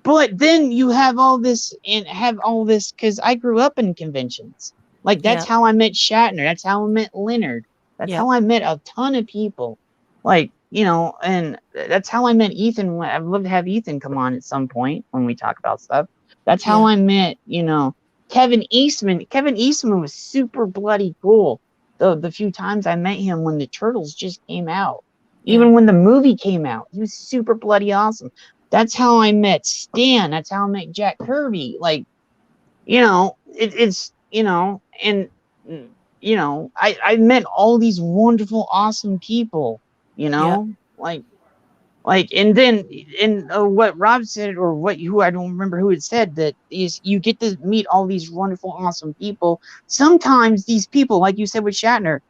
But then you have all this because I grew up in conventions. Like, that's how I met Shatner. That's how I met Leonard. That's how I met a ton of people. Like, and that's how I met Ethan. I'd love to have Ethan come on at some point when we talk about stuff. That's how I met, Kevin Eastman. Kevin Eastman was super bloody cool. The few times I met him when the Turtles just came out. Even when the movie came out, he was super bloody awesome. That's how I met Stan. That's how I met Jack Kirby. Like, it's I met all these wonderful, awesome people, like, and then what Rob said, or who I don't remember who it said, that is, you get to meet all these wonderful, awesome people. Sometimes these people, like you said with Shatner,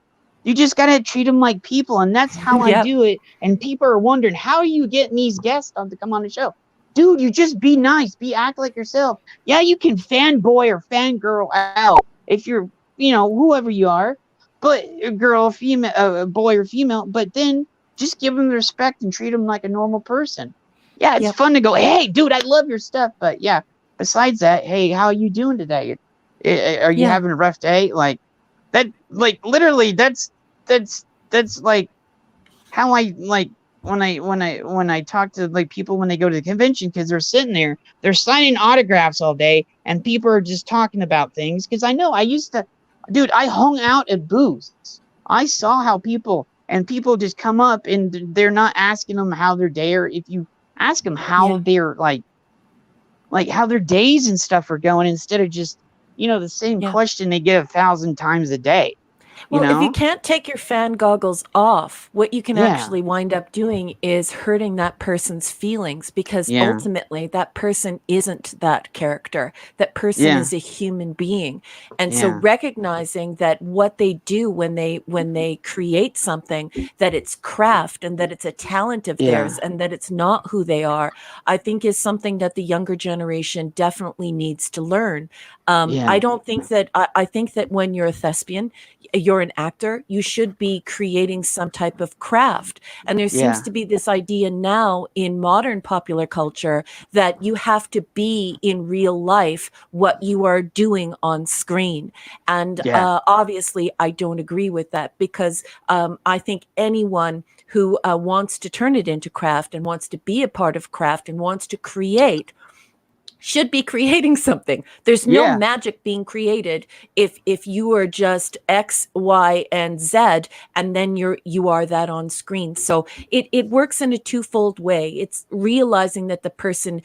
You just gotta treat them like people, and that's how I Yep. do it. And people are wondering, how are you getting these guests to come on the show? Dude, you just be nice, act like yourself. Yeah, you can fanboy or fangirl out if you're, whoever you are, but a girl, female, a boy or female. But then just give them the respect and treat them like a normal person. Yeah, it's fun to go, hey, dude, I love your stuff, but yeah. Besides that, hey, how are you doing today? Are you having a rough day? Like that, like literally, that's like how I like when I talk to like people when they go to the convention, because they're sitting there, they're signing autographs all day, and people are just talking about things. Because I know I used to, dude, I hung out at booths. I saw how people just come up and they're not asking them how their day, or if you ask them how they're like how their days and stuff are going, instead of just the same question they get 1,000 times a day. Well, if you can't take your fan goggles off, what you can actually wind up doing is hurting that person's feelings, because ultimately that person isn't that character. That person is a human being. And so recognizing that what they do when they create something, that it's craft and that it's a talent of theirs and that it's not who they are, I think is something that the younger generation definitely needs to learn. I don't think that, I think that when you're a thespian, you're an actor, you should be creating some type of craft. And there seems to be this idea now in modern popular culture that you have to be in real life what you are doing on screen. And obviously, I don't agree with that, because I think anyone who wants to turn it into craft and wants to be a part of craft and wants to create should be creating something. There's no magic being created if you are just X, Y, and Z, and then you are that on screen. So it works in a twofold way. It's realizing that the person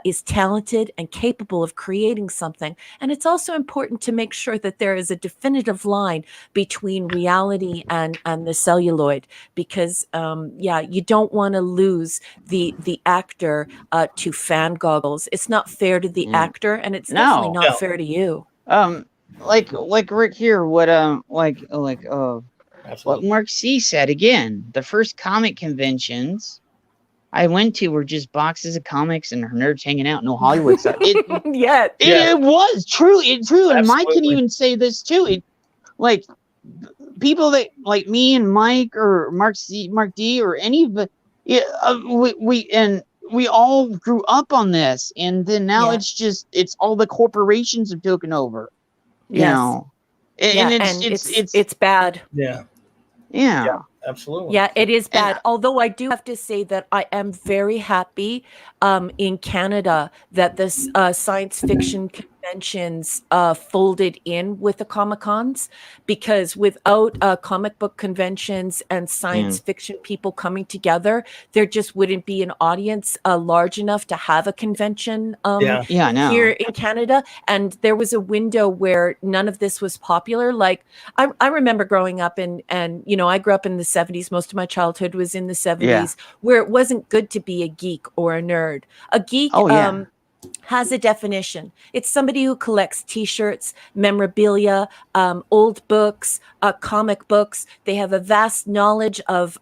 is talented and capable of creating something, and it's also important to make sure that there is a definitive line between reality and the celluloid, because you don't want to lose the actor to fan goggles. It's not fair to the actor, and it's definitely not fair to you. Like Rick here, what what Marc C said again. The first comic conventions I went to were just boxes of comics and nerds hanging out, no Hollywood stuff. It was true. And Mike can even say this too. It, like people that like me and Mike or Marc D or any of the we all grew up on this, and then now it's all the corporations have taken over. You know, and it's bad. Yeah, absolutely. Yeah, it is bad. Although I do have to say that I am very happy in Canada that this science fiction conventions folded in with the Comic-Cons, because without comic book conventions and science fiction people coming together, there just wouldn't be an audience large enough to have a convention here in Canada. And there was a window where none of this was popular. Like I remember growing up and I grew up in the 70s. Most of my childhood was in the 70s, where it wasn't good to be a geek or a nerd. A geek has a definition. It's somebody who collects T-shirts, memorabilia, old books, comic books. They have a vast knowledge of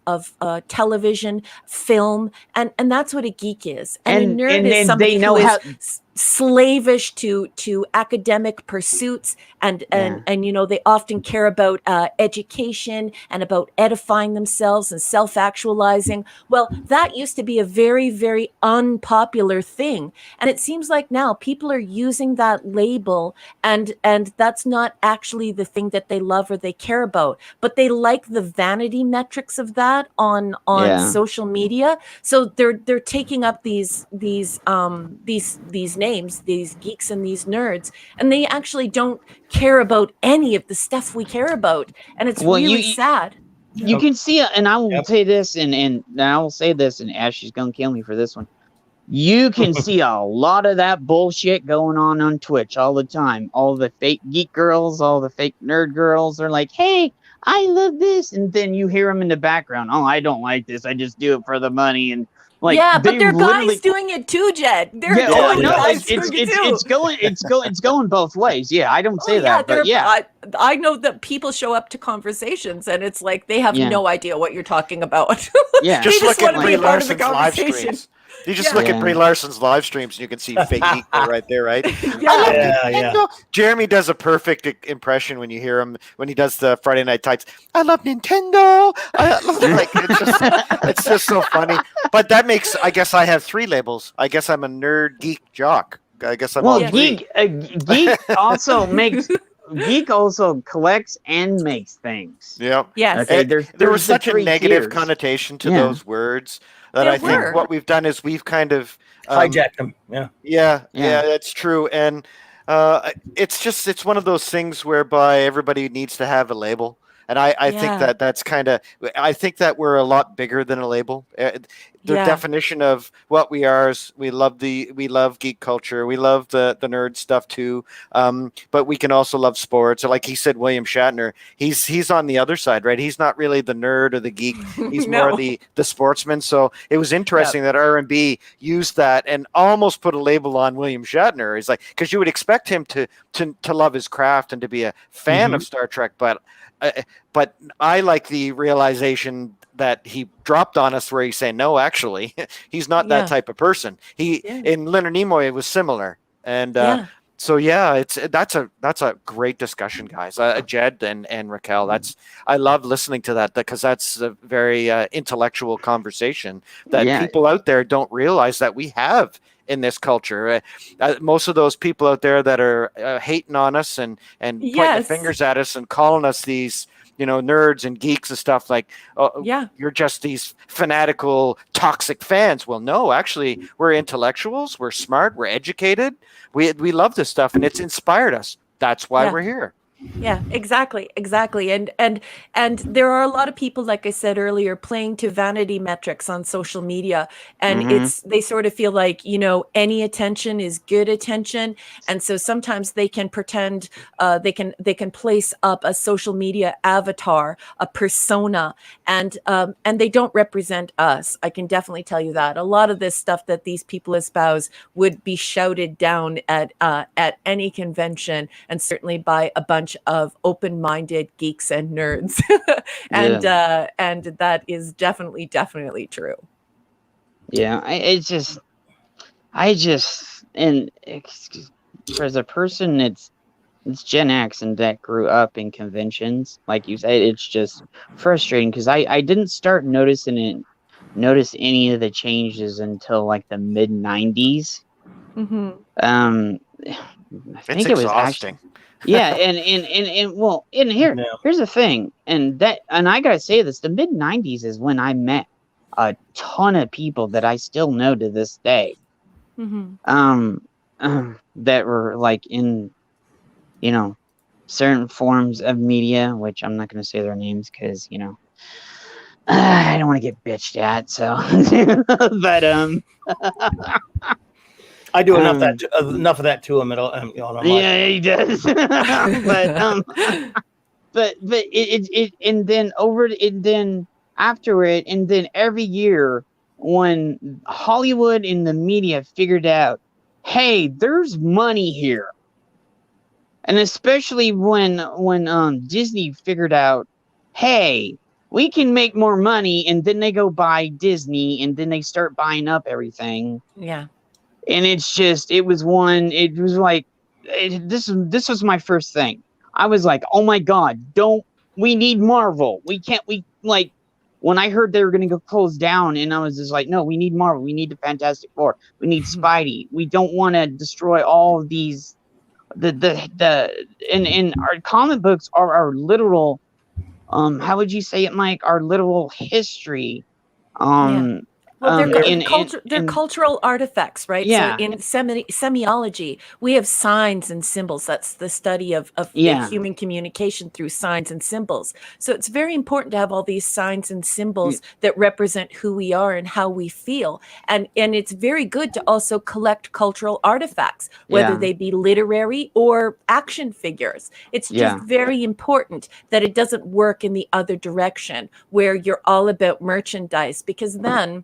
television, film, and that's what a geek is. And a nerd is somebody who is slavish to academic pursuits, and they often care about education and about edifying themselves and self-actualizing. Well, that used to be a very, very unpopular thing, and it seems like now people are using that label, and that's not actually the thing that they love or they care about, but they like the vanity metrics of that on social media. So they're taking up these names, these geeks and these nerds, and they actually don't care about any of the stuff we care about, and it's really sad. You can see it, and I will say this, and I will say this, and Ashley's gonna kill me for this one. You can see a lot of that bullshit going on Twitch all the time. All the fake geek girls, all the fake nerd girls are like, hey, I love this. And then you hear them in the background. Oh, I don't like this. I just do it for the money. And Like, yeah, but they there are literally guys doing it too, Jed. There yeah, are oh, I totally know. guys doing it too. It's going both ways. Yeah, I don't Oh say yeah, that, but yeah, I know that people show up to conversations and it's like they have Yeah. no idea what you're talking about. yeah. They Just just look at want to be Brie a part of the Larson's live conversation. streams. You just Yeah. look at Yeah. Brie Larson's live streams, and you can see fake geek right there, right? Yeah. I love Yeah, Nintendo. Jeremy does a perfect impression when you hear him when he does the Friday Night Tights. I love Nintendo. Like it's just so funny. But that makes, I guess I have 3 labels. I guess I'm a nerd, geek, jock. I guess I'm all Well, 3. geek also makes geek also collects and makes things. Yeah. Yes. Okay, There was the such a 3 negative tiers. connotation to Yeah. those words that There I think were. what we've done is we've kind of Hijacked them. Yeah. Yeah, Yeah. that's true. And it's one of those things whereby everybody needs to have a label. And I think Yeah. that's kind of, I think that we're a lot bigger than a label. The Yeah. definition of what we are is we love geek culture. We love the nerd stuff too. But we can also love sports. Like he said, William Shatner, he's on the other side, right? He's not really the nerd or the geek. He's No. more the sportsman. So it was interesting that R&B used that and almost put a label on William Shatner. He's like, because you would expect him to love his craft and to be a fan of Star Trek, but I like the realization that he dropped on us where he's saying, no, actually, he's not Yeah. that type of person. In Leonard Nimoy, it was similar. And Yeah. so, yeah, that's a great discussion, guys. Jed and Raquel, I love listening to that because that's a very intellectual conversation that Yeah. people out there don't realize that we have in this culture. Most of those people out there that are hating on us and pointing the Yes. fingers at us and calling us these, nerds and geeks and stuff like, Yeah. you're just these fanatical, toxic fans. Well, no, actually, we're intellectuals. We're smart. We're educated. We love this stuff, and it's inspired us. That's why Yeah. we're here. Yeah, exactly. And there are a lot of people, like I said earlier, playing to vanity metrics on social media, and they sort of feel like, any attention is good attention, and so sometimes they can pretend they can place up a social media avatar, a persona, and they don't represent us. I can definitely tell you that a lot of this stuff that these people espouse would be shouted down at any convention, and certainly by a bunch of open-minded geeks and nerds. And that is definitely true. Yeah, and as a person, it's Gen X and that grew up in conventions, like you said, it's just frustrating because I didn't start notice any of the changes until like the mid 90s. Mm-hmm. I think it was exhausting. yeah, and here's the thing, and I gotta say this: the mid '90s is when I met a ton of people that I still know to this day. Mm-hmm. That were like in, certain forms of media, which I'm not gonna say their names because I don't want to get bitched at. So, but I do enough of that to him. Yeah, he does. but it and then after it, and then every year when Hollywood and the media figured out, hey, there's money here, and especially when Disney figured out, hey, we can make more money, and then they go buy Disney, and then they start buying up everything. Yeah. And this was my first thing. I was like, oh my God, we need Marvel. When I heard they were going to go close down, and I was just like, no, we need Marvel. We need the Fantastic Four. We need Spidey. We don't want to destroy all of these, and our comic books are our literal, how would you say it, Mike? Our literal history. Well, they're cultural artifacts, right? Yeah. So in semiology, we have signs and symbols. That's the study of human communication through signs and symbols. So it's very important to have all these signs and symbols that represent who we are and how we feel. And it's very good to also collect cultural artifacts, whether they be literary or action figures. It's just very important that it doesn't work in the other direction where you're all about merchandise, because then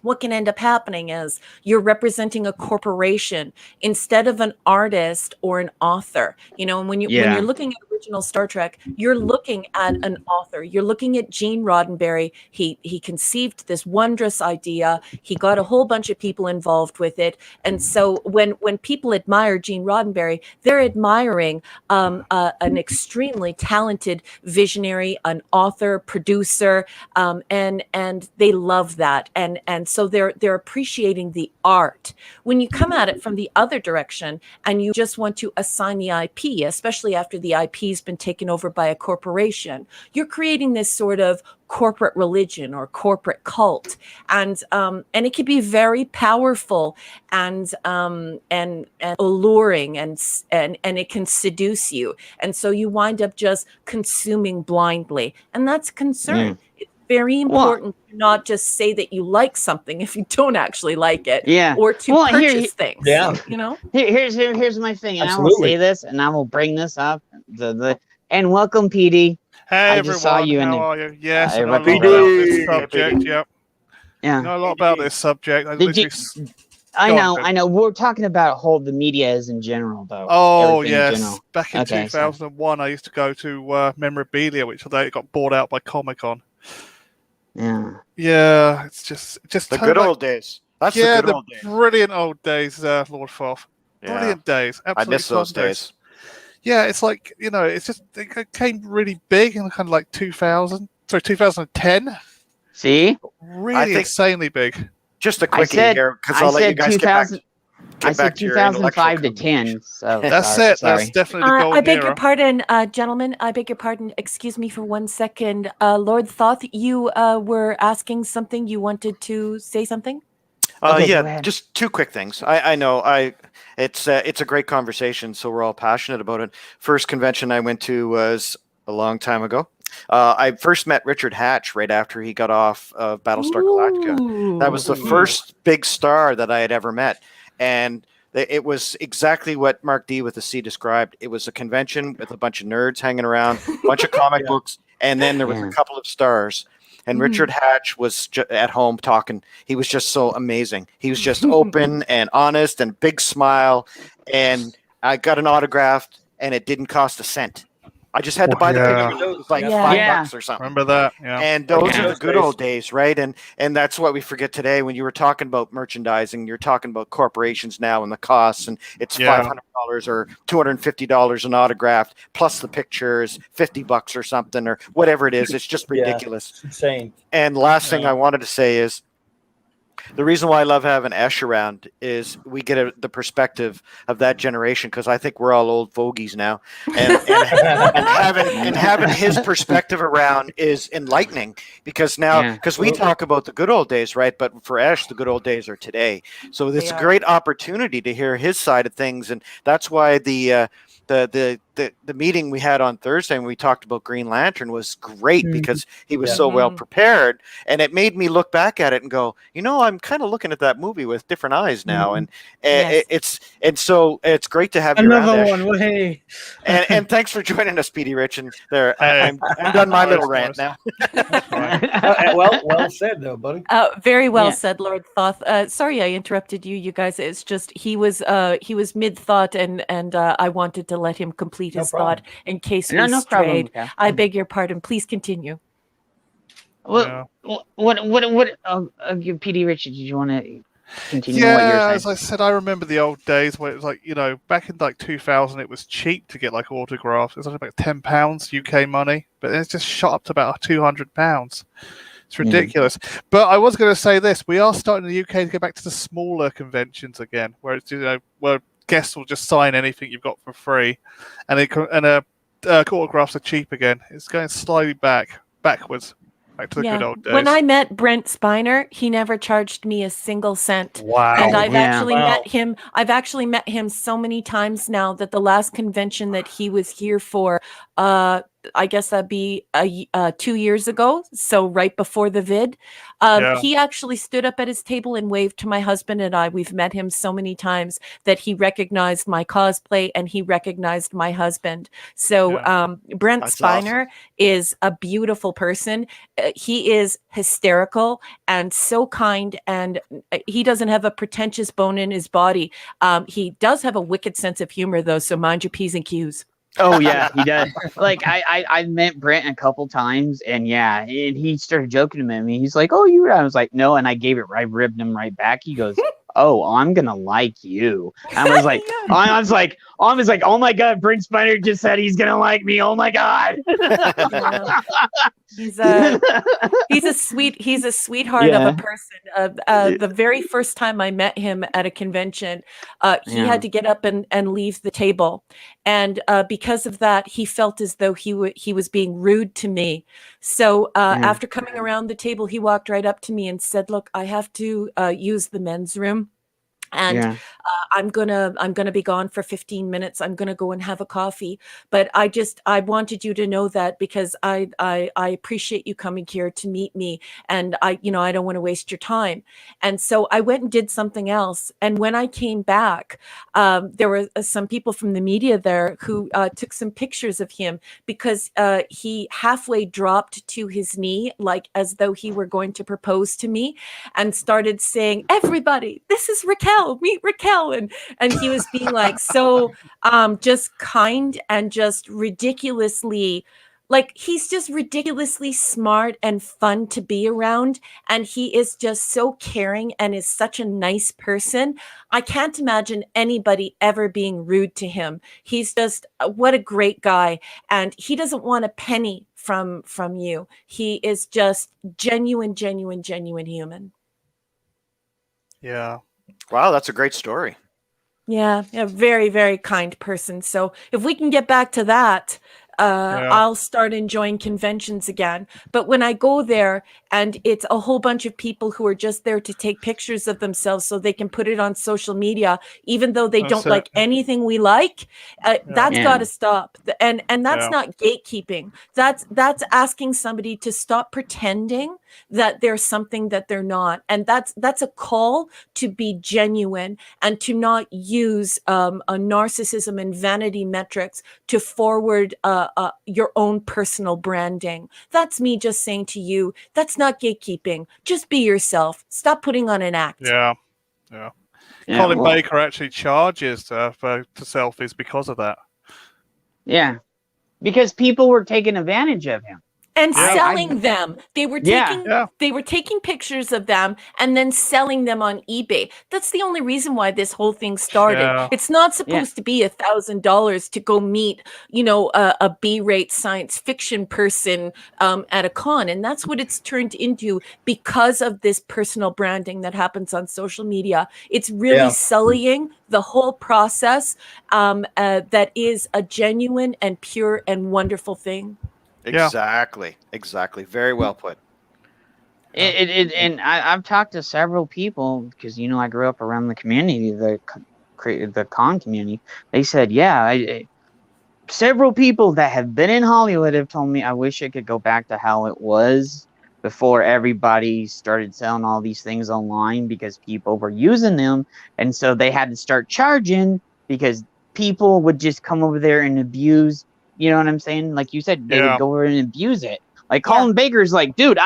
what can end up happening is you're representing a corporation instead of an artist or an author. And when you're looking at original Star Trek, you're looking at an author. You're looking at Gene Roddenberry. He conceived this wondrous idea. He got a whole bunch of people involved with it. And so when people admire Gene Roddenberry, they're admiring an extremely talented visionary, an author, producer, and they love that. And so they're appreciating the art. When you come at it from the other direction and you just want to assign the IP, especially after the IP's been taken over by a corporation, you're creating this sort of corporate religion or corporate cult, and it can be very powerful and alluring, and it can seduce you, and so you wind up just consuming blindly, and that's a concern. It's very important to not just say that you like something if you don't actually like it, or to purchase things. Here's my thing, and I will say this, and I will bring this up. And welcome, PD. Hey, everyone. How are you? Yes, I know a lot about this subject. Yep. Yeah. I know a lot about this subject. I know. We're talking about the media as in general, though. Oh, yes. Back in 2001, I used to go to Memorabilia, which it got bought out by Comic-Con. Yeah. Yeah, it's just the good old days. That's the good old days. Brilliant old days, Lord Foth. Brilliant days. Absolutely. I miss those days. Yeah, it's like, it came really big in kind of like 2010. See? Really insanely big. Just a quickie here, because I'll let you guys get back to your 2005 to 10. So that's it. Sorry. That's definitely the golden I beg era. your pardon, gentlemen. I beg your pardon. Excuse me for 1 second. Lord Thoth, you were asking something. You wanted to say something? Just two quick things. I know it's a great conversation, so we're all passionate about it. First convention I went to was a long time ago. I first met Richard Hatch right after he got off of Battlestar Galactica. That was the first big star that I had ever met, and it was exactly what Marc D with the C described. It was a convention with a bunch of nerds hanging around, a bunch of comic books, and then there was a couple of stars. And Richard Hatch was at home talking. He was just so amazing. He was just open and honest and big smile. And I got an autograph, and it didn't cost a cent. I just had to buy the picture. It was like $5 or something. Remember that? Yeah. And those are the good old days, right? And that's what we forget today. When you were talking about merchandising, you're talking about corporations now and the costs, and it's $500 or $250 an autograph plus the pictures, $50 or something or whatever it is. It's just ridiculous. It's insane. And last thing I wanted to say is, the reason why I love having Esh around is we get the perspective of that generation, because I think we're all old fogies now, and having his perspective around is enlightening, because we talk about the good old days, right? But for Esh, the good old days are today. So it's a great opportunity to hear his side of things, and that's why the meeting we had on Thursday when we talked about Green Lantern was great, because he was so well prepared, and it made me look back at it and go, I'm kind of looking at that movie with different eyes now, and it's great to have you around. Another one, hey! And thanks for joining us, Petey Rich. And there, I'm done my little rant now. Well said, though, buddy. Very well said, Lord Thoth. Sorry, I interrupted you guys. It's just he was mid thought, and I wanted to let him complete his thought in case we strayed. Problem. I beg your pardon. Please continue. What PD Richard, did you want to continue what you're saying? As I said, I remember the old days where it was like, back in like 2000, it was cheap to get like autographs. It was like about £10 UK money, but it's just shot up to about £200. It's ridiculous. But I was going to say this: we are starting in the UK to go back to the smaller conventions again, where it's where guests will just sign anything you've got for free, and autographs are cheap again. It's going slightly backwards. Back to the good old days. When I met Brent Spiner, he never charged me a single cent. Wow. And I've actually met him so many times now that the last convention that he was here for, I guess that'd be 2 years ago. So right before the vid, he actually stood up at his table and waved to my husband and I. We've met him so many times that he recognized my cosplay and he recognized my husband. So Brent That's Spiner is a beautiful person. He is hysterical and so kind, and he doesn't have a pretentious bone in his body. He does have a wicked sense of humor, though, so mind your P's and Q's. Oh yeah, he does. Like I met Brent a couple times, and and he started joking to me. He's like, "Oh, you?" I was like, "No," and I ribbed him right back. He goes, "Oh, I'm gonna like you." I was like, I was like, "Oh my god, Brent Spiner just said he's gonna like me. Oh my god." He's a sweetheart of a person. The very first time I met him at a convention, he had to get up and leave the table, and because of that, he felt as though he was being rude to me. So after coming around the table, he walked right up to me and said, "Look, I have to use the men's room. And I'm gonna be gone for 15 minutes. I'm gonna go and have a coffee. But I wanted you to know that because I appreciate you coming here to meet me, and I don't want to waste your time." And so I went and did something else. And when I came back, there were some people from the media there who took some pictures of him because he halfway dropped to his knee, like as though he were going to propose to me, and started saying, "Everybody, this is Raquel. Meet Raquel," and he was being like so just kind and just ridiculously, like, he's just ridiculously smart and fun to be around, and he is just so caring and is such a nice person. I can't imagine anybody ever being rude to him. He's just what a great guy, and he doesn't want a penny from you. He is just genuine human. Yeah. Wow, that's a great story. Yeah, very, very kind person. So if we can get back to that, I'll start enjoying conventions again. But when I go there and it's a whole bunch of people who are just there to take pictures of themselves so they can put it on social media, even though they don't like anything we like, that's got to stop. And that's not gatekeeping. That's asking somebody to stop pretending that they're something that they're not. And that's a call to be genuine and to not use a narcissism and vanity metrics to forward your own personal branding. That's me just saying to you, that's not gatekeeping. Just be yourself. Stop putting on an act. Yeah. Colin Baker actually charges for selfies because of that. Yeah, because people were taking advantage of him. And selling them. They were taking pictures of them and then selling them on eBay. That's the only reason why this whole thing started. Yeah. It's not supposed to be $1,000 to go meet, a B-rate science fiction person at a con. And that's what it's turned into because of this personal branding that happens on social media. It's really sullying the whole process that is a genuine and pure and wonderful thing. Exactly. Very well put. And I've talked to several people because I grew up around the community, the con community. They said, several people that have been in Hollywood have told me I wish it could go back to how it was before everybody started selling all these things online because people were using them, and so they had to start charging because people would just come over there and abuse. You know what I'm saying? Like you said, they would go over and abuse it. Like Colin Baker's like, dude,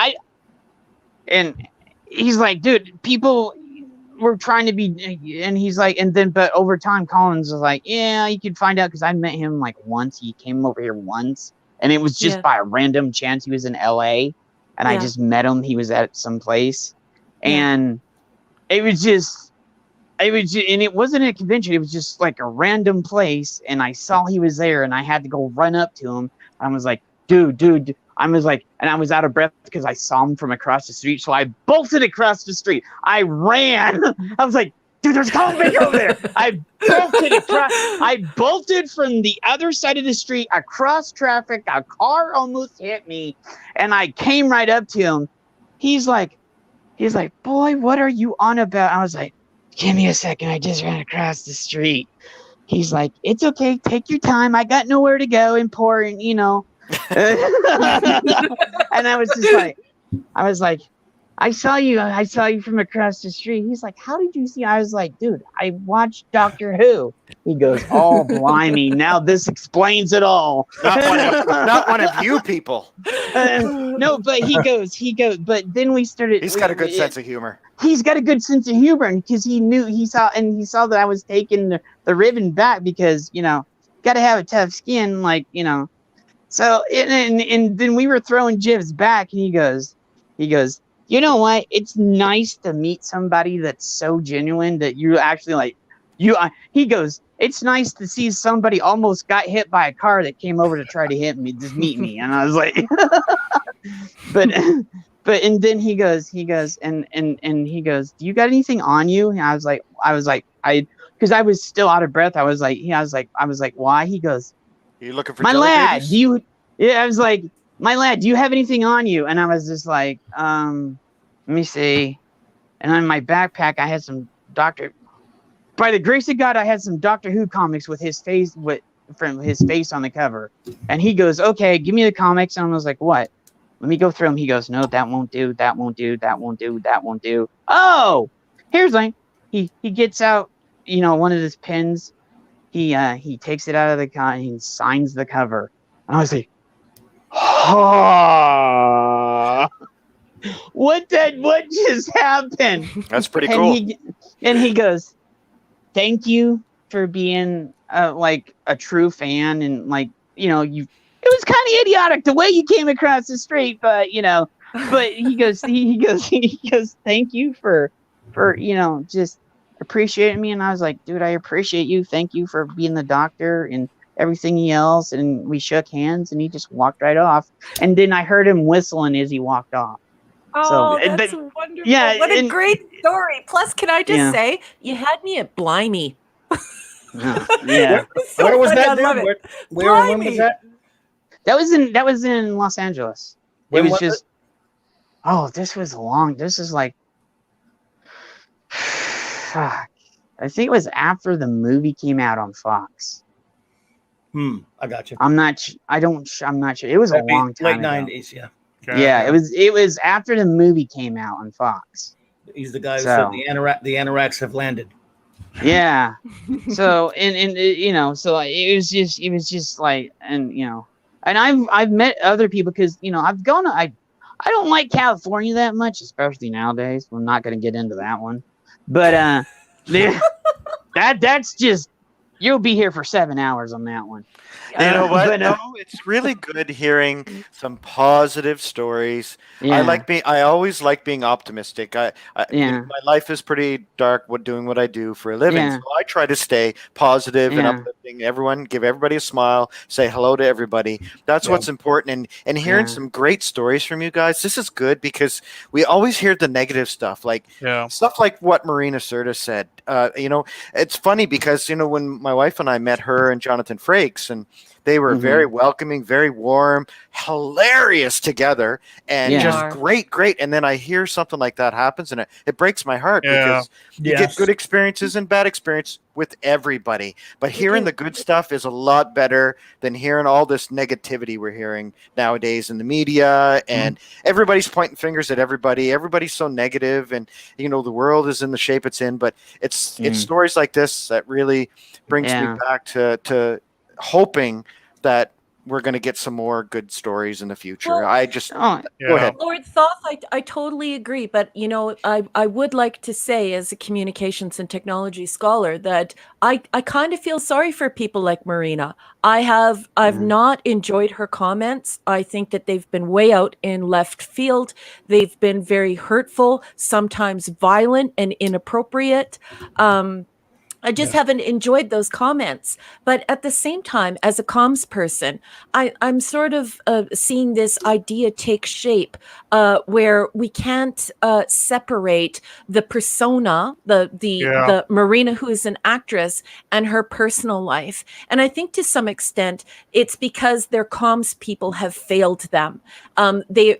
and he's like, dude, people were trying to be, and he's like, but over time, Collins was like, yeah, you could find out because I met him like once. He came over here once, and it was just by a random chance. He was in LA, and I just met him. He was at some place, and it wasn't a convention. It was just like a random place. And I saw he was there and I had to go run up to him. I was like, dude. I was like, and I was out of breath because I saw him from across the street. So I bolted across the street. I ran. I was like, dude, there's Colin Baker over there. I bolted from the other side of the street across traffic. A car almost hit me. And I came right up to him. He's like, boy, what are you on about? I was like, give me a second. I just ran across the street. He's like, it's okay. Take your time. I got nowhere to go. Important, And I was like, I saw you from across the street. He's like, how did you see? I was like, dude, I watched Doctor Who. He goes, oh, blimey, now this explains it all. Not one of you people. No, but he goes, but then we started. He's got a good sense of humor. He's got a good sense of humor because he saw that I was taking the ribbon back because, got to have a tough skin, like, So, and then we were throwing jibs back, and he goes, you know what? It's nice to meet somebody that's so genuine that you actually like. He goes, it's nice to see somebody almost got hit by a car that came over to try to just meet me. And I was like, but and then he goes, and he goes, do you got anything on you? And I was like, because I was still out of breath. I was like, why? He goes, are you looking for my jelly lad? babies? I was like, my lad, do you have anything on you? And I was just like, let me see. And on my backpack, I had some by the grace of God, I had some Doctor Who comics with his face from his face on the cover. And he goes, okay, give me the comics. And I was like, what? Let me go through them. He goes, no, that won't do. That won't do. That won't do. That won't do. Oh, here's one. He gets out, one of his pens. He takes it out of the con and he signs the cover. And I was like, oh, what just happened? That's pretty cool. And he goes, thank you for being like a true fan, and like it was kind of idiotic the way you came across the street, but but he goes thank you for just appreciating me. And I was like, dude, I appreciate you. Thank you for being the doctor and everything else. And we shook hands, and he just walked right off. And then I heard him whistling as he walked off. Oh, that's wonderful. Yeah, what a great story. Plus, can I just say, you had me at blimey. Yeah. So where was that? Where and when was that? That was in Los Angeles. When it was was just this was long. This is like fuck. I think it was after the movie came out on Fox. I got you. I'm not sure. It was a long time late ago. 90s, yeah. Yeah, it was after the movie came out on Fox. He's the guy who said the anoraks have landed. Yeah. So so it was just like, and I've met other people because I've gone to, I don't like California that much, especially nowadays. I'm not going to get into that one, but that's just, you'll be here for 7 hours on that one. You know what? It's really good hearing some positive stories. Yeah. I always like being optimistic. My life is pretty dark doing what I do for a living. So I try to stay positive and uplifting everyone, give everybody a smile, say hello to everybody. That's what's important. And hearing some great stories from you guys, this is good because we always hear the negative stuff, like stuff like what Marina Serta said. It's funny because, when my wife and I met her and Jonathan Frakes, and they were very welcoming, very warm, hilarious together, and just great. And then I hear something like that happens, and it breaks my heart because you get good experiences and bad experience with everybody. But hearing the good stuff is a lot better than hearing all this negativity we're hearing nowadays in the media, and everybody's pointing fingers at everybody. Everybody's so negative, and the world is in the shape it's in. But it's stories like this that really brings me back to hoping that we're going to get some more good stories in the future. Well, go ahead. Lord Thoth, I totally agree. But, I would like to say, as a communications and technology scholar, that I kind of feel sorry for people like Marina. I've not enjoyed her comments. I think that they've been way out in left field. They've been very hurtful, sometimes violent and inappropriate. I just haven't enjoyed those comments. But at the same time, as a comms person, I'm sort of seeing this idea take shape where we can't separate the persona, the Marina who is an actress, and her personal life. And I think to some extent, it's because their comms people have failed them. They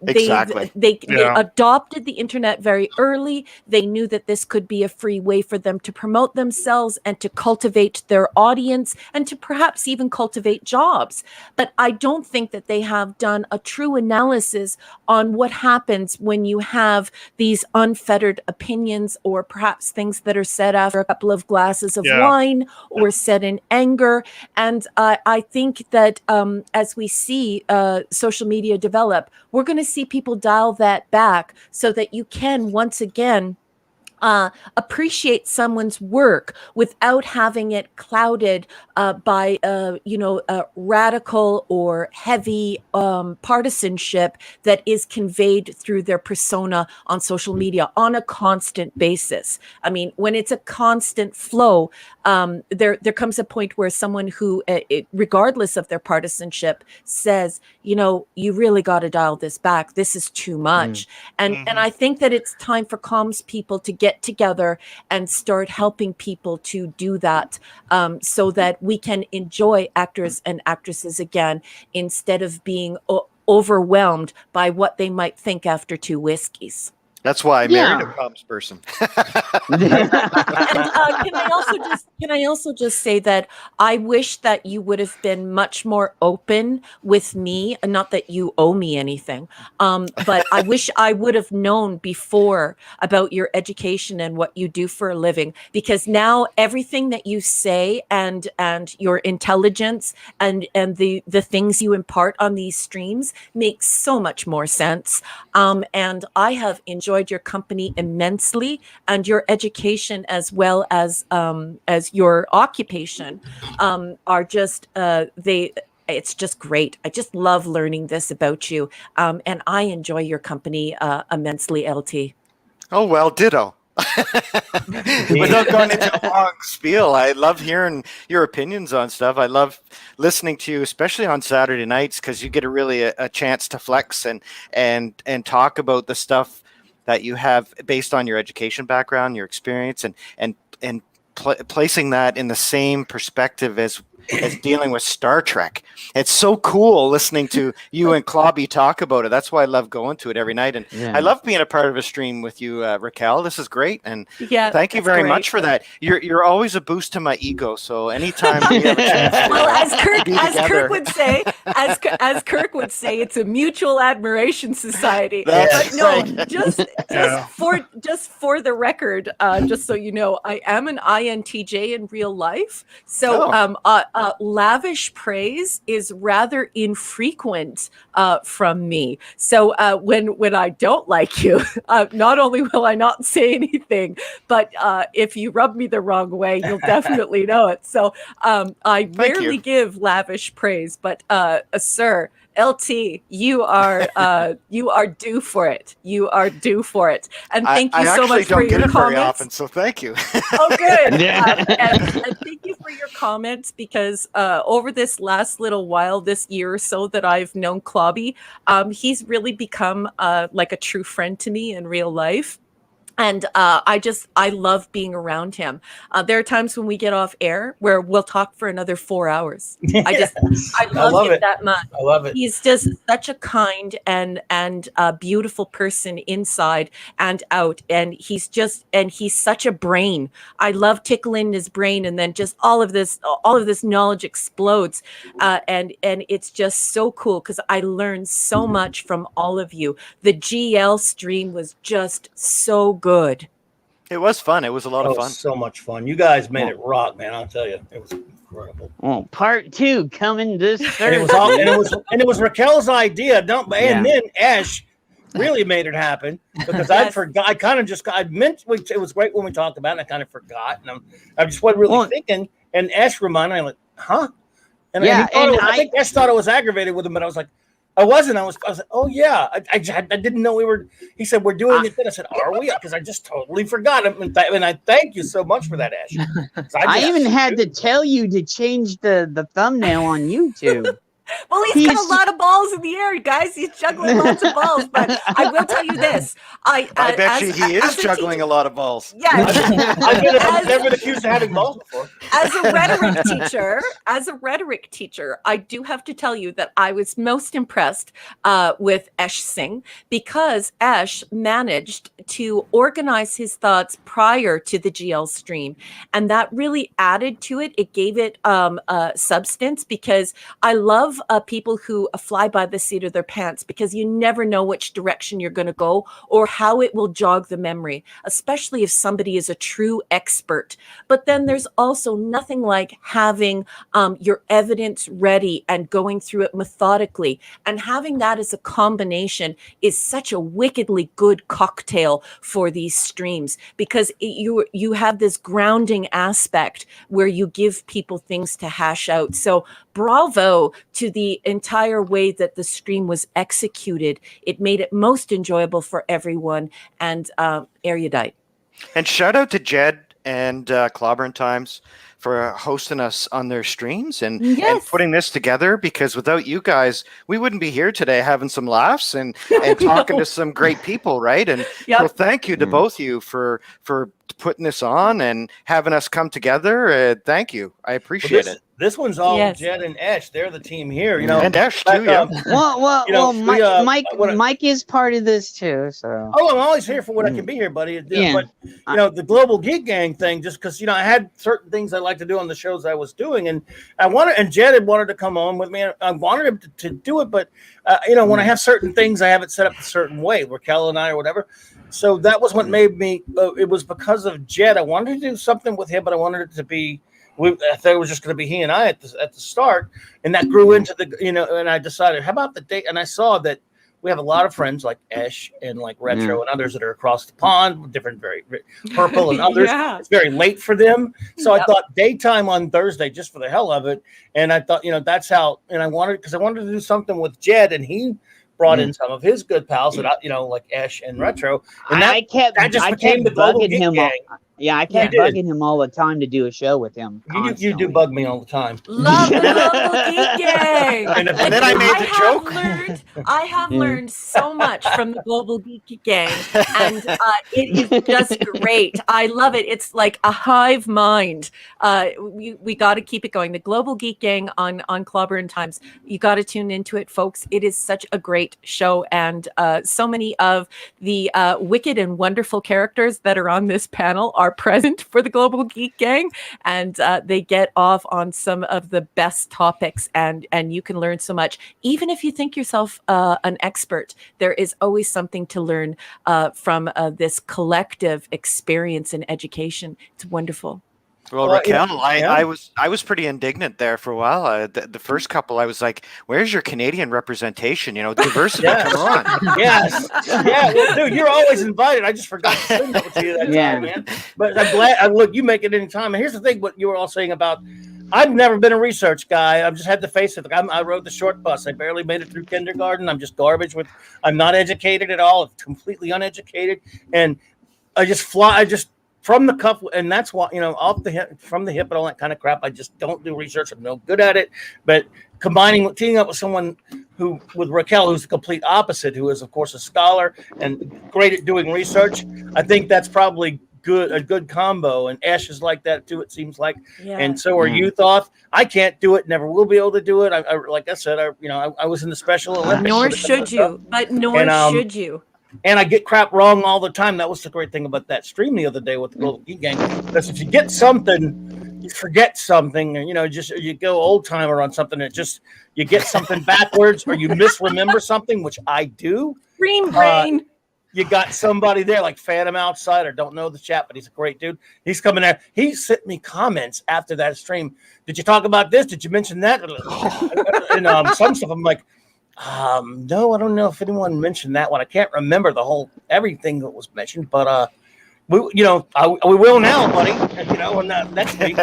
adopted the internet very early. They knew that this could be a free way for them to promote themselves. themselves and to cultivate their audience and to perhaps even cultivate jobs. But I don't think that they have done a true analysis on what happens when you have these unfettered opinions, or perhaps things that are said after a couple of glasses of wine, or said in anger. And I think that as we see social media develop, we're going to see people dial that back so that you can once again appreciate someone's work without having it clouded by radical or heavy partisanship that is conveyed through their persona on social media on a constant basis. I mean, when it's a constant flow, there comes a point where someone who, regardless of their partisanship, says, you really got to dial this back. This is too much. And I think that it's time for comms people to get together and start helping people to do that, so that we can enjoy actors and actresses again, instead of being overwhelmed by what they might think after 2 whiskeys. That's why I married a comms person. And can I also just say that I wish that you would have been much more open with me, and not that you owe me anything, but I wish I would have known before about your education and what you do for a living, because now everything that you say and your intelligence and the things you impart on these streams makes so much more sense. And I have enjoyed your company immensely, and your education as well as your occupation are just it's just great. I just love learning this about you, and I enjoy your company immensely, LT. Oh, well, ditto. Without going into a long spiel, I love hearing your opinions on stuff. I love listening to you, especially on Saturday nights, because you get a chance to flex and talk about the stuff that you have based on your education background, your experience, and placing that in the same perspective as dealing with Star Trek. It's so cool listening to you and Clobby talk about it. That's why I love going to it every night. And I love being a part of a stream with you, Raquel. This is great. And thank you very much for that. You're always a boost to my ego. So anytime we have a chance well, as Kirk would say, it's a mutual admiration society. That's but no, just for the record, just so you know, I am an INTJ in real life. So lavish praise is rather infrequent from me. So when I don't like you, not only will I not say anything, but if you rub me the wrong way, you'll definitely know it. So I rarely give lavish praise, but sir, LT, you are due for it. You are due for it. And thank you so much for your comments. I actually don't get it very often, so thank you. Oh, good. And thank you for your comments, because over this last little while, this year or so that I've known Clobby, he's really become like a true friend to me in real life. And I love being around him. There are times when we get off air where we'll talk for another 4 hours. I love him that much. I love it. He's just such a kind and beautiful person inside and out. And he's such a brain. I love tickling his brain, and then just all of this knowledge explodes. And it's just so cool, because I learned so much from all of you. The GL stream was just so good. It was fun. It was a lot of fun. So much fun. You guys made it rock, man. I'll tell you, it was incredible. Well, part 2 coming this Thursday. And it was Raquel's idea. Then Ash really made it happen, because I forgot. I meant it was great when we talked about it. And I kind of forgot, and I just wasn't really thinking. And Ash reminded me, I'm like, huh? And I think Ash thought I was aggravated with him, but I was like, I wasn't. I was like, oh yeah, I didn't know we were. He said we're doing it. Then I said, are we? Because I just totally forgot. And I thank you so much for that, Ash. I even had to tell you to change the thumbnail on YouTube. Well, he's got a lot of balls in the air, guys. He's juggling lots of balls. But I will tell you this. I bet you he is juggling a lot of balls. Yes. I've never been accused of having balls before. As a rhetoric teacher, I do have to tell you that I was most impressed with Esh Singh, because Esh managed to organize his thoughts prior to the GL stream, and that really added to it. It gave it substance, because I love people who fly by the seat of their pants, because you never know which direction you're going to go or how it will jog the memory, especially if somebody is a true expert. But then there's also nothing like having your evidence ready and going through it methodically, and having that as a combination is such a wickedly good cocktail for these streams, because you have this grounding aspect where you give people things to hash out. So bravo to the entire way that the stream was executed. It made it most enjoyable for everyone, and erudite. And shout out to Jed and Clobberin Times for hosting us on their streams and putting this together, because without you guys, we wouldn't be here today having some laughs and talking to some great people, right? And so thank you to both of you for putting this on and having us come together. Thank you. I appreciate it. This one's all Jed and Esh. They're the team here, and Esh too. Mike is part of this too. So I'm always here for what I can be here, buddy. But the Global Geek Gang thing, just because I had certain things I like to do on the shows I was doing, and Jed had wanted to come on with me. I wanted him to do it, but when I have certain things, I have it set up a certain way, Raquel and I or whatever. So that was what made me. It was because of Jed. I wanted to do something with him, but I wanted it to be. I thought it was just going to be he and I at the start, and that grew into and I decided, how about the date? And I saw that we have a lot of friends like Esh and like Retro and others that are across the pond, different, very Purple and others. It's very late for them. So I thought daytime on Thursday, just for the hell of it. And I thought, that's how, and I wanted to do something with Jed, and he brought in some of his good pals that like Esh and Retro. And I kept became the Global Geek Gang. I kept bugging him all the time to do a show with him. You do bug me all the time. Love the Global Geek Gang. And then I made the joke. I have learned so much from the Global Geek Gang, and it is just great. I love it. It's like a hive mind. We got to keep it going. The Global Geek Gang on Clobberin Times. You got to tune into it, folks. It is such a great show, and so many of the wicked and wonderful characters that are on this panel are present for the Global Geek Gang, and they get off on some of the best topics, and you can learn so much. Even if you think yourself an expert, there is always something to learn from this collective experience and education. It's wonderful. Well, Raquel, I was pretty indignant there for a while. The first couple, I was like, "Where's your Canadian representation? Diversity. Come on." Yes. Yeah. Well, dude, you're always invited. I just forgot to say that to you that time, man. But I'm glad. Look, you make it any time. And here's the thing: what you were all saying about. I've never been a research guy. I've just had to face it. I rode the short bus. I barely made it through kindergarten. I'm just garbage. I'm not educated at all. I'm completely uneducated, and I just fly. From the cuff, and that's why, off the hip, from the hip and all that kind of crap. I just don't do research. I'm no good at it. But teaming up with someone with Raquel, who's the complete opposite, who is, of course, a scholar and great at doing research, I think that's probably a good combo. And Ash is like that too, it seems like. Yeah. And so are you, Thoth. I can't do it, never will be able to do it. I like I said, I was in the Special Olympics. Nor should you, should you. And I get crap wrong all the time. That was the great thing about that stream the other day with the Global Geek Gang. Because if you get something, you forget something, and you go old timer on something, you get something backwards, or you misremember something, which I do. Dream brain. You got somebody there like Phantom Outsider, don't know the chat, but he's a great dude. He's coming there. He sent me comments after that stream. Did you talk about this? Did you mention that? And some stuff I'm like, no, I don't know if anyone mentioned that one. I can't remember everything that was mentioned, but we will now, buddy. And next week.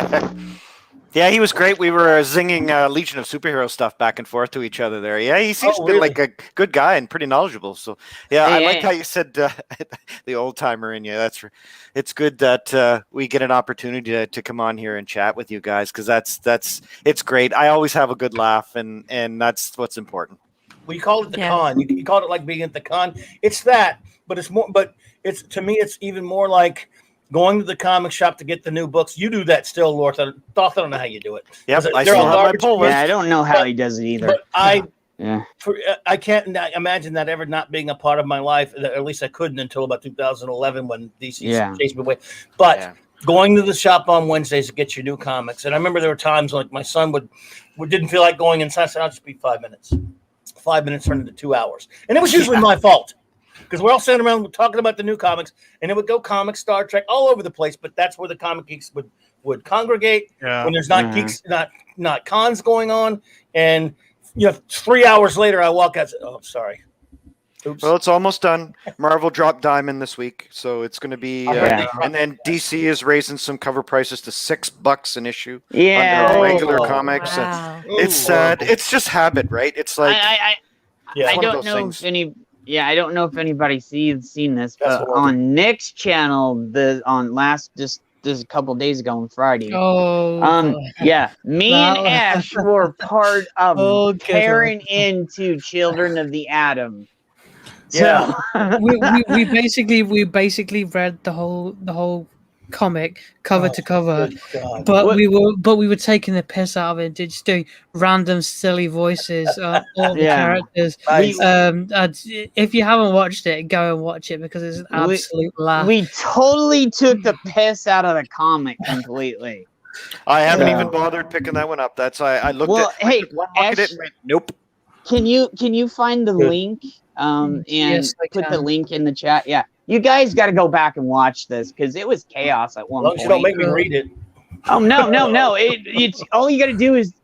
Yeah, he was great. We were zinging Legion of Superhero stuff back and forth to each other there. Yeah, he seems to be like a good guy and pretty knowledgeable. So I like how you said the old timer in you. It's good that we get an opportunity to come on here and chat with you guys, because it's great. I always have a good laugh, and that's what's important. We call it the con. You called it like being at the con. It's that, but it's more. But it's to me, it's even more like going to the comic shop to get the new books. You do that still, Lord. I don't know how you do it. Yep, I still have my pull list. Yeah, I don't know how he does it either. But I can't imagine that ever not being a part of my life. At least I couldn't until about 2011 when DC chased me away. But going to the shop on Wednesdays to get your new comics. And I remember there were times like my son didn't feel like going inside. I said, I'll just be 5 minutes. 5 minutes turned into 2 hours. And it was usually my fault because we're all sitting around talking about the new comics, and it would go comics, Star Trek, all over the place. But that's where the comic geeks would congregate when there's not geeks, not cons going on. And 3 hours later, I walk out and say, oh, sorry. Oops. Well, it's almost done. Marvel dropped Diamond this week, so it's going to be. And then DC is raising some cover prices to $6 an issue. Yeah, on regular comics. Wow. It's sad. It's just habit, right? It's like I don't know if any. Yeah, I don't know if anybody's seen this, but on Nick's channel, just a couple days ago on Friday. Me and Ash were part of tearing into Children of the Atom. Yeah, so, we basically read the whole comic cover to cover, but we were taking the piss out of it, just doing random silly voices, all the characters. Nice. If you haven't watched it, go and watch it because it's an absolute laugh. We totally took the piss out of the comic completely. I haven't even bothered picking that one up. That's I looked at. Hey, one look at it and went, nope. Can you find the link? And put the link in the chat. Yeah, you guys got to go back and watch this because it was chaos at one point. You don't make me read it. Oh no! It's all you got to do is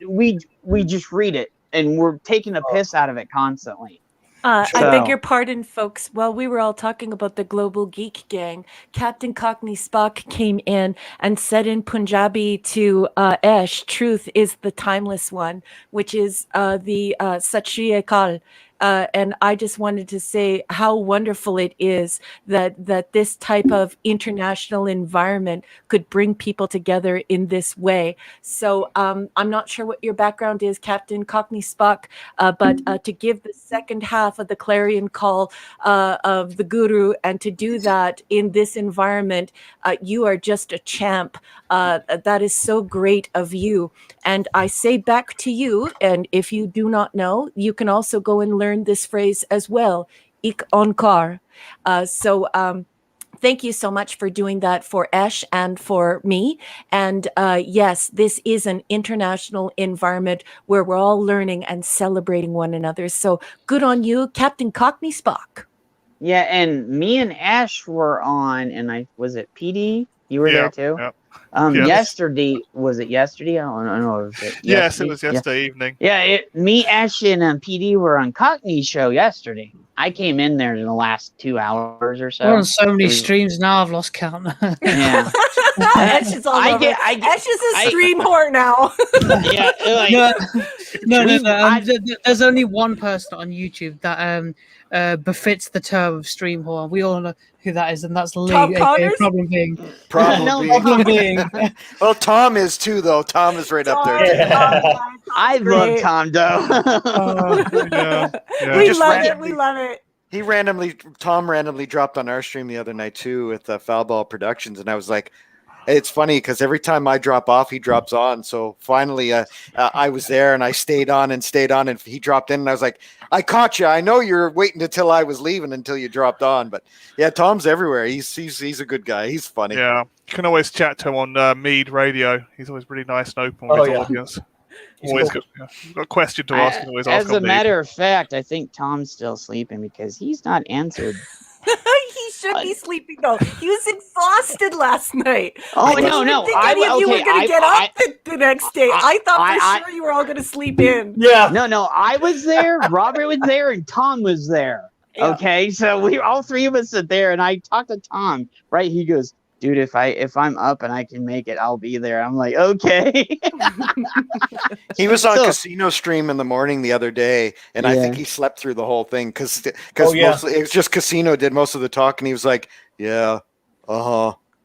we just read it and we're taking the piss out of it constantly. I beg your pardon, folks. While we were all talking about the Global Geek Gang, Captain Cockney Spock came in and said in Punjabi to Ash, "Truth is the timeless one," which is the Sat Shri Akal. And I just wanted to say how wonderful it is that this type of international environment could bring people together in this way. So I'm not sure what your background is, Captain Cockney Spock, but to give the second half of the clarion call of the Guru and to do that in this environment, you are just a champ. That is so great of you. And I say back to you, and if you do not know, you can also go and learn this phrase as well, ik on Carr. Thank you so much for doing that for Ash and for me. And yes, this is an international environment where we're all learning and celebrating one another. So good on you, Captain Cockney Spock. Yeah, and me and Ash were on, and was it PD? You were there too? Yeah. Yesterday, was it yesterday? I don't know. Was it yes, it was yesterday evening. Yeah, me, Ash, and PD were on Cockney's show yesterday. I came in there in the last 2 hours or so. We're on so many streams now, I've lost count. Yeah. Ash is all over. Ash is a stream whore now. There's only one person on YouTube that befits the term of stream whore. We all know who that is, and that's Lee. Problem being. Well, Tom is too, though. Tom is right up there. Yeah. I love Tom, though. We love it. Tom randomly dropped on our stream the other night too with Foul Ball Productions, and I was like, it's funny because every time I drop off, he drops on. So finally, I was there and I stayed on, and he dropped in, and I was like, I caught you. I know you're waiting until I was leaving until you dropped on, but yeah, Tom's everywhere. He's a good guy. He's funny. Yeah, you can always chat to him on Mead Radio. He's always really nice and open with his audience. Always got a question to ask. As a matter of fact, I think Tom's still sleeping because he's not answered. He should be sleeping though. He was exhausted last night. Oh, I didn't think any of you were going to get up the next day. I thought for sure you were all going to sleep in. Yeah. No, I was there. Robert was there, and Tom was there. Yeah. Okay, so we all three of us sit there, and I talked to Tom. Right, he goes, dude, if I'm up and I can make it, I'll be there. I'm like, okay. He was on Casino Stream in the morning the other day, and I think he slept through the whole thing because mostly it was just Casino did most of the talk, and he was like, yeah,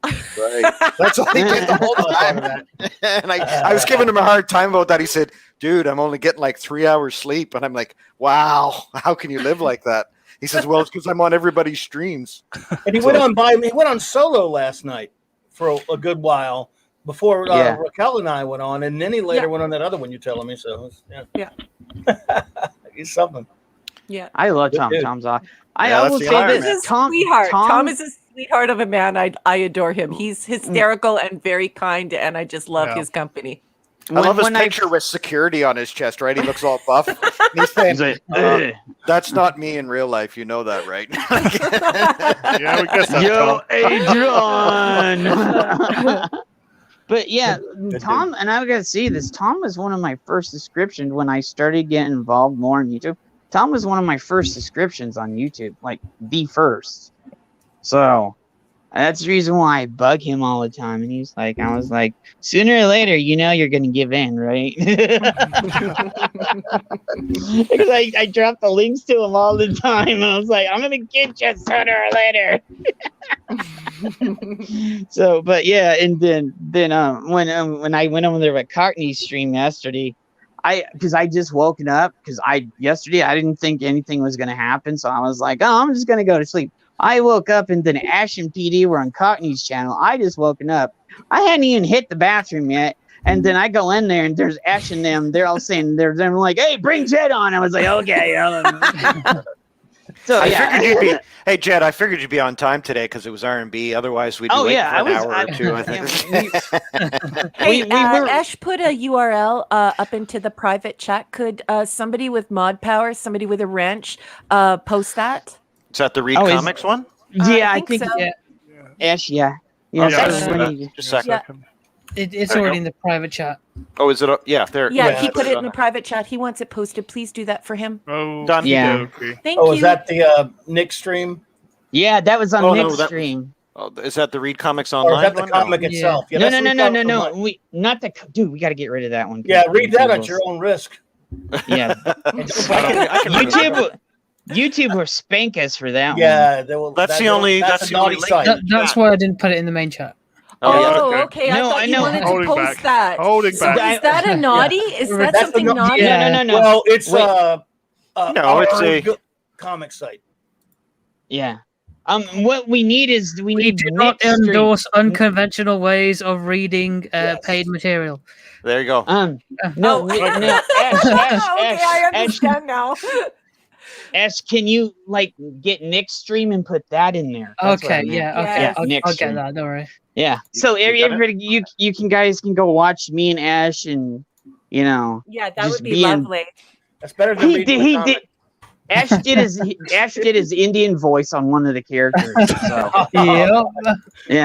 Right. That's all he did the whole time. And I was giving him a hard time about that. He said, dude, I'm only getting like 3 hours sleep. And I'm like, wow, how can you live like that? He says, well, it's because I'm on everybody's streams. And he went on solo last night for a good while before Raquel and I went on. And then he later went on that other one you're telling me. So, yeah. He's something. Yeah. I love Tom. Dude. Tom's awesome. I will say this. He's a sweetheart. Tom is a sweetheart of a man. I adore him. He's hysterical and very kind, and I just love his company. I love his picture with security on his chest, right? He looks all buff. He's saying, that's not me in real life. You know that, right? Yeah, we guess that's Yo, Tom. Adrian. But yeah, Tom, and I gotta see this. Tom was one of my first descriptions when I started getting involved more on YouTube. Tom was one of my first descriptions on YouTube, like the first. So that's the reason why I bug him all the time. And he's like, I was like, sooner or later, you're going to give in, right? Because I dropped the links to him all the time. I was like, I'm going to get you sooner or later. So, but yeah. And then when I went over there with Cockney's stream yesterday, because I just woken up because yesterday I didn't think anything was going to happen. So I was like, oh, I'm just going to go to sleep. I woke up and then Ash and PD were on Cockney's channel. I just woken up. I hadn't even hit the bathroom yet. And then I go in there and there's Ash and them. They're all saying, they're like, hey, bring Jed on. I was like, okay. So Hey, Jed, I figured you'd be on time today because it was R&B. Otherwise, we'd be waiting for an hour or two, I think. Hey, Ash put a URL up into the private chat. Could somebody with mod power, somebody with a wrench, post that? Is that the Read Comics one? Yeah, I think so. Yeah. Ash, yeah. Just a second. It's already in the private chat. Oh, is it? There. Yeah, he put it in the private chat. He wants it posted. Please do that for him. Oh, done. Yeah. Thank you. Is that the Nick stream? Yeah, that was on Nick's stream. Oh, is that the Read Comics Online? Or is that the comic itself? Yeah, no. We got to get rid of that one. Yeah, read that at your own risk. Yeah. YouTube will spank us for that one. Yeah, that's the only site. That's why I didn't put it in the main chat. Okay. No, I thought you wanted to post that. Holding back. Is that a naughty? Is that something naughty? Yeah. No. Well, it's it's a comic site. Yeah. What we need is We do not endorse unconventional ways of reading paid material. There you go. No. Okay, I understand now. Ash, can you get Nick's stream and put that in there? That's Okay, what I meant. yeah, okay, I'll stream. get that. Don't worry. Yeah. So everybody, you guys can go watch me and Ash, and Yeah, that just would be lovely. That's better than he did. Ash did his Indian voice on one of the characters. So. Yeah.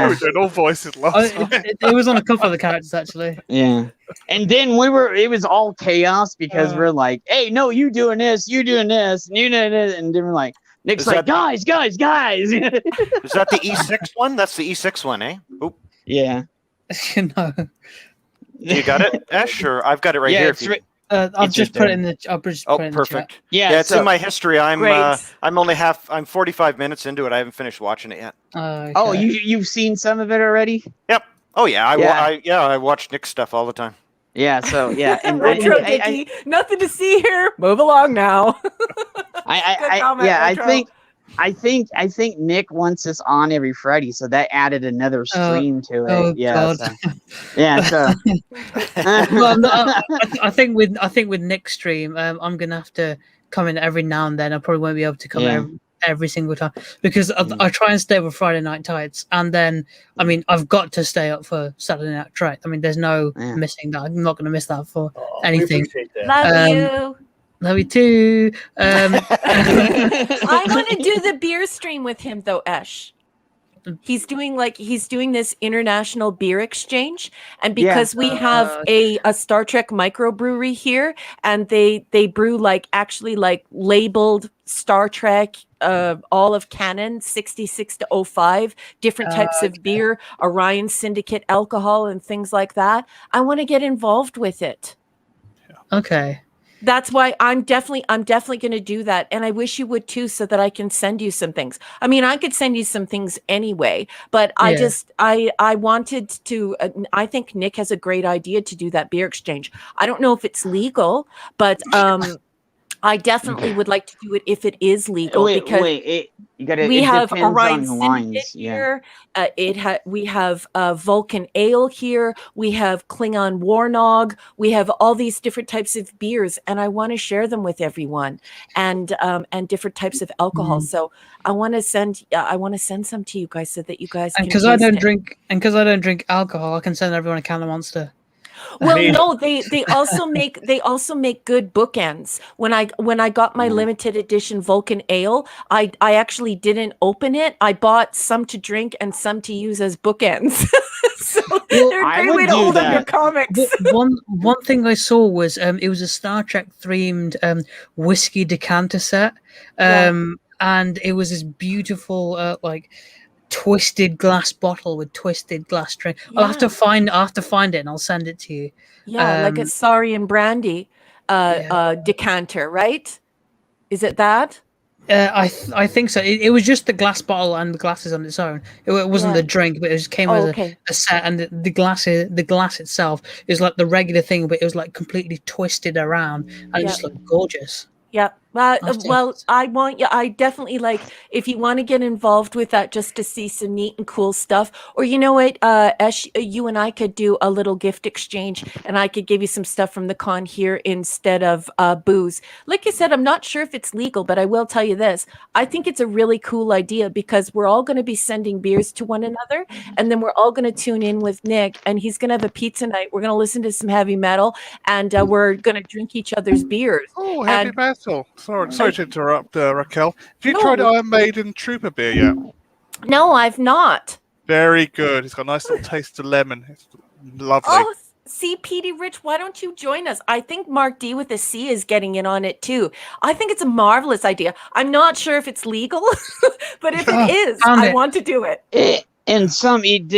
We did all voices last time. It was on a couple of the characters actually. Yeah. And then it was all chaos because we're like, hey, no, you doing this, and you doing this, and then we're like, Nick's like, guys. Is that the E6 one? That's the E6 one, eh? Oop. Yeah. No. You got it, Ash? Or I've got it right here. I'll just put it in the. Perfect. Yeah, it's in my history. I'm 45 minutes into it. I haven't finished watching it yet. Okay. Oh, you've seen some of it already? Yep. Oh yeah. I watch Nick's stuff all the time. Yeah. So yeah. And Retro Dicky, nothing to see here. Move along now. I think Nick wants us on every Friday, so that added another stream to it. Yeah. God. So Well, I think with Nick's stream, I'm gonna have to come in every now and then. I probably won't be able to come every single time because I try and stay up for Friday Night Tights, and then I've got to stay up for Saturday Night Trek. There's no missing that. I'm not going to miss that for anything. Love you. Love you too. I want to do the beer stream with him though, Ash. He's doing this international beer exchange, and because we have a Star Trek microbrewery here, and they brew actually labeled Star Trek, all of canon 66 to 05, different types of beer, Orion Syndicate alcohol and things like that. I want to get involved with it. Okay. That's why I'm definitely going to do that, and I wish you would too, so that I can send you some things. I mean, I could send you some things anyway, but I wanted to. I think Nick has a great idea to do that beer exchange. I don't know if it's legal, but I definitely would like to do it if it is legal, because we have Orion Syndicate here. We have Vulcan Ale here. We have Klingon Warnog. We have all these different types of beers, and I want to share them with everyone, and different types of alcohol. So I want to send some to you guys, so that you guys can. Because I don't drink alcohol, I can send everyone a can of Monster. Well, no, they also make good bookends. When I got my limited edition Vulcan Ale, I actually didn't open it. I bought some to drink and some to use as bookends. So they're a great way to hold up your comics. One thing I saw was it was a Star Trek themed whiskey decanter set, and it was this beautiful twisted glass bottle with twisted glass string. I'll have to find it and I'll send it to you. Yeah, like a Sorry and Brandy decanter, right? Is it that? I think so. It was just the glass bottle and the glasses on its own. It wasn't the drink, but it just came as a set, and the glass itself is like the regular thing, but it was like completely twisted around, and it just looked gorgeous. Yeah. Well, I definitely if you want to get involved with that, just to see some neat and cool stuff, or you know what, Ash, you and I could do a little gift exchange, and I could give you some stuff from the con here instead of booze. Like I said, I'm not sure if it's legal, but I will tell you this. I think it's a really cool idea, because we're all going to be sending beers to one another, and then we're all going to tune in with Nick, and he's going to have a pizza night. We're going to listen to some heavy metal, and we're going to drink each other's beers. Oh, heavy metal. Sorry to interrupt, Raquel. Have you tried Iron Maiden Trooper beer yet? No, I've not. Very good. It's got a nice little taste of lemon. It's lovely. Oh, see, Petey Rich, why don't you join us? I think Mark D with a C is getting in on it too. I think it's a marvelous idea. I'm not sure if it's legal, but if it is, I want to do it. It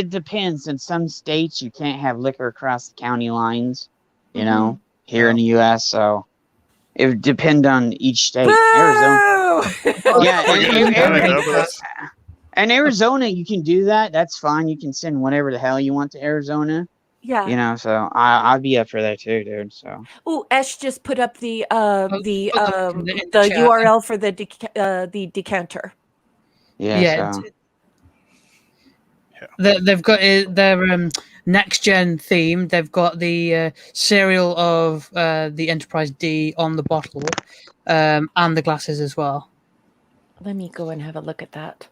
depends. In some states, you can't have liquor across the county lines, here in the U.S., so it would depend on each state. Arizona. And Arizona, you can do that. That's fine. You can send whatever the hell you want to Arizona. Yeah. So I'd be up for that too, dude. So. Oh, Esh just put up the URL for the decanter. Yeah. So. They've got their next gen theme. They've got the serial of the Enterprise D on the bottle, and the glasses as well. Let me go and have a look at that.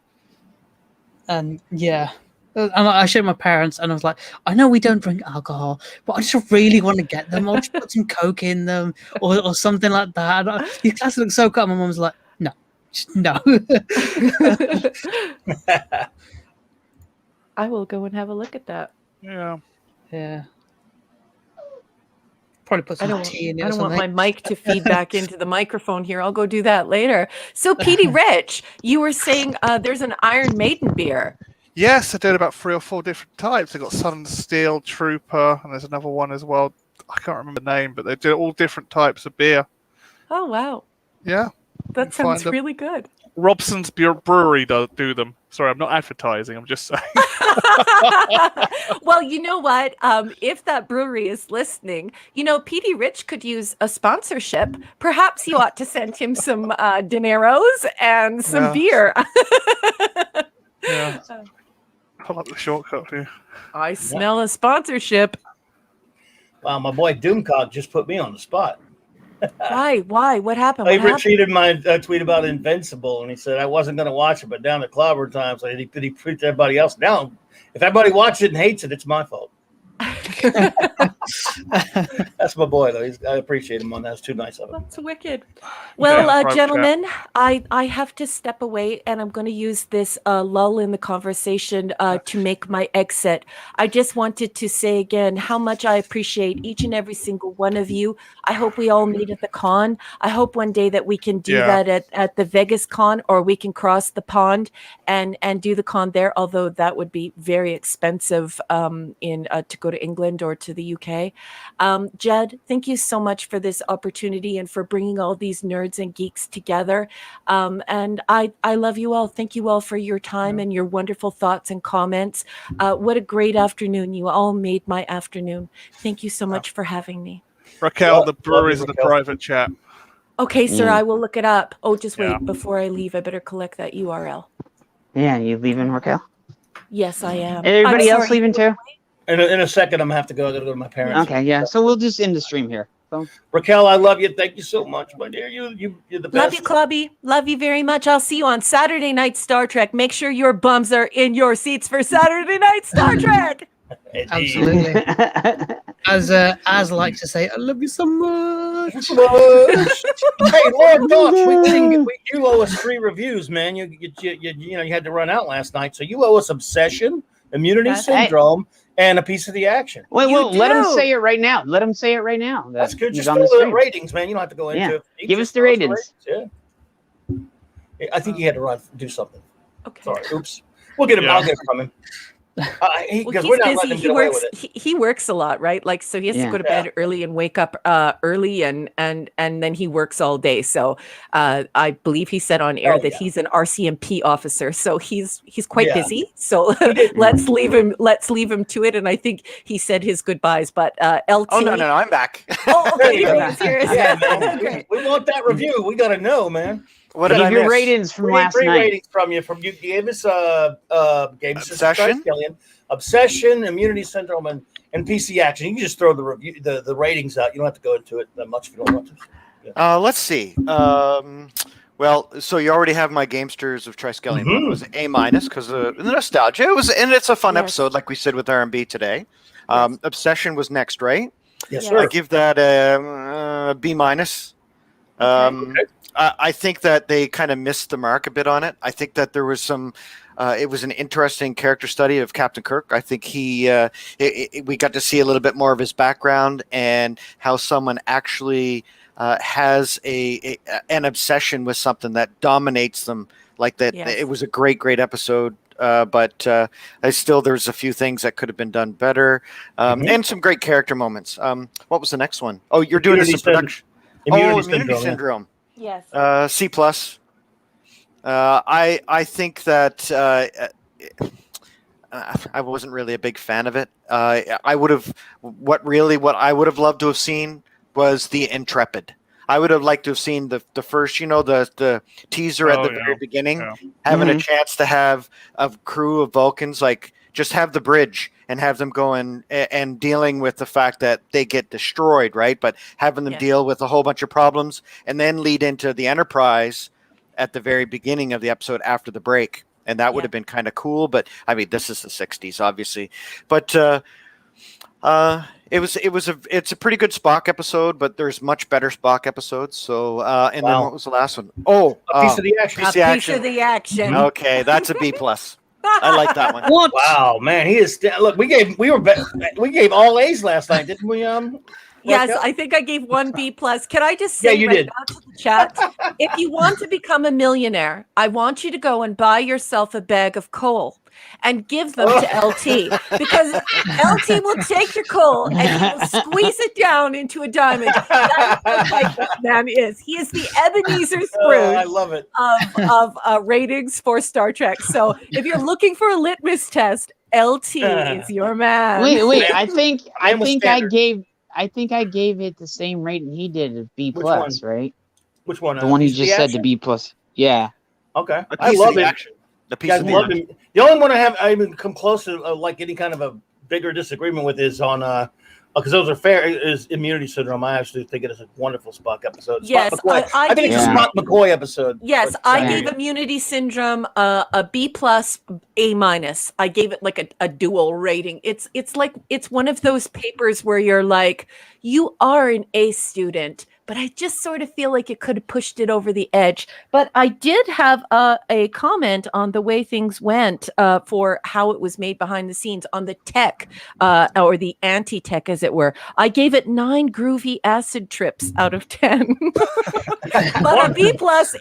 And and I showed my parents, and I was like, I know we don't drink alcohol, but I just really want to get them. I'll just put some Coke in them or something like that. These glasses look so cool. My mum's like, no. I will go and have a look at that. Yeah. Probably put some tea in it. I don't want my mic to feed back into the microphone here. I'll go do that later. So, Petey Rich, you were saying there's an Iron Maiden beer. Yes, I did about 3 or 4 different types. I got Southern Steel, Trooper, and there's another one as well. I can't remember the name, but they did all different types of beer. Oh, wow. Yeah. That sounds really good. Robson's Brewery do them. Sorry, I'm not advertising. I'm just saying. Well, you know what? If that brewery is listening, Petey Rich could use a sponsorship. Perhaps you ought to send him some dineros and some beer. Yeah. Pull up the shortcut here. I smell a sponsorship. Wow, my boy Doomcock just put me on the spot. Why? What happened? He retweeted my tweet about Invincible, and he said I wasn't going to watch it, but down at Clobberin Times, he tweeted everybody else down. If everybody watches it and hates it, it's my fault. That's my boy, though. I appreciate him on that. It's too nice of him. That's wicked. Well, gentlemen, I have to step away, and I'm going to use this lull in the conversation to make my exit. I just wanted to say again how much I appreciate each and every single one of you. I hope we all meet at the con. I hope one day that we can do that at the Vegas con, or we can cross the pond and do the con there, although that would be very expensive to go to England or to the UK. okay? Jed, thank you so much for this opportunity and for bringing all these nerds and geeks together. And I love you all. Thank you all for your time and your wonderful thoughts and comments. What a great afternoon. You all made my afternoon. Thank you so much for having me. Raquel, the brewery's in the private chat. Okay, sir, I will look it up. Oh, just wait. Yeah. Before I leave, I better collect that URL. Yeah, you leaving, Raquel? Yes, I am. Everybody else leaving too? In a second, I'm gonna have to go. I gotta go to my parents. Okay, yeah. So we'll just end the stream here. So Raquel, I love you. Thank you so much, my dear. You're the best. Love you, Clubby. Love you very much. I'll see you on Saturday Night Star Trek. Make sure your bums are in your seats for Saturday Night Star Trek. Absolutely. As likes to say, I love you so much. Hey, Lord Doc, you owe us 3 reviews, man. You had to run out last night, so you owe us Obsession, Immunity Syndrome, and a piece of the action. Wait, let him say it right now. Let him say it right now. That's good. He's Just on go the to the stream. ratings, man. You don't have to go into it. Give us the ratings. Yeah. I think he had to do something. Okay. Sorry. Oops. We'll get him. Yeah. I'll get him coming. Because we're not letting him He get away works. with it. He works a lot, right? Like, so he has to go to bed early and wake up early, and then he works all day. So I believe he said on air that he's an RCMP officer, so he's quite busy. So let's leave him to it. And I think he said his goodbyes. But LT. Oh no, I'm back. Oh, okay. Yeah, man. We want that review. We got to know, man. What did I Give your miss? ratings from We last need 3 night. ratings from you. You gave us Obsession? Obsession, Immunity Syndrome, and PC Action. You can just throw the ratings out. You don't have to go into it that much if you don't want to. Yeah. Let's see. Well, so you already have my Gamesters of Triskelion. It was A- because of the nostalgia. It's a fun episode, like we said with R&B today. Obsession was next, right? Yes, sir. I give that a B-. I think that they kind of missed the mark a bit on it. I think that there was some. It was an interesting character study of Captain Kirk. I think we got to see a little bit more of his background and how someone actually has an obsession with something that dominates them like that. Yes. It was a great episode. But there's a few things that could have been done better, and some great character moments. What was the next one? Oh, you're doing this in production. Immunity Syndrome. Yes. C+. I think that I wasn't really a big fan of it. What I would have loved to have seen was the Intrepid. I would have liked to have seen the first, the teaser at the very beginning, having a chance to have a crew of Vulcans, like just have the bridge and have them going and dealing with the fact that they get destroyed, right? But having them deal with a whole bunch of problems and then lead into the Enterprise at the very beginning of the episode after the break. And that would have been kind of cool. But I mean, this is the 60s, obviously. But it's a pretty good Spock episode, but there's much better Spock episodes. So then what was the last one? Oh, a piece of the action. Piece of the action. Okay, that's a B+. I like that one. What? Wow, man, he is. Look, we gave all A's last night, didn't we? Yes, I think I gave 1 B+. Can I just say you did. now to the chat, if you want to become a millionaire, I want you to go and buy yourself a bag of coal and give them to LT, because LT will take your coal and he will squeeze it down into a diamond. That's what this man is. He is the Ebenezer Scrooge I love it. of ratings for Star Trek. So if you're looking for a litmus test, LT is your man. Wait. I think I gave it the same rating he did at B+, right? Which one? The one he just said to B+. Yeah. Okay. I love it. The piece of the action. The only one I even come close to like any kind of a bigger disagreement with is on because those are fair is Immunity Syndrome. I actually think it is a wonderful Spock episode. Yes, I think it's a Spock McCoy episode. Yes, I gave Immunity Syndrome a B+, A-. I gave it like a dual rating. It's one of those papers where you're like, you are an A student, but I just sort of feel like it could have pushed it over the edge. But I did have a comment on the way things went for how it was made behind the scenes on the tech or the anti-tech, as it were. I gave it 9 groovy acid trips out of 10. But a B+,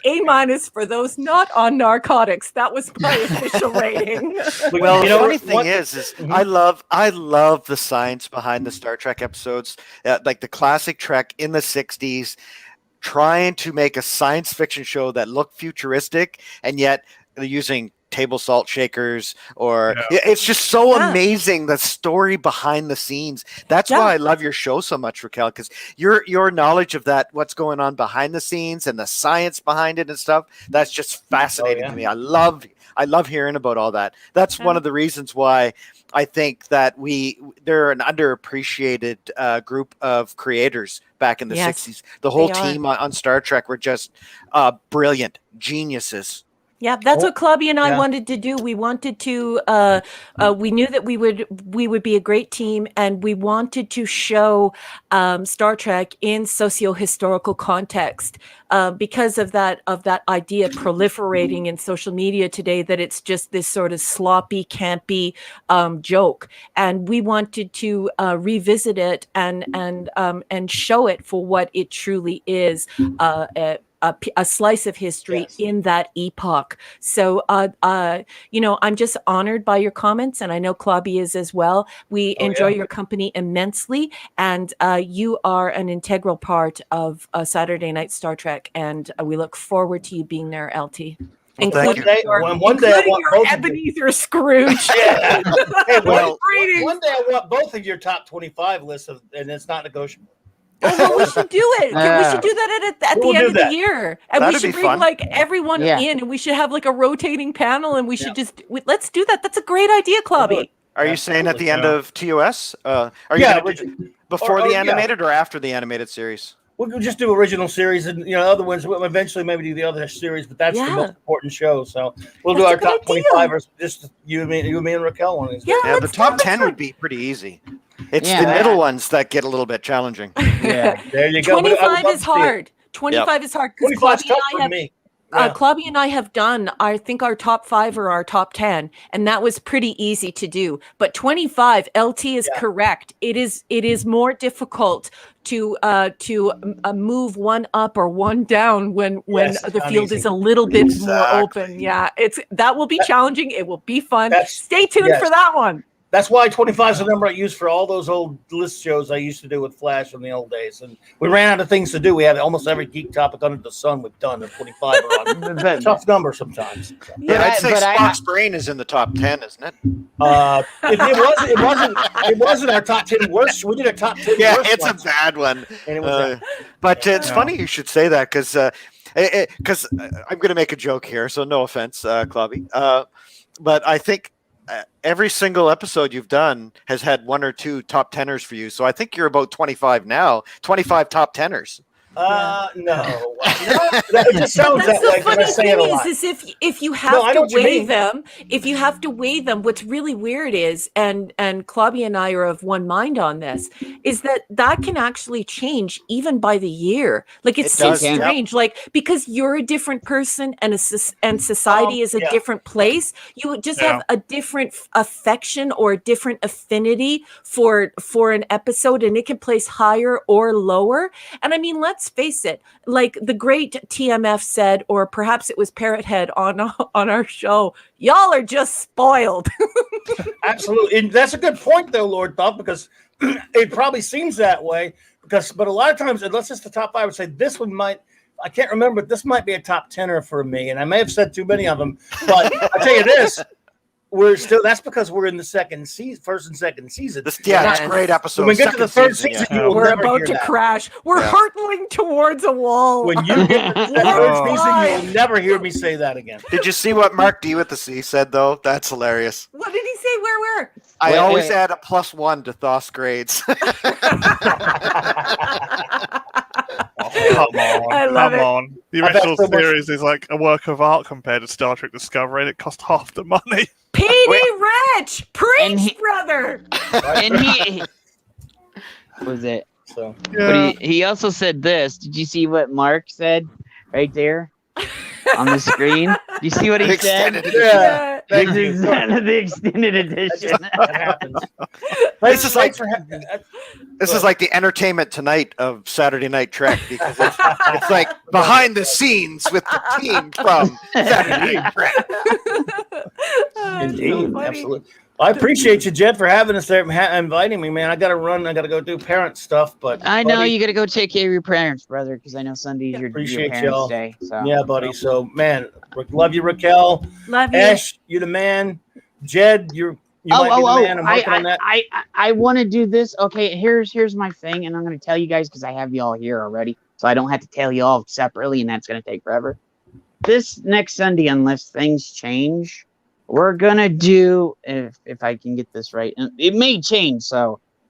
A- for those not on narcotics. That was my official rating. Well, the funny thing is I love the science behind the Star Trek episodes, like the classic Trek in the 60s, trying to make a science fiction show that looked futuristic, and yet they're using table salt shakers, or it's just so amazing, the story behind the scenes. That's why I love your show so much, Raquel, because your knowledge of that, what's going on behind the scenes and the science behind it and stuff, that's just fascinating to me. I love hearing about all that. That's one of the reasons why I think that they're an underappreciated group of creators back in the 60s. The whole team on Star Trek were just brilliant geniuses. Yeah, that's what Clobby and I wanted to do. We wanted to, we knew that we would be a great team, and we wanted to show Star Trek in socio-historical context because of that idea proliferating in social media today, that it's just this sort of sloppy, campy joke. And we wanted to revisit it and show it for what it truly is. A slice of history in that epoch. So, I'm just honored by your comments, and I know Clobby is as well. We enjoy your company immensely, and you are an integral part of Saturday Night Star Trek, and we look forward to you being there, LT. Including one day I want both Ebenezer Scrooge. Hey, one day I want both of your top 25 lists, and it's not negotiable. Oh, well, we should do it. We should do that at the end of the year. And we should bring everyone in, and we should have a rotating panel, and we should let's do that. That's a great idea, Clobby. Are you saying at the end of TOS? Are you before the animated or after the animated series? We'll just do original series, and other ones. We'll eventually maybe do the other series, but that's the most important show. So we'll do our top 25, or just you, me, and Raquel one of these. Yeah, the top 10 would be pretty easy. It's the middle ones that get a little bit challenging. Yeah, there you go. 25 is hard. 25 is hard because Clobby and I have done, I think, our top 5 or our top 10, and that was pretty easy to do. But 25, LT is correct. It is more difficult to move one up or one down when the field is a little bit more open. Yeah, that will be challenging. It will be fun. Stay tuned for that one. That's why 25 is the number I use for all those old list shows I used to do with Flash in the old days. And we ran out of things to do. We had almost every geek topic under the sun we've done, and 25 are on. Tough number sometimes. Yeah, I'd say Spock's Brain is in the top 10, isn't it? It wasn't our top 10 worst. We did a top 10 worst it's ones. A bad one. And it was but it's funny you should say that, because I'm going to make a joke here, so no offense, Clobby. But I think every single episode you've done has had 1 or 2 top 10ers for you. So I think you're about 25 now, 25 top 10ers. No. It just sounds that way. Funny thing is if you have to weigh them, what's really weird is, and Clobby and I are of one mind on this, is that can actually change even by the year. It's so strange, because you're a different person and society is a different place. You just have a different affection or a different affinity for an episode, and it can place higher or lower. And I mean, let's face it, like the great TMF said, or perhaps it was Parrothead on our show, y'all are just spoiled. Absolutely. And that's a good point, though, Lord Thought, because it probably seems that way. But a lot of times, unless it's the top 5, I would say this one might, I can't remember, but this might be a top 10er for me. And I may have said too many of them. But I'll tell you this. That's because we're in the first and second season. It's great episode. When we get to the third season, we're about to crash. We're hurtling towards a wall. When you get to the third season, you'll never hear me say that again. Did you see what Marc D with the C said, though? That's hilarious. What did he say? Where? I always add a +1 to Thoth's grades. Come on. The original series is like a work of art compared to Star Trek Discovery, and it cost half the money. PD Rich! Preach, brother! And he was it. So, Yeah. But he also said this. Did you see what Marc said right there on the screen? Do you see what he said? Extended edition. yeah, This thank you. is the extended edition. That happens. This is like- Thanks This is like the Entertainment Tonight of Saturday Night Trek because it's like behind the scenes with the team from Saturday Night Trek. Indeed, absolutely. I appreciate you, Jed, for having us there, inviting me, man. I got to run. I got to go do parent stuff, but I know buddy, you got to go take care of your parents, brother, because I know Sunday's your appreciate parents' y'all. day. So. Yeah, buddy. So, man, love you, Raquel. Love you. Ash, you the man. Jed, you might be the man. I'm working on that. I want to do this. Okay, here's my thing, and I'm going to tell you guys because I have you all here already, so I don't have to tell you all separately, and that's going to take forever. This next Sunday, unless things change, we're gonna do, if I can get this right, and it may change,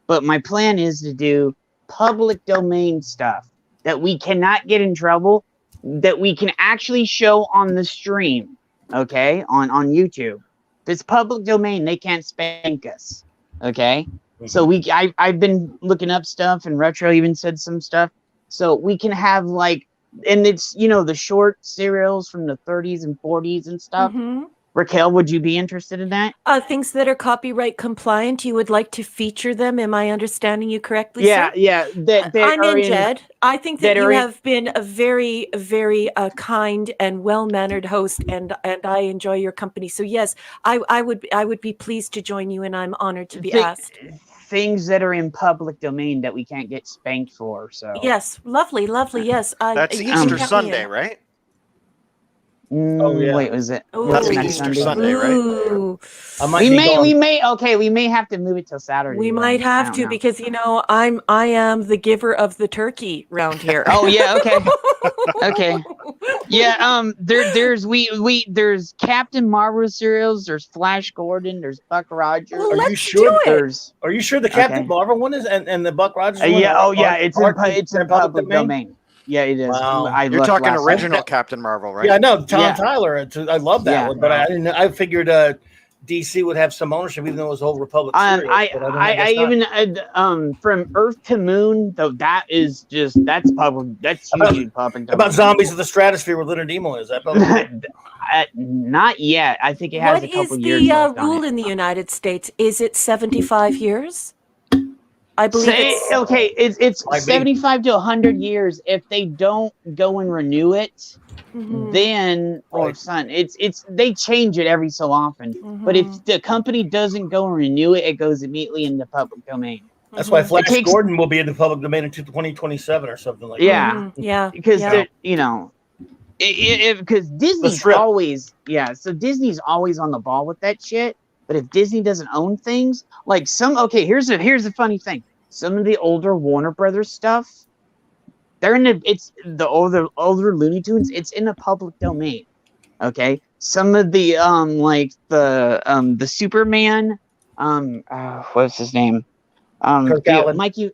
but my plan is to do public domain stuff that we cannot get in trouble, that we can actually show on the stream, okay, on YouTube. If it's public domain, they can't spank us, okay? So I've been looking up stuff, and Retro even said some stuff, so we can have like, and it's, the short serials from the 30s and 40s and stuff. Mm-hmm. Raquel, would you be interested in that? Things that are copyright compliant, you would like to feature them. Am I understanding you correctly, sir? Yeah. I'm in, Jed. I think that you have been a very, very kind and well-mannered host, and I enjoy your company. So yes, I would be pleased to join you, and I'm honored to be asked. Things that are in public domain that we can't get spanked for. So yes, lovely. Yes, That's you can Easter count me Sunday, in. right? Oh, yeah. Wait, was it? Ooh. That's next Easter Sunday, right? Ooh. I might We be may, gone. we may have to move it till Saturday. We then. might I have don't to know. because I am the giver of the turkey round here. Oh yeah, okay. Yeah, there's Captain Marvel serials, there's Flash Gordon, there's Buck Rogers. Well, Are you let's sure? do it. Are you sure the Captain Marvel one is and the Buck Rogers one? It's in public domain. Yeah, it is. Wow. You're talking original Captain Marvel, right? Yeah, no, Tom Yeah. Tyler. I love that one, but I figured DC would have some ownership, even though it was Old Republic series. I even from Earth to Moon, though that's public. That's hugely public. How about Zombies of the Stratosphere with Leonard Nimoy? Is that public? Not yet. I think it has What a couple is years the left on rule it. in the United States? Is it 75 years? I believe it's it's Might be. 75 to 100 years. If they don't go and renew it, then it's they change it every so often. But if the company doesn't go and renew it, it goes immediately in the public domain. That's why Flash Gordon will be in the public domain in 2027 or something like that. Yeah, because because Disney's always so Disney's always on the ball with that shit. But if Disney doesn't own things, like here's the funny thing. Some of the older Warner Brothers stuff, they're in the older Looney Tunes. It's in the public domain. Okay, some of the the Superman, what's his name? Mikey.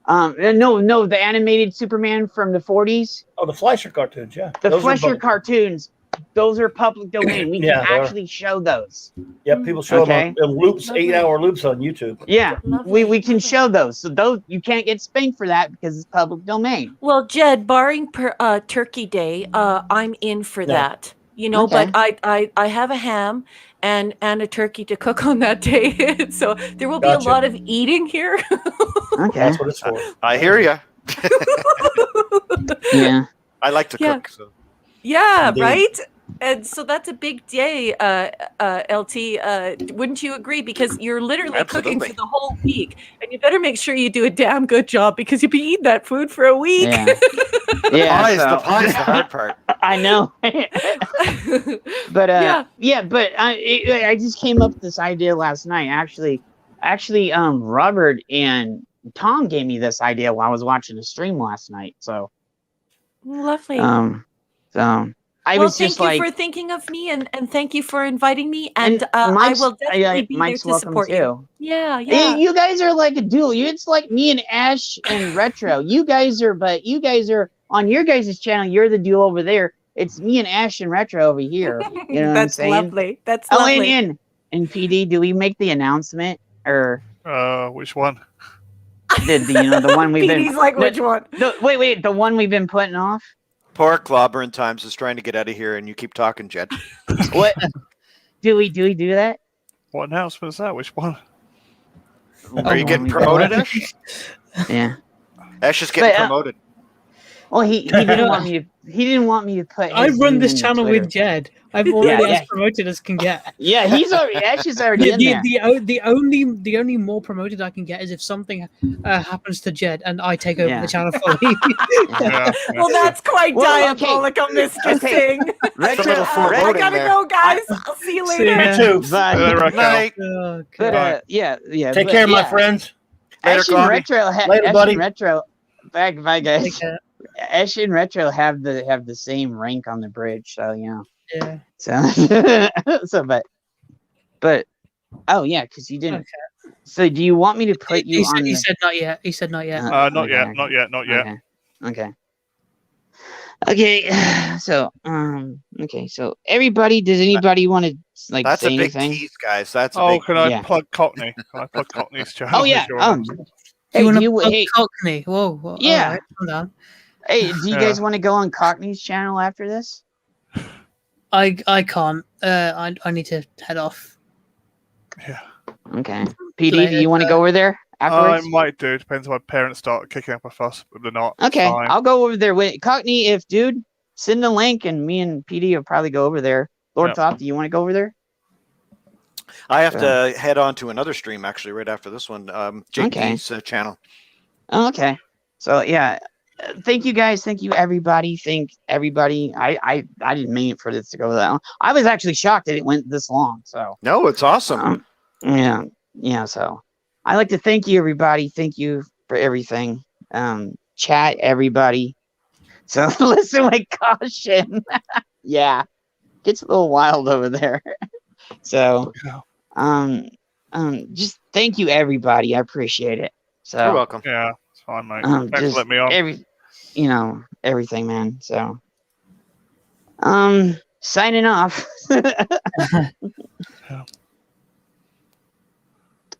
No, the animated Superman from the 40s. Oh, the Fleischer cartoons, yeah. The Fleischer cartoons. Those are public domain. We can actually show those. Yeah, people show them in loops, 8-hour loops on YouTube. Yeah, we can show those. So those you can't get spanked for that because it's public domain. Well, Jed, barring Turkey Day, I'm in for that. But I have a ham and a turkey to cook on that day, so there will be a lot of eating here. Okay, that's what it's for. I hear you. Yeah, I like to cook. So. Yeah, Indeed. right? And so that's a big day, LT. Wouldn't you agree? Because you're literally cooking for the whole week. And you better make sure you do a damn good job because you'll be eating that food for a week. Yeah, the pie's the hard part. I know. But I just came up with this idea last night. Actually, Robert and Tom gave me this idea while I was watching the stream last night. So lovely. I was just thank you for thinking of me and thank you for inviting me. And I will definitely be there to support you. Yeah. You guys are like a duo. It's like me and Ash and Retro. You guys are on your guys' channel. You're the duo over there. It's me and Ash and Retro over here. You know what I'm saying? Lovely. That's lovely. And PD, do we make the announcement or? Which one? The one we've been. Petey's like, which one? Wait, the one we've been putting off. Poor Clobberin Times is trying to get out of here, and you keep talking, Jed. What? Do we do that? What announcement is that? Which one? Are you getting promoted, Ash? Yeah. Ash is getting promoted. Well, he didn't want me to. He didn't want me to put. I run name this in channel Twitter. with Jed. I've already as promoted as can get. Yeah, he's already. Ash is already in there. The only more promoted I can get is if something happens to Jed and I take over the channel fully. Well, that's quite diabolical, Mr. Singh. I gotta go, guys. I'll see you later. Me too. Bye. Night. But yeah. Take care, my friends. Later, Ash and Retro. Later, buddy. Retro. Bye, guys. Ash and Retro have the same rank on the bridge, so yeah. Yeah. So but oh yeah, because he didn't. Okay. So do you want me to put you on? He said not yet. He said not yet. Not yet. Okay. So okay. So everybody, does anybody want to like That's say a big anything? tease, guys. That's a big Can I plug Cockney? Can I plug Cockney's channel? Oh yeah. Hey, do you want to Cockney? Whoa. Yeah. Right, calm down. Hey, do you guys want to go on Cockney's channel after this? I can't. I need to head off. Yeah. Okay. PD, do you want to go over there afterwards? I might do. Depends if my parents start kicking up a fuss, but they're not. Okay, fine. I'll go over there with Cockney. If dude, send the link, and me and PD will probably go over there. Lord Thought, do you want to go over there? I have to head on to another stream actually right after this one. JP's channel. Oh, okay. So yeah. Thank you guys. Thank you everybody. Thank everybody. I didn't mean for this to go that long. I was actually shocked that it went this long. So no, it's awesome. Yeah. So I'd like to thank you everybody. Thank you for everything. Chat everybody. So listen with caution. Yeah, gets a little wild over there. So just thank you everybody. I appreciate it. So you're welcome. Yeah, it's fine, mate. Thanks for letting me on. Everything, man. So, signing off.